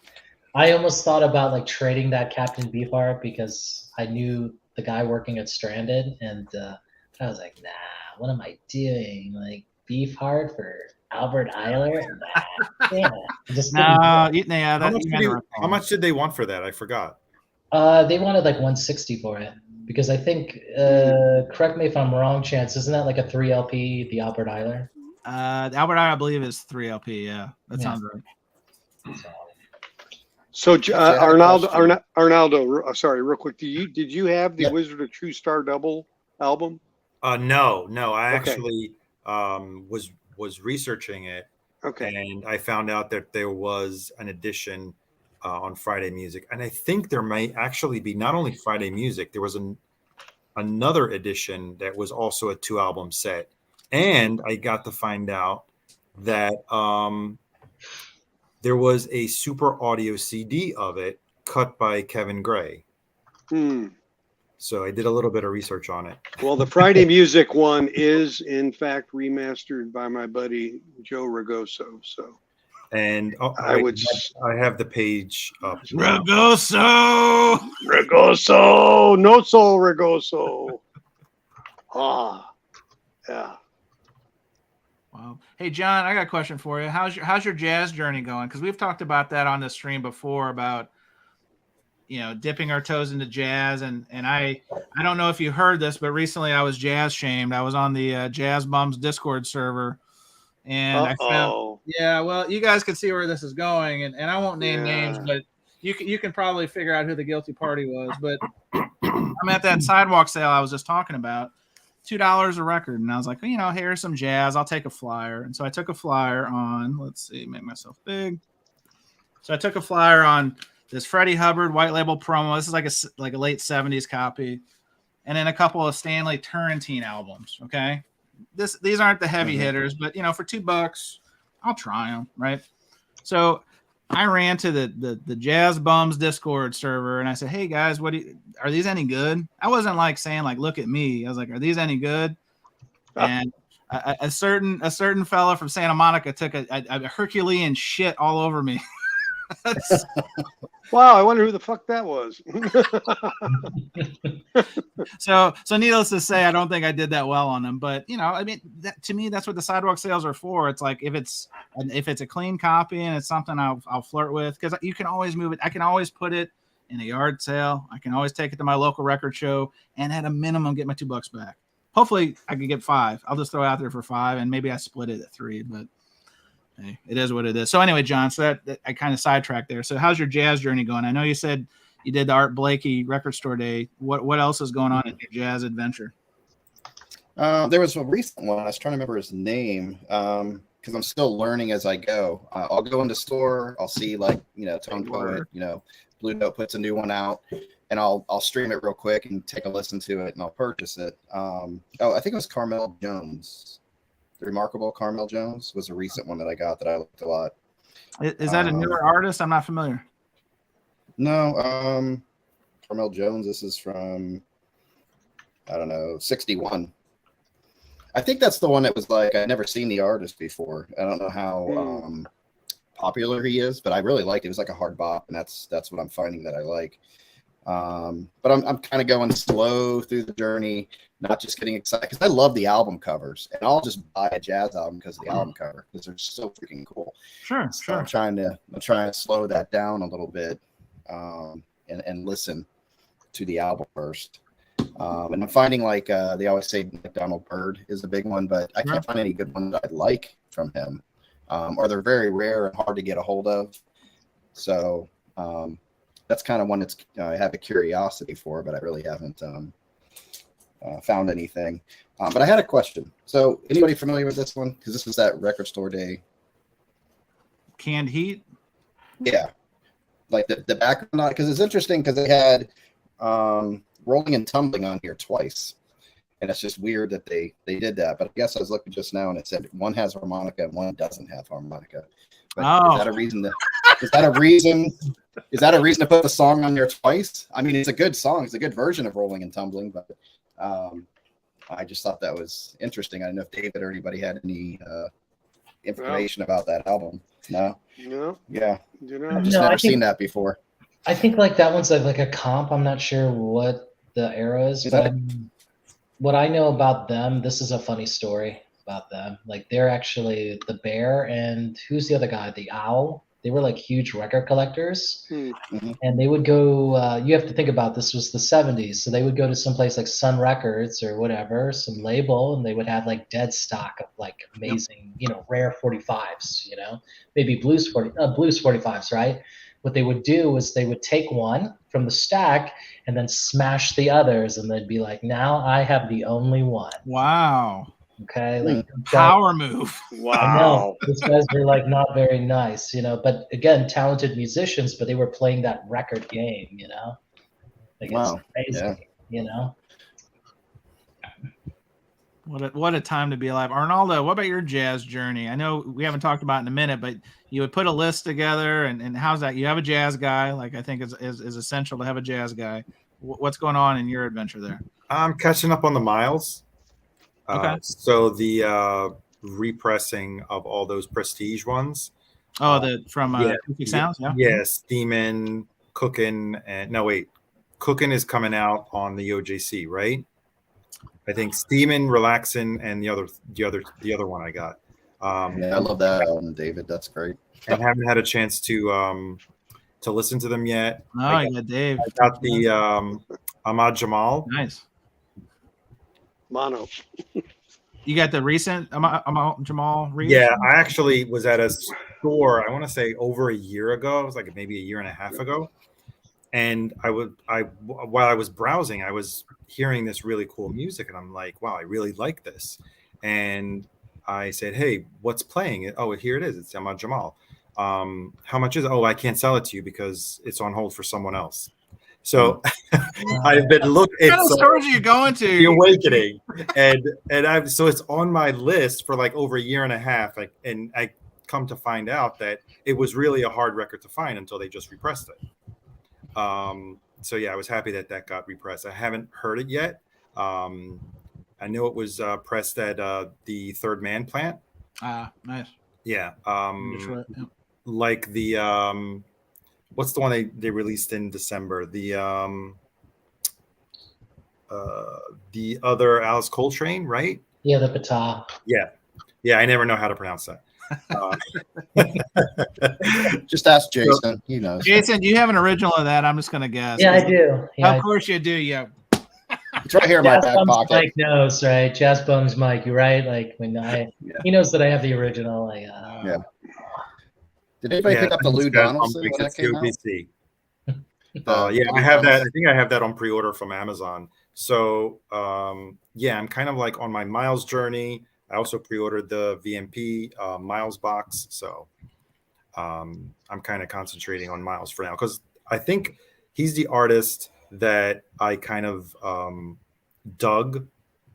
[SPEAKER 5] I almost thought about trading that Captain Beefheart because I knew the guy working at Stranded, and I was like, nah, what am I doing? Like Beefheart for Albert Eiler? Nah, damn it.
[SPEAKER 4] How much did they want for that? I forgot.
[SPEAKER 5] They wanted like 160 for it because I think, correct me if I'm wrong, Chance, isn't that like a 3 LP, the Albert Eiler?
[SPEAKER 2] The Albert Eiler, I believe, is 3 LP. Yeah, that sounds right.
[SPEAKER 1] So Arnaldo, sorry, real quick. Did you have the Wizard of True Star double album?
[SPEAKER 4] No. I actually was researching it.
[SPEAKER 1] Okay.
[SPEAKER 4] And I found out that there was an edition on Friday Music, and I think there might actually be not only Friday Music. There was another edition that was also a 2-album set, and I got to find out that there was a super audio CD of it cut by Kevin Gray. So I did a little bit of research on it.
[SPEAKER 1] Well, the Friday Music one is in fact remastered by my buddy Joe Ragoso. So,
[SPEAKER 4] and
[SPEAKER 1] I
[SPEAKER 4] have the page up.
[SPEAKER 2] Ragoso,
[SPEAKER 1] no soul Ragoso. Yeah.
[SPEAKER 2] Wow. Hey, John, I got a question for you. How's your jazz journey going? Because we've talked about that on the stream before about, dipping our toes into jazz. And I don't know if you heard this, but recently I was jazz shamed. I was on the Jazz Bums Discord server. And I found, well, you guys can see where this is going. And I won't name names, but you can probably figure out who the guilty party was. But I'm at that sidewalk sale I was just talking about. $2 a record. And I was like, here's some jazz. I'll take a flyer. And so I took a flyer on, let's see, make myself big. So I took a flyer on this Freddie Hubbard white label promo. This is like a late 70s copy. And then a couple of Stanley Turrentine albums. Okay. These aren't the heavy hitters, but for $2, I'll try them. Right. So I ran to the Jazz Bums Discord server and I said, hey guys, are these any good? I wasn't like saying like, look at me. I was like, are these any good? And a certain fella from Santa Monica took a Herculean shit all over me.
[SPEAKER 1] Wow, I wonder who the fuck that was.
[SPEAKER 2] So needless to say, I don't think I did that well on them. But to me, that's what the sidewalk sales are for. It's like if it's a clean copy and it's something I'll flirt with, because you can always move it. I can always put it in a yard sale. I can always take it to my local record show and at a minimum get my $2 back. Hopefully, I could get 5. I'll just throw it out there for 5, and maybe I split it at 3, but. Hey, it is what it is. So anyway, John, so that I kind of sidetracked there. So how's your jazz journey going? I know you said you did the Art Blakey record store day. What else is going on in your jazz adventure?
[SPEAKER 3] There was a recent one. I was trying to remember his name because I'm still learning as I go. I'll go into store. I'll see Tone Poet, Blue Note puts a new one out, and I'll stream it real quick and take a listen to it, and I'll purchase it. I think it was Carmel Jones. Remarkable Carmel Jones was a recent one that I got that I liked a lot.
[SPEAKER 2] Is that a newer artist? I'm not familiar.
[SPEAKER 3] No, Carmel Jones. This is from 61. I think that's the one that was like I'd never seen the artist before. I don't know how popular he is, but I really liked it. It was like a hard bop, and that's what I'm finding that I like. But I'm kind of going slow through the journey, not just getting excited because I love the album covers, and I'll just buy a jazz album because of the album cover because they're so freaking cool.
[SPEAKER 2] Sure.
[SPEAKER 3] I'm trying to slow that down a little bit, and listen to the album first. And I'm finding they always say Donald Byrd is a big one, but I can't find any good ones that I like from him, or they're very rare and hard to get a hold of. So. That's kind of one that's I have a curiosity for, but I really haven't found anything. But I had a question. So anybody familiar with this one? Because this was that record store day.
[SPEAKER 2] Canned Heat?
[SPEAKER 3] Yeah. Like the background, because it's interesting because they had Rolling and Tumbling on here twice. And it's just weird that they did that. But I guess I was looking just now and it said one has harmonica and one doesn't have harmonica. But is that a reason to put the song on there twice? I mean, it's a good song. It's a good version of Rolling and Tumbling, but I just thought that was interesting. I don't know if David or anybody had any information about that album. No. Yeah. I've just never seen that before.
[SPEAKER 5] I think that one's like a comp. I'm not sure what the era is, but what I know about them, this is a funny story about them. They're actually the Bear and who's the other guy? The Owl. They were huge record collectors, and they would go. You have to think about this was the 70s, so they would go to some place like Sun Records or whatever, some label, and they would have dead stock of amazing, rare 45s, maybe blues 45s, right? What they would do is they would take one from the stack and then smash the others, and they'd be like, "Now I have the only one."
[SPEAKER 2] Wow.
[SPEAKER 5] Okay,
[SPEAKER 2] power move.
[SPEAKER 1] Wow.
[SPEAKER 5] I know these guys were not very nice, but again, talented musicians, but they were playing that record game,
[SPEAKER 3] Wow.
[SPEAKER 5] It's crazy,
[SPEAKER 2] What a time to be alive. Arnaldo, what about your jazz journey? I know we haven't talked about it in a minute, but you would put a list together, and how's that? You have a jazz guy, like I think is essential to have a jazz guy. What's going on in your adventure there?
[SPEAKER 4] I'm catching up on the miles.
[SPEAKER 2] Okay.
[SPEAKER 4] So the repressing of all those prestige ones.
[SPEAKER 2] Oh, from Acoustic Sounds, yeah.
[SPEAKER 4] Yeah, Steamin', Cookin', and no wait, Cookin' is coming out on the OJC, right? I think Steamin', Relaxin', and the other one I got.
[SPEAKER 3] Yeah, I love that album, David. That's great.
[SPEAKER 4] I haven't had a chance to listen to them yet.
[SPEAKER 2] Oh, yeah, Dave.
[SPEAKER 4] I got the Ahmad Jamal.
[SPEAKER 2] Nice.
[SPEAKER 1] Mono.
[SPEAKER 2] You got the recent Jamal read?
[SPEAKER 4] Yeah, I actually was at a store, I want to say over a year ago. It was like maybe a year and a half ago. And while I was browsing, I was hearing this really cool music, and I'm like, wow, I really like this. And I said, hey, what's playing? Oh, here it is. It's Ahmad Jamal. How much is it? Oh, I can't sell it to you because it's on hold for someone else. So I've been looking.
[SPEAKER 2] What kind of stores are you going to?
[SPEAKER 4] The Awakening, and so it's on my list for like over a year and a half. And I come to find out that it was really a hard record to find until they just repressed it. So yeah, I was happy that got repressed. I haven't heard it yet. I know it was pressed at the Third Man plant.
[SPEAKER 2] Nice.
[SPEAKER 4] Yeah.
[SPEAKER 2] Detroit, yeah.
[SPEAKER 4] Like the what's the one they released in December? The other Alice Coltrane, right?
[SPEAKER 5] Yeah, the Patah.
[SPEAKER 4] Yeah. I never know how to pronounce that.
[SPEAKER 3] Just ask Jason. He knows.
[SPEAKER 2] Jason, do you have an original of that? I'm just gonna guess.
[SPEAKER 5] Yeah, I do. Yeah,
[SPEAKER 2] of course you do. Yeah.
[SPEAKER 3] It's right here in my
[SPEAKER 5] Jazz
[SPEAKER 3] back
[SPEAKER 5] Bums
[SPEAKER 3] pocket.
[SPEAKER 5] Mike knows, right? Jazz Bums Mike, you're right. Like when he knows that I have the original. Like,
[SPEAKER 3] yeah. Did anybody pick up the Lou Donaldson when that came out?
[SPEAKER 4] Yeah, I have that. I think I have that on pre-order from Amazon. So yeah, I'm kind of like on my Miles journey. I also pre-ordered the VMP Miles box. So I'm kind of concentrating on Miles for now because I think he's the artist that I kind of dug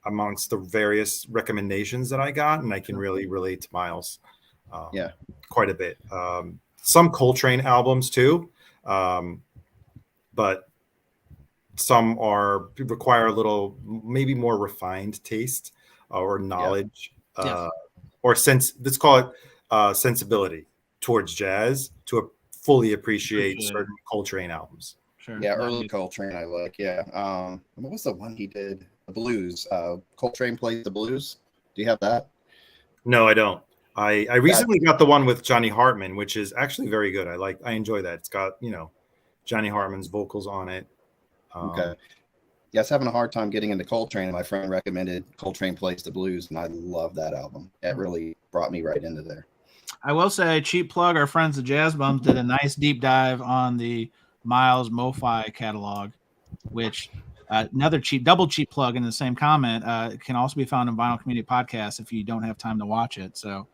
[SPEAKER 4] amongst the various recommendations that I got, and I can really relate to Miles quite a bit. Some Coltrane albums too, but some require a little maybe more refined taste or knowledge or sense. Let's call it sensibility towards jazz to fully appreciate certain Coltrane albums.
[SPEAKER 2] Sure.
[SPEAKER 3] Yeah, early Coltrane I like. Yeah. What was the one he did? The blues. Coltrane plays the blues. Do you have that?
[SPEAKER 4] No, I don't. I recently got the one with Johnny Hartman, which is actually very good. I enjoy that. It's got, Johnny Hartman's vocals on it.
[SPEAKER 3] Okay. Yeah, I was having a hard time getting into Coltrane. My friend recommended Coltrane Plays the Blues, and I love that album. It really brought me right into there.
[SPEAKER 2] I will say, cheap plug, our friends the Jazz Bums did a nice deep dive on the Miles MoFi catalog, which another double cheap plug in the same comment can also be found on Vinyl Community Podcast if you don't have time to watch it. So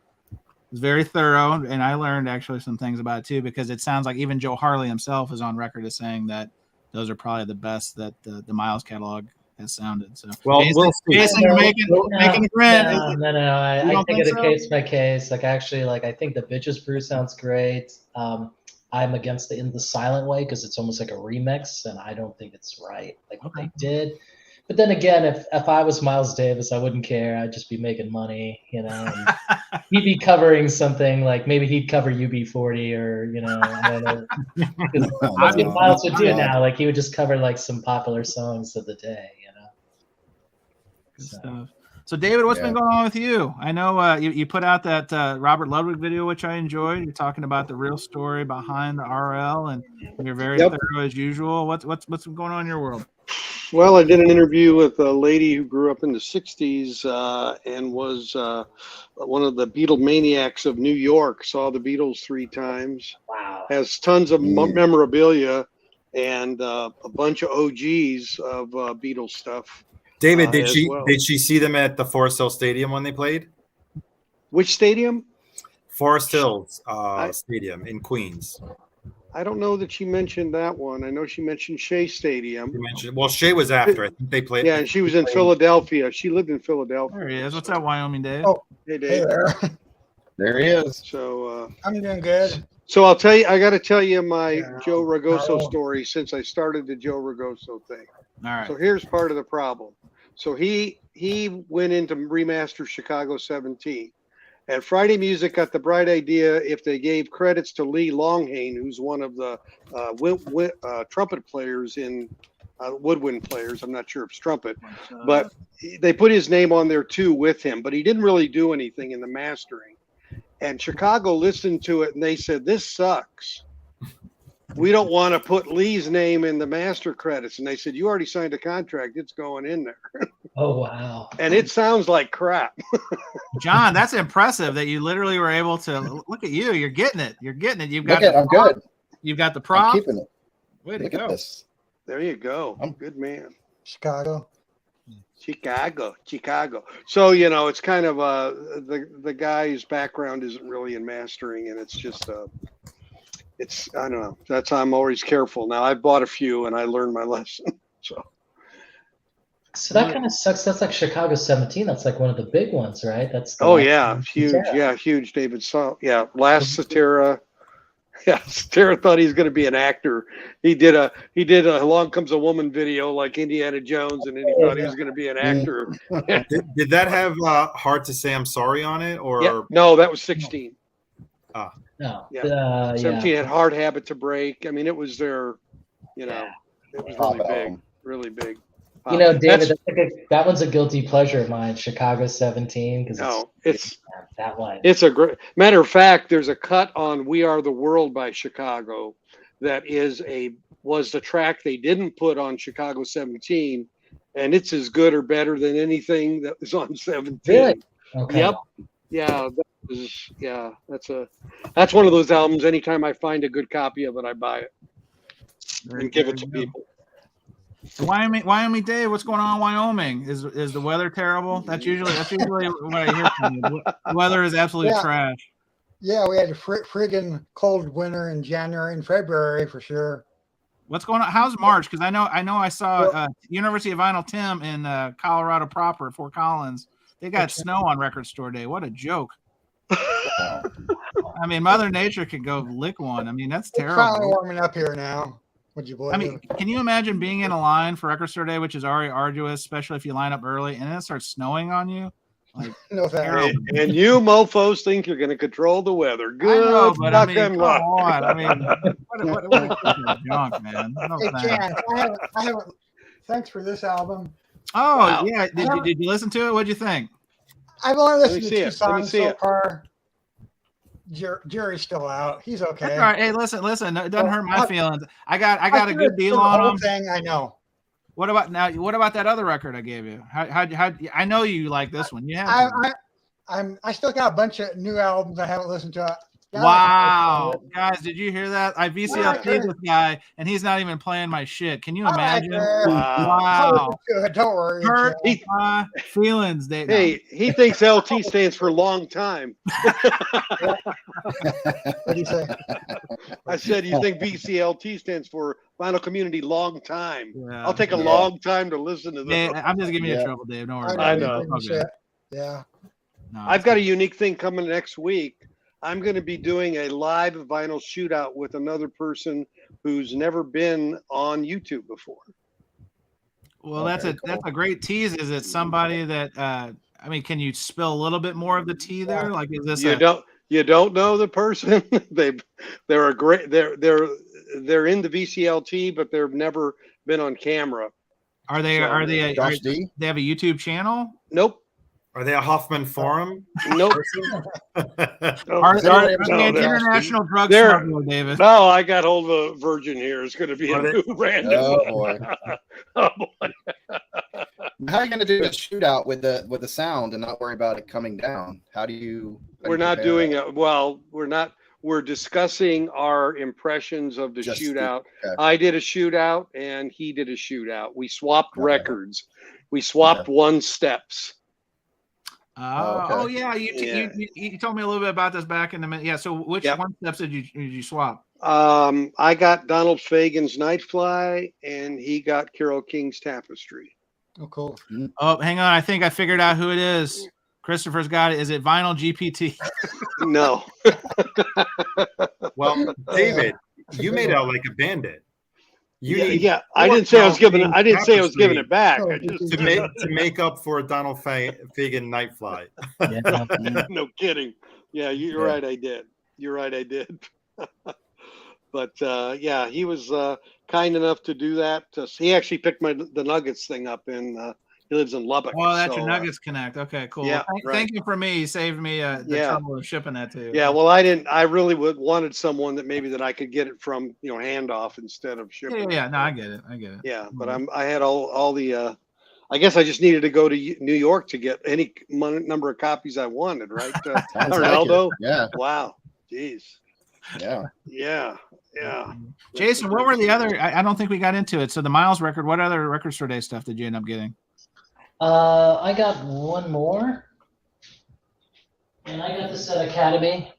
[SPEAKER 2] it's very thorough, and I learned actually some things about it too, because it sounds like even Joe Harley himself is on record as saying that those are probably the best that the Miles catalog has sounded. So,
[SPEAKER 4] well,
[SPEAKER 2] Jason, you're making a grin.
[SPEAKER 5] No. I take it a case by case. Like actually, I think the Bitches Brew sounds great. I'm against the In the Silent Way because it's almost like a remix, and I don't think it's right. Like what they did. But then again, if I was Miles Davis, I wouldn't care. I'd just be making money, And he'd be covering something like maybe he'd cover UB40 or I don't know. That's what Miles would do now. Like he would just cover like some popular songs of the day,
[SPEAKER 2] Good stuff. So David, what's been going on with you? I know you put out that Robert Ludwig video, which I enjoyed. You're talking about the real story behind the RL, and you're very thorough as usual. What's been going on in your world?
[SPEAKER 1] Well, I did an interview with a lady who grew up in the 60s and was one of the Beatle maniacs of New York, saw the Beatles 3 times, has tons of memorabilia and a bunch of OGs of Beatles stuff.
[SPEAKER 4] David, did she see them at the Forest Hill Stadium when they played?
[SPEAKER 1] Which stadium?
[SPEAKER 4] Forest Hills Stadium in Queens.
[SPEAKER 1] I don't know that she mentioned that one. I know she mentioned Shea Stadium.
[SPEAKER 4] You mentioned, well, Shea was after. I think they played.
[SPEAKER 1] Yeah, and she was in Philadelphia. She lived in Philadelphia.
[SPEAKER 2] There he is. What's up, Wyoming Dave?
[SPEAKER 7] Oh,
[SPEAKER 1] Hey,
[SPEAKER 7] hey
[SPEAKER 1] Dave.
[SPEAKER 7] there.
[SPEAKER 3] There he is.
[SPEAKER 1] So,
[SPEAKER 7] I'm doing good.
[SPEAKER 1] so I'll tell you. I got to tell you my
[SPEAKER 7] Yeah.
[SPEAKER 1] Joe Ragoso
[SPEAKER 7] Oh.
[SPEAKER 1] story since I started the Joe Ragoso thing.
[SPEAKER 2] All right.
[SPEAKER 1] So here's part of the problem. So he went in to remaster Chicago 17. And Friday Music got the bright idea if they gave credits to Lee Longhane, who's one of the trumpet players in woodwind players. I'm not sure if it's trumpet, but they put his name on there too with him. But he didn't really do anything in the mastering. And Chicago listened to it and they said, "This sucks. We don't want to put Lee's name in the master credits." And they said, "You already signed a contract. It's going in there."
[SPEAKER 5] Oh wow!
[SPEAKER 1] And it sounds like crap.
[SPEAKER 2] John, that's impressive that you literally were able to look at you. You're getting it. You're getting it. You've got.
[SPEAKER 3] I'm good.
[SPEAKER 2] You've got the
[SPEAKER 3] I'm
[SPEAKER 2] prop.
[SPEAKER 3] keeping it.
[SPEAKER 2] Way to
[SPEAKER 3] Look
[SPEAKER 2] go.
[SPEAKER 3] at this.
[SPEAKER 1] There you go. Good man.
[SPEAKER 7] Chicago.
[SPEAKER 1] Chicago. So, you know, it's kind of the guy's background isn't really in mastering, and it's just it's, I don't know. That's why I'm always careful. Now I've bought a few and I learned my lesson.
[SPEAKER 5] So that kind of sucks. That's like Chicago 17. That's like one of the big ones, right? That's the
[SPEAKER 1] Oh
[SPEAKER 5] last
[SPEAKER 1] yeah,
[SPEAKER 5] one.
[SPEAKER 1] huge. Yeah, huge. David saw. Yeah, last Satira. Yeah, Satira thought he's going to be an actor. He did a Along Comes a Woman video like Indiana Jones, and then he thought he was going to be an actor.
[SPEAKER 4] Did that have Hard to Say I'm Sorry on it, or
[SPEAKER 1] Yeah, no, that was 16.
[SPEAKER 5] No.
[SPEAKER 1] Yeah. 17 had Hard Habit to Break. I mean, it was their, you know, it was really big, really big.
[SPEAKER 5] You know, David, that one's a guilty pleasure of mine. Chicago 17, because
[SPEAKER 1] it's
[SPEAKER 5] that one.
[SPEAKER 1] It's a great matter of fact. There's a cut on "We Are the World" by Chicago that was the track they didn't put on Chicago 17, and it's as good or better than anything that was on 17.
[SPEAKER 5] Really? Okay.
[SPEAKER 1] Yep. Yeah. That's one of those albums. Anytime I find a good copy of it, I buy it and give it to people.
[SPEAKER 2] Wyoming Dave, what's going on in Wyoming? Is the weather terrible? That's usually what I hear from you. The weather is absolute trash.
[SPEAKER 7] Yeah, we had a friggin' cold winter in January and February for sure.
[SPEAKER 2] What's going on? How's March? Because I know I saw University of Vinyl Tim in Colorado proper at Fort Collins. They got snow on Record Store Day. What a joke! I mean, Mother Nature could go lick one. I mean, that's terrible.
[SPEAKER 7] It's finally warming up here now. Would you believe?
[SPEAKER 2] I mean, can you imagine being in a line for Record Store Day, which is already arduous, especially if you line up early, and then it starts snowing on you? Like,
[SPEAKER 7] no thanks.
[SPEAKER 1] And you mofos think you're going to control the weather. Good.
[SPEAKER 2] I know, but I mean,
[SPEAKER 1] come
[SPEAKER 2] on. I mean, what a junk, man. No
[SPEAKER 7] Hey,
[SPEAKER 2] thanks.
[SPEAKER 7] Jan, I haven't. Thanks for this album.
[SPEAKER 2] Oh
[SPEAKER 1] Wow.
[SPEAKER 2] yeah, did you listen to it? What'd you think?
[SPEAKER 7] I've only
[SPEAKER 1] Let me
[SPEAKER 7] listened
[SPEAKER 1] see
[SPEAKER 7] to two
[SPEAKER 1] it. Let me
[SPEAKER 7] songs
[SPEAKER 1] see
[SPEAKER 7] so
[SPEAKER 1] it.
[SPEAKER 7] far. Jury's still out. He's okay.
[SPEAKER 2] That's all right. Hey, listen. It doesn't hurt my feelings. I got a
[SPEAKER 7] figured
[SPEAKER 2] good deal
[SPEAKER 7] the
[SPEAKER 2] on
[SPEAKER 7] whole
[SPEAKER 2] them.
[SPEAKER 7] thing, I know.
[SPEAKER 2] What about that other record I gave you? How I know you like this one. You have.
[SPEAKER 7] I still got a bunch of new albums I haven't listened to.
[SPEAKER 2] Wow, guys, did you hear that? I VCLP'd this guy, and he's not even playing my shit. Can you imagine? Wow.
[SPEAKER 7] Don't worry.
[SPEAKER 2] Hurt my feelings, Dave.
[SPEAKER 1] Hey, he thinks LT stands for long time.
[SPEAKER 7] What do you say?
[SPEAKER 1] I said, you think VCLT stands for Vinyl Community Long Time?
[SPEAKER 2] Yeah.
[SPEAKER 1] I'll take a long time to listen to this.
[SPEAKER 2] Yeah, I'm just giving you trouble, Dave. Don't worry.
[SPEAKER 1] I
[SPEAKER 2] about
[SPEAKER 1] know.
[SPEAKER 2] it. Okay.
[SPEAKER 7] Yeah.
[SPEAKER 2] No,
[SPEAKER 1] I've got a unique thing coming next week. I'm going to be doing a live vinyl shootout with another person who's never been on YouTube before.
[SPEAKER 2] Well, that's a great tease. Is it somebody that I mean, can you spill a little bit more of the tea there? Like, is this
[SPEAKER 1] you don't know the person? they're a great they're in the VCLT, but they've never been on camera.
[SPEAKER 2] Are they they have a YouTube channel?
[SPEAKER 1] Nope.
[SPEAKER 4] Are they a Hoffman Forum?
[SPEAKER 1] Nope.
[SPEAKER 2] Are they an international drug smuggler, David?
[SPEAKER 1] No, I got hold of a virgin here. It's going to be a new random.
[SPEAKER 3] Oh boy.
[SPEAKER 1] Oh boy.
[SPEAKER 3] How are you going to do a shootout with the sound and not worry about it coming down? How do you?
[SPEAKER 1] We're not doing it. Well, we're not. We're discussing our impressions of the shootout.
[SPEAKER 3] Okay.
[SPEAKER 1] I did a shootout and he did a shootout. We swapped records. We swapped one steps.
[SPEAKER 2] Oh yeah, you told me a little bit about this back in the minute. Yeah, so which one steps did you swap?
[SPEAKER 1] I got Donald Fagen's Nightfly, and he got Carole King's Tapestry.
[SPEAKER 7] Oh, cool.
[SPEAKER 2] Oh, hang on. I think I figured out who it is. Christopher's got it. Is it Vinyl GPT?
[SPEAKER 1] No.
[SPEAKER 4] Well, David, you made out like a bandit.
[SPEAKER 1] Yeah. I didn't say I was giving it back. I just,
[SPEAKER 4] to make up for a Donald Fagen Nightfly.
[SPEAKER 5] Yeah.
[SPEAKER 1] No kidding. Yeah, you're right. I did. You're right. I did. But yeah, he was kind enough to do that. He actually picked the Nuggets thing up in. He lives in Lubbock.
[SPEAKER 2] Oh, that's your Nuggets Connect. Okay, cool.
[SPEAKER 1] Yeah,
[SPEAKER 2] thank you for me. You saved me the trouble of shipping that to you.
[SPEAKER 1] Yeah, well, I didn't. I really wanted someone that I could get it from, handoff instead of shipping.
[SPEAKER 2] Yeah. No, I get it.
[SPEAKER 1] Yeah, but I had all the. I guess I just needed to go to New York to get any number of copies I wanted. Right, Ronaldo.
[SPEAKER 3] Yeah.
[SPEAKER 1] Wow. Jeez.
[SPEAKER 3] Yeah.
[SPEAKER 1] Yeah.
[SPEAKER 2] Jason, what were the other? I don't think we got into it. So the Miles record. What other Record Store Day stuff did you end up getting?
[SPEAKER 5] I got one more, and I got this at Academy.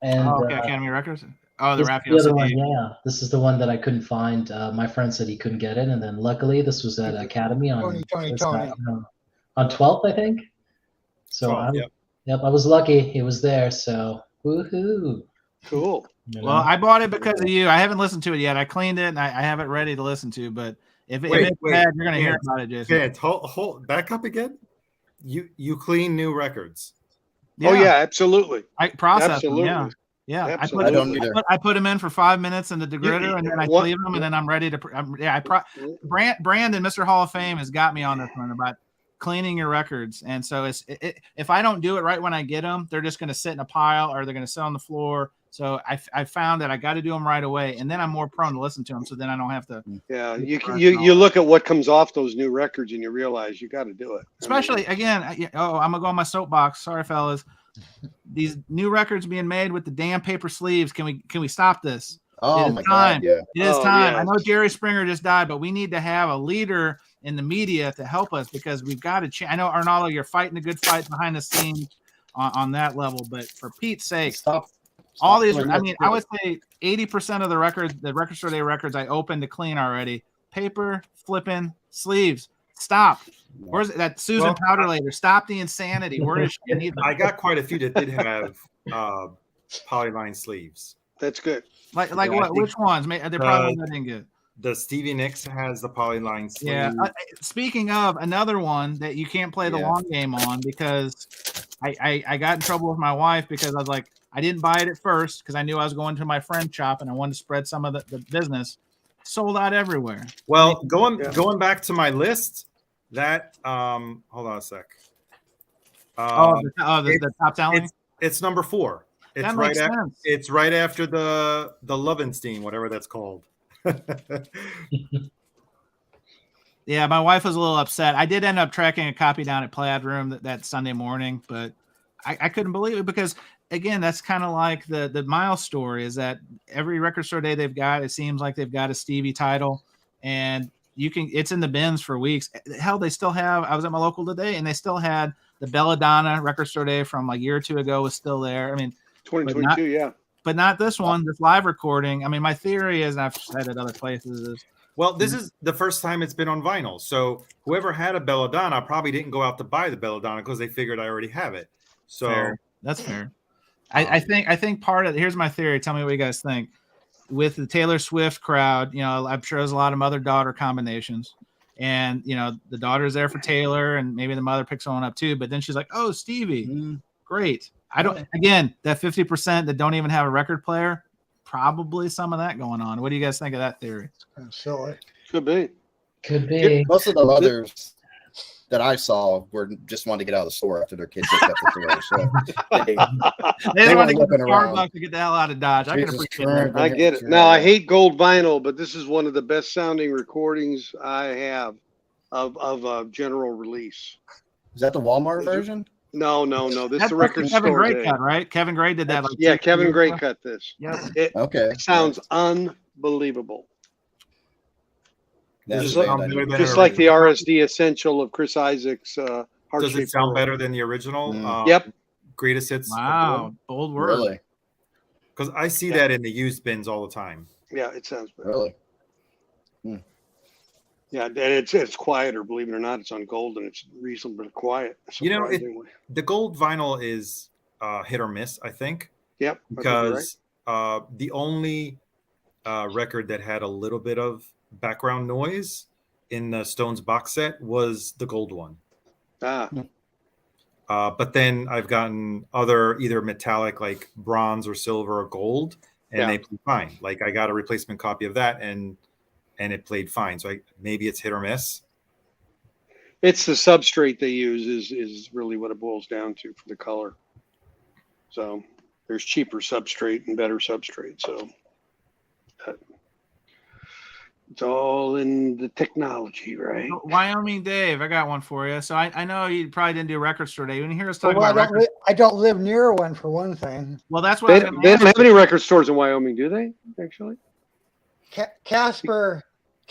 [SPEAKER 5] And
[SPEAKER 2] Academy Records. Oh, the
[SPEAKER 5] this is
[SPEAKER 2] Raphael.
[SPEAKER 5] the other one, yeah, this is the one that I couldn't find. My friend said he couldn't get it, and then luckily this was at Academy on on 12th, I think. So
[SPEAKER 4] 12th,
[SPEAKER 5] I was lucky. It was there. So woohoo!
[SPEAKER 1] Cool.
[SPEAKER 2] Well, I bought it because of you. I haven't listened to it yet. I cleaned it and I have it ready to listen to, but if it's bad, you're gonna hear about it, Jason.
[SPEAKER 4] Okay, hold back up again. You clean new records.
[SPEAKER 1] Yeah. Oh yeah, absolutely.
[SPEAKER 2] I process
[SPEAKER 1] absolutely.
[SPEAKER 2] them. Yeah.
[SPEAKER 1] Absolutely.
[SPEAKER 3] I don't either.
[SPEAKER 2] I put them in for 5 minutes in the degritter, and then I leave them, and then I'm ready to. Brandon, Mr. Hall of Fame, has got me on this one about cleaning your records, and so if I don't do it right when I get them, they're just going to sit in a pile or they're going to sit on the floor. So I found that I got to do them right away, and then I'm more prone to listen to them. So then I don't have to.
[SPEAKER 1] Yeah, you look at what comes off those new records, and you realize you got to do it.
[SPEAKER 2] Especially again, I'm gonna go on my soapbox. Sorry, fellas. These new records being made with the damn paper sleeves. Can we stop this?
[SPEAKER 3] Oh my God! Yeah,
[SPEAKER 2] it is time.
[SPEAKER 1] Yeah.
[SPEAKER 2] I know Jerry Springer just died, but we need to have a leader in the media to help us because we've got to change. I know Arnaldo, you're fighting a good fight behind the scenes on that level, but for Pete's sake, all these. I mean, I would say 80% of the Record Store Day records I opened to clean already. Paper flipping sleeves. Stop. Where's that Susan Powder later? Stop the insanity. Where is she?
[SPEAKER 4] I got quite a few that did have polyline sleeves.
[SPEAKER 1] That's good.
[SPEAKER 2] Like what? Which ones? They're probably not good.
[SPEAKER 4] The Stevie Nicks has the polyline sleeve.
[SPEAKER 2] Yeah. Speaking of another one that you can't play the long game on because I got in trouble with my wife because I was like, I didn't buy it at first because I knew I was going to my friend's shop and I wanted to spread some of the business. Sold out everywhere.
[SPEAKER 4] Well, going back to my list, that hold on a sec.
[SPEAKER 2] The top talent.
[SPEAKER 4] It's number 4. It's right after the Lovenstein, whatever that's called.
[SPEAKER 2] Yeah, my wife was a little upset. I did end up tracking a copy down at Plaid Room that Sunday morning, but I couldn't believe it because again, that's kind of like the Miles story is that every Record Store Day they've got, it seems like they've got a Stevie title and it's in the bins for weeks. Hell, they still have, I was at my local today and they still had the Belladonna Record Store Day from a year or two ago was still there. I mean,
[SPEAKER 1] 2022,
[SPEAKER 2] but not this one, this live recording. I mean, my theory is, and I've said it other places, is
[SPEAKER 4] well, this is the first time it's been on vinyl. So whoever had a Belladonna probably didn't go out to buy the Belladonna because they figured I already have it. So
[SPEAKER 2] that's fair. I think part of here's my theory. Tell me what you guys think. With the Taylor Swift crowd, I'm sure there's a lot of mother-daughter combinations. And, the daughter's there for Taylor and maybe the mother picks one up too. But then she's like, oh, Stevie, great. Again, that 50% that don't even have a record player, probably some of that going on. What do you guys think of that theory?
[SPEAKER 7] It's kind of silly.
[SPEAKER 1] Could be.
[SPEAKER 3] Most of the mothers that I saw were just wanted to get out of the store after their kids picked up the store. So
[SPEAKER 2] they want to get the Starbucks to get the hell out of Dodge. I can appreciate that.
[SPEAKER 1] I get it. Now, I hate gold vinyl, but this is one of the best sounding recordings I have of a general release.
[SPEAKER 3] Is that the Walmart version?
[SPEAKER 1] No. This is the Record
[SPEAKER 2] Kevin
[SPEAKER 1] Store
[SPEAKER 2] Gray
[SPEAKER 1] Day.
[SPEAKER 2] cut, right? Kevin Gray did that.
[SPEAKER 1] Kevin Gray cut this.
[SPEAKER 2] Yeah.
[SPEAKER 1] It sounds unbelievable.
[SPEAKER 3] Just
[SPEAKER 1] like the RSD Essential of Chris Isaac's.
[SPEAKER 4] Does it sound better than the original?
[SPEAKER 1] Yep.
[SPEAKER 4] Greatest hits.
[SPEAKER 2] Wow, bold word.
[SPEAKER 3] Really?
[SPEAKER 4] Because I see that in the used bins all the time.
[SPEAKER 1] Yeah, it sounds bad.
[SPEAKER 3] Really?
[SPEAKER 1] Yeah, and it's quieter. Believe it or not, it's on gold and it's reasonably quiet.
[SPEAKER 4] You know,
[SPEAKER 1] Surprisingly.
[SPEAKER 4] the gold vinyl is hit or miss, I think,
[SPEAKER 1] Yep.
[SPEAKER 4] because the only record that had a little bit of background noise in the Stones box set was the gold one. But then I've gotten other either metallic like bronze or silver or gold, and they play fine. Like I got a replacement copy of that, and it played fine. So maybe it's hit or miss.
[SPEAKER 1] It's the substrate they use is really what it boils down to for the color. So there's cheaper substrate and better substrate. So it's all in the technology, right?
[SPEAKER 2] Wyoming Dave, I got one for you. So I know you probably didn't do record store day. When you hear us talking
[SPEAKER 7] Well,
[SPEAKER 2] about records,
[SPEAKER 7] I don't live near one for one thing.
[SPEAKER 2] well, that's what
[SPEAKER 1] They
[SPEAKER 2] I was
[SPEAKER 1] don't
[SPEAKER 2] gonna ask.
[SPEAKER 1] have any record stores in Wyoming, do they? Actually,
[SPEAKER 7] Casper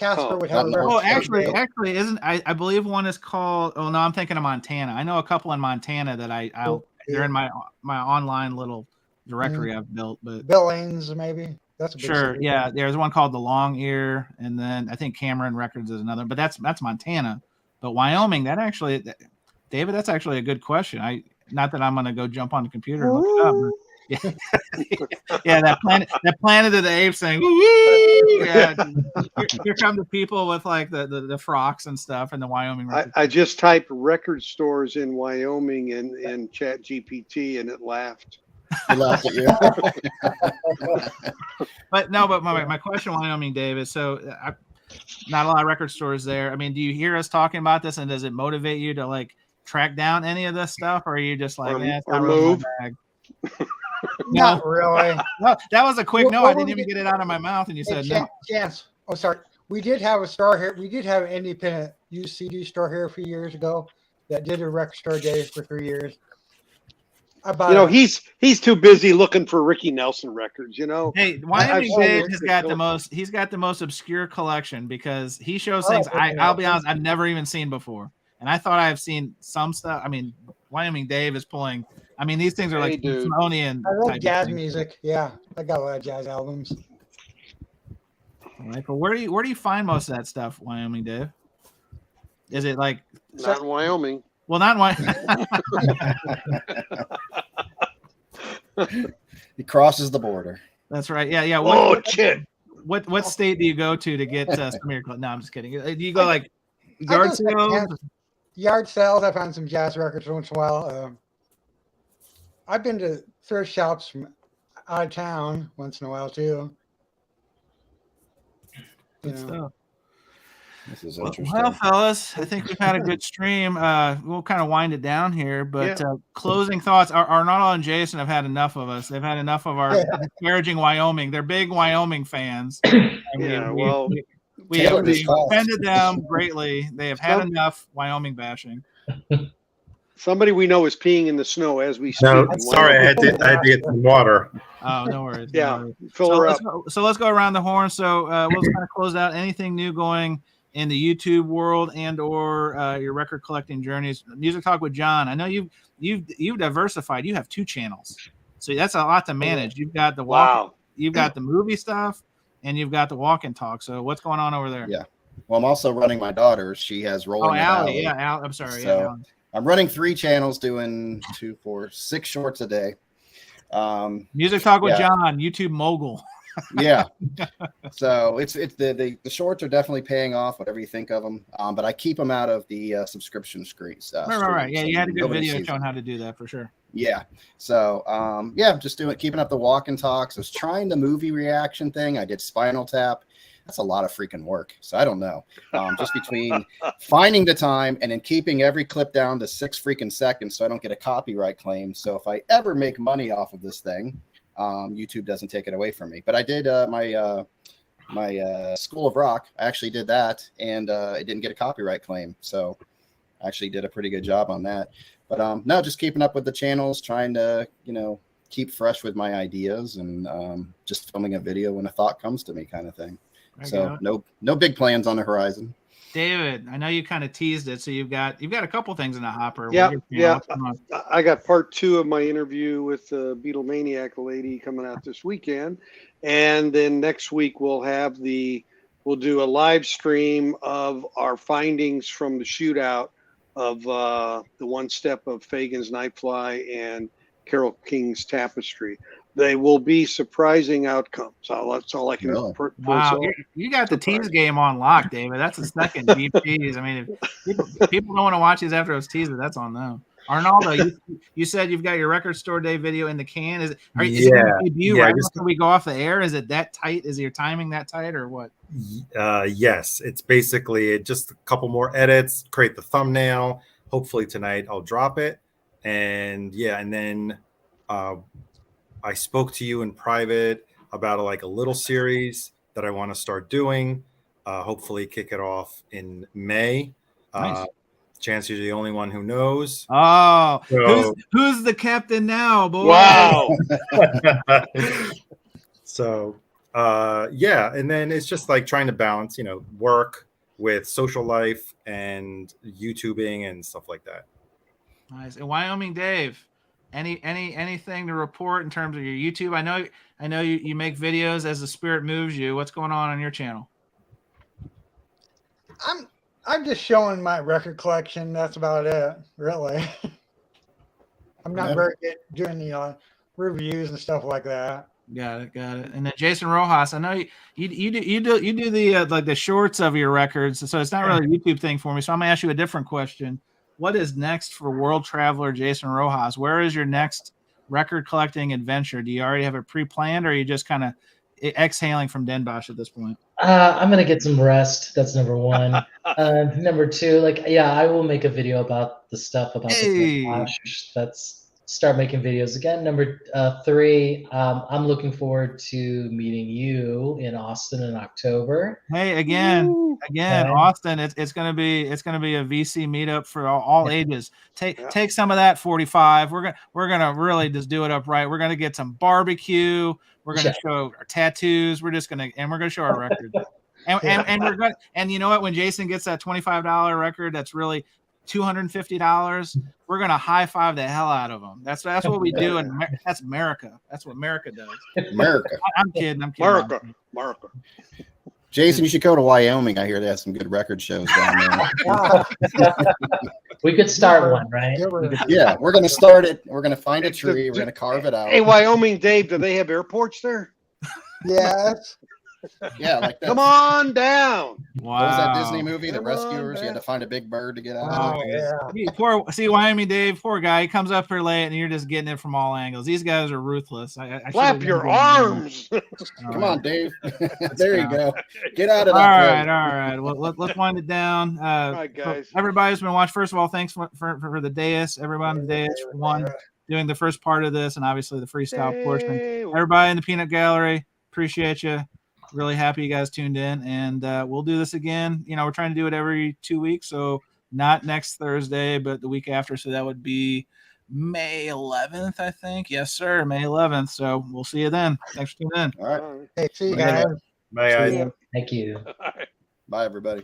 [SPEAKER 7] would have a
[SPEAKER 3] not
[SPEAKER 7] record
[SPEAKER 2] Oh,
[SPEAKER 7] store.
[SPEAKER 2] actually, isn't I believe one is called? Oh no, I'm thinking of Montana. I know a couple in Montana that they're in my online little directory I've built. But
[SPEAKER 7] Billings, maybe. That's a big
[SPEAKER 2] sure,
[SPEAKER 7] city.
[SPEAKER 2] yeah. There's one called the Long Ear, and then I think Cameron Records is another. But that's Montana. But Wyoming, David, that's actually a good question. Not that I'm going to go jump on the computer and look it up. But yeah, that Planet of the Apes thing. Woo! Yeah, here come the people with like the frocks and stuff, and the Wyoming.
[SPEAKER 1] I just typed record stores in Wyoming in Chat GPT and it laughed.
[SPEAKER 3] He laughed at you.
[SPEAKER 2] But my question, Wyoming, Dave, is so not a lot of record stores there. I mean, do you hear us talking about this, and does it motivate you to like track down any of this stuff, or are you just like, it's not really my bag?
[SPEAKER 7] Not really.
[SPEAKER 2] No, that was a quick no.
[SPEAKER 7] Well,
[SPEAKER 2] I didn't even get it out of my mouth, and you said no.
[SPEAKER 7] Chance. Oh, sorry. We did have a store here. We did have an independent used CD store here a few years ago that did a record store day for 3 years.
[SPEAKER 1] He's too busy looking for Ricky Nelson records.
[SPEAKER 2] Hey, Wyoming Dave has got the most. He's got the most obscure collection because he shows things I'll be honest, I've never even seen before, and I thought I've seen some stuff. I mean, Wyoming Dave is pulling. I mean, these things are like Smithsonian.
[SPEAKER 7] I love jazz music. Yeah, I got a lot of jazz albums.
[SPEAKER 2] All right, but where do you find most of that stuff, Wyoming Dave? Is it like
[SPEAKER 1] not in Wyoming?
[SPEAKER 2] Well, not in Wyoming.
[SPEAKER 3] He crosses the border.
[SPEAKER 2] That's right. Yeah. What state do you go to get some of your clothes? No, I'm just kidding. Do you go like yard sales?
[SPEAKER 7] Yard sales. I found some jazz records once in a while. I've been to thrift shops from out of town once in a while too.
[SPEAKER 2] Good stuff.
[SPEAKER 3] This is interesting.
[SPEAKER 2] Well, fellas, I think we've had a good stream. We'll kind of wind it down here, but closing thoughts. Arnaldo and Jason have had enough of us. They've had enough of our disparaging Wyoming. They're big Wyoming fans. We offended them greatly. They have had enough Wyoming bashing.
[SPEAKER 1] Somebody we know is peeing in the snow as we speak.
[SPEAKER 4] No, sorry, I had to get some water.
[SPEAKER 2] Oh, no worries.
[SPEAKER 1] Yeah,
[SPEAKER 2] no worries.
[SPEAKER 1] Fill her up.
[SPEAKER 2] So let's go around the horn. So we'll just kind of close out. Anything new going in the YouTube world and or your record collecting journeys? Music Talk with John. I know you've diversified. You have 2 channels, so that's a lot to manage. You've got the you've got the movie stuff, and you've got the walk and talk. So what's going on over there?
[SPEAKER 3] Yeah. Well, I'm also running my daughter. She has Rolling.
[SPEAKER 2] Oh, Allie. Yeah, Allie. I'm sorry.
[SPEAKER 3] So
[SPEAKER 2] yeah,
[SPEAKER 3] I'm running 3 channels, doing 2, 4, 6 shorts a day.
[SPEAKER 2] Music Talk with John, YouTube mogul.
[SPEAKER 3] Yeah. So it's the shorts are definitely paying off, whatever you think of them. But I keep them out of the subscription screen stuff.
[SPEAKER 2] Right. Yeah,
[SPEAKER 3] so
[SPEAKER 2] you had a good video showing how to do that for sure.
[SPEAKER 3] Yeah. So just keeping up the walk and talks. I was trying the movie reaction thing. I did Spinal Tap. That's a lot of freaking work. So I don't know. Just between finding the time and then keeping every clip down to 6 freaking seconds so I don't get a copyright claim. So if I ever make money off of this thing, YouTube doesn't take it away from me. But I did my School of Rock. I actually did that, and it didn't get a copyright claim. So I actually did a pretty good job on that. But no, just keeping up with the channels, trying to, keep fresh with my ideas and just filming a video when a thought comes to me kind of thing. So no big plans on the horizon.
[SPEAKER 2] David, I know you kind of teased it, so you've got a couple things in the hopper.
[SPEAKER 1] Yeah,
[SPEAKER 2] With your
[SPEAKER 1] yeah.
[SPEAKER 2] channel. What's going on?
[SPEAKER 1] I got part 2 of my interview with the Beatlemaniac lady coming out this weekend, and then next week we'll do a live stream of our findings from the shootout of the one step of Fagan's Nightfly and Carole King's Tapestry. They will be surprising outcomes. That's all I can.
[SPEAKER 3] Really?
[SPEAKER 2] Wow, you got the tease game on lock, David. That's a second deep tease. I mean, if people don't want to watch these after those teasers, that's on them. Arnaldo, you said you've got your record store day video in the can. Is it going to debut right after we go off the air? Is it that tight? Is your timing that tight or what?
[SPEAKER 4] Yes, it's basically just a couple more edits, create the thumbnail. Hopefully tonight I'll drop it. And then I spoke to you in private about a little series that I want to start doing. Hopefully kick it off in May.
[SPEAKER 2] Nice.
[SPEAKER 4] Chance, you're the only one who knows.
[SPEAKER 2] Oh, who's the captain now, boy?
[SPEAKER 1] Wow.
[SPEAKER 4] So, and then it's just trying to balance, work with social life and YouTubing and stuff like that.
[SPEAKER 2] Nice. And Wyoming Dave, anything to report in terms of your YouTube? I know you make videos as the spirit moves you. What's going on your channel?
[SPEAKER 7] I'm just showing my record collection. That's about it, really. I'm not very good at doing the reviews and stuff like that.
[SPEAKER 2] Got it. And then Jason Roxas, I know you do the the shorts of your records, so it's not really a YouTube thing for me. So I'm gonna ask you a different question. What is next for world traveler Jason Roxas? Where is your next record collecting adventure? Do you already have it pre-planned, or are you just kind of exhaling from Den Bosch at this point?
[SPEAKER 5] I'm gonna get some rest. That's number one. Number two, I will make a video about the stuff about the Den Bosch. That's start making videos again. Number three, I'm looking forward to meeting you in Austin in October.
[SPEAKER 2] Hey, again, Austin, it's gonna be a VC meetup for all ages. Take some of that 45. We're gonna really just do it up right. We're gonna get some barbecue. We're gonna show our tattoos. We're gonna show our records. And you know what? When Jason gets that $25 record, that's really $250. We're gonna high five the hell out of them. That's what we do, and that's America. That's what America does.
[SPEAKER 3] America.
[SPEAKER 2] I'm kidding.
[SPEAKER 1] America.
[SPEAKER 3] Jason, you should go to Wyoming. I hear they have some good record shows down there.
[SPEAKER 5] We could start one, right?
[SPEAKER 3] Yeah, we're gonna start it. We're gonna find a tree. We're gonna carve it out.
[SPEAKER 1] Hey, Wyoming Dave, do they have airports there?
[SPEAKER 7] Yes.
[SPEAKER 3] Yeah, like that.
[SPEAKER 1] Come on down.
[SPEAKER 2] Wow.
[SPEAKER 3] What was that Disney movie, The Rescuers? You had to find a big bird to get out.
[SPEAKER 7] Oh, yeah.
[SPEAKER 2] See Wyoming Dave, poor guy. He comes up here late, and you're just getting it from all angles. These guys are ruthless.
[SPEAKER 1] Flap your arms.
[SPEAKER 3] Come on, Dave. There you go. Get out of
[SPEAKER 2] that.
[SPEAKER 3] that.
[SPEAKER 2] All right. Well, let's wind it down.
[SPEAKER 1] All right, guys.
[SPEAKER 2] Everybody's been watching. First of all, thanks for the dais. Everybody on the dais for one doing the first part of this, and obviously the freestyle portion. Everybody in the Peanut Gallery, appreciate you. Really happy you guys tuned in, and we'll do this again. We're trying to do it every 2 weeks, so not next Thursday, but the week after. So that would be May 11th, I think. Yes, sir, May 11th. So we'll see you then. Thanks for tuning in.
[SPEAKER 3] All right.
[SPEAKER 7] Hey, see you guys.
[SPEAKER 4] Bye, guys.
[SPEAKER 5] Thank you.
[SPEAKER 3] Bye, everybody.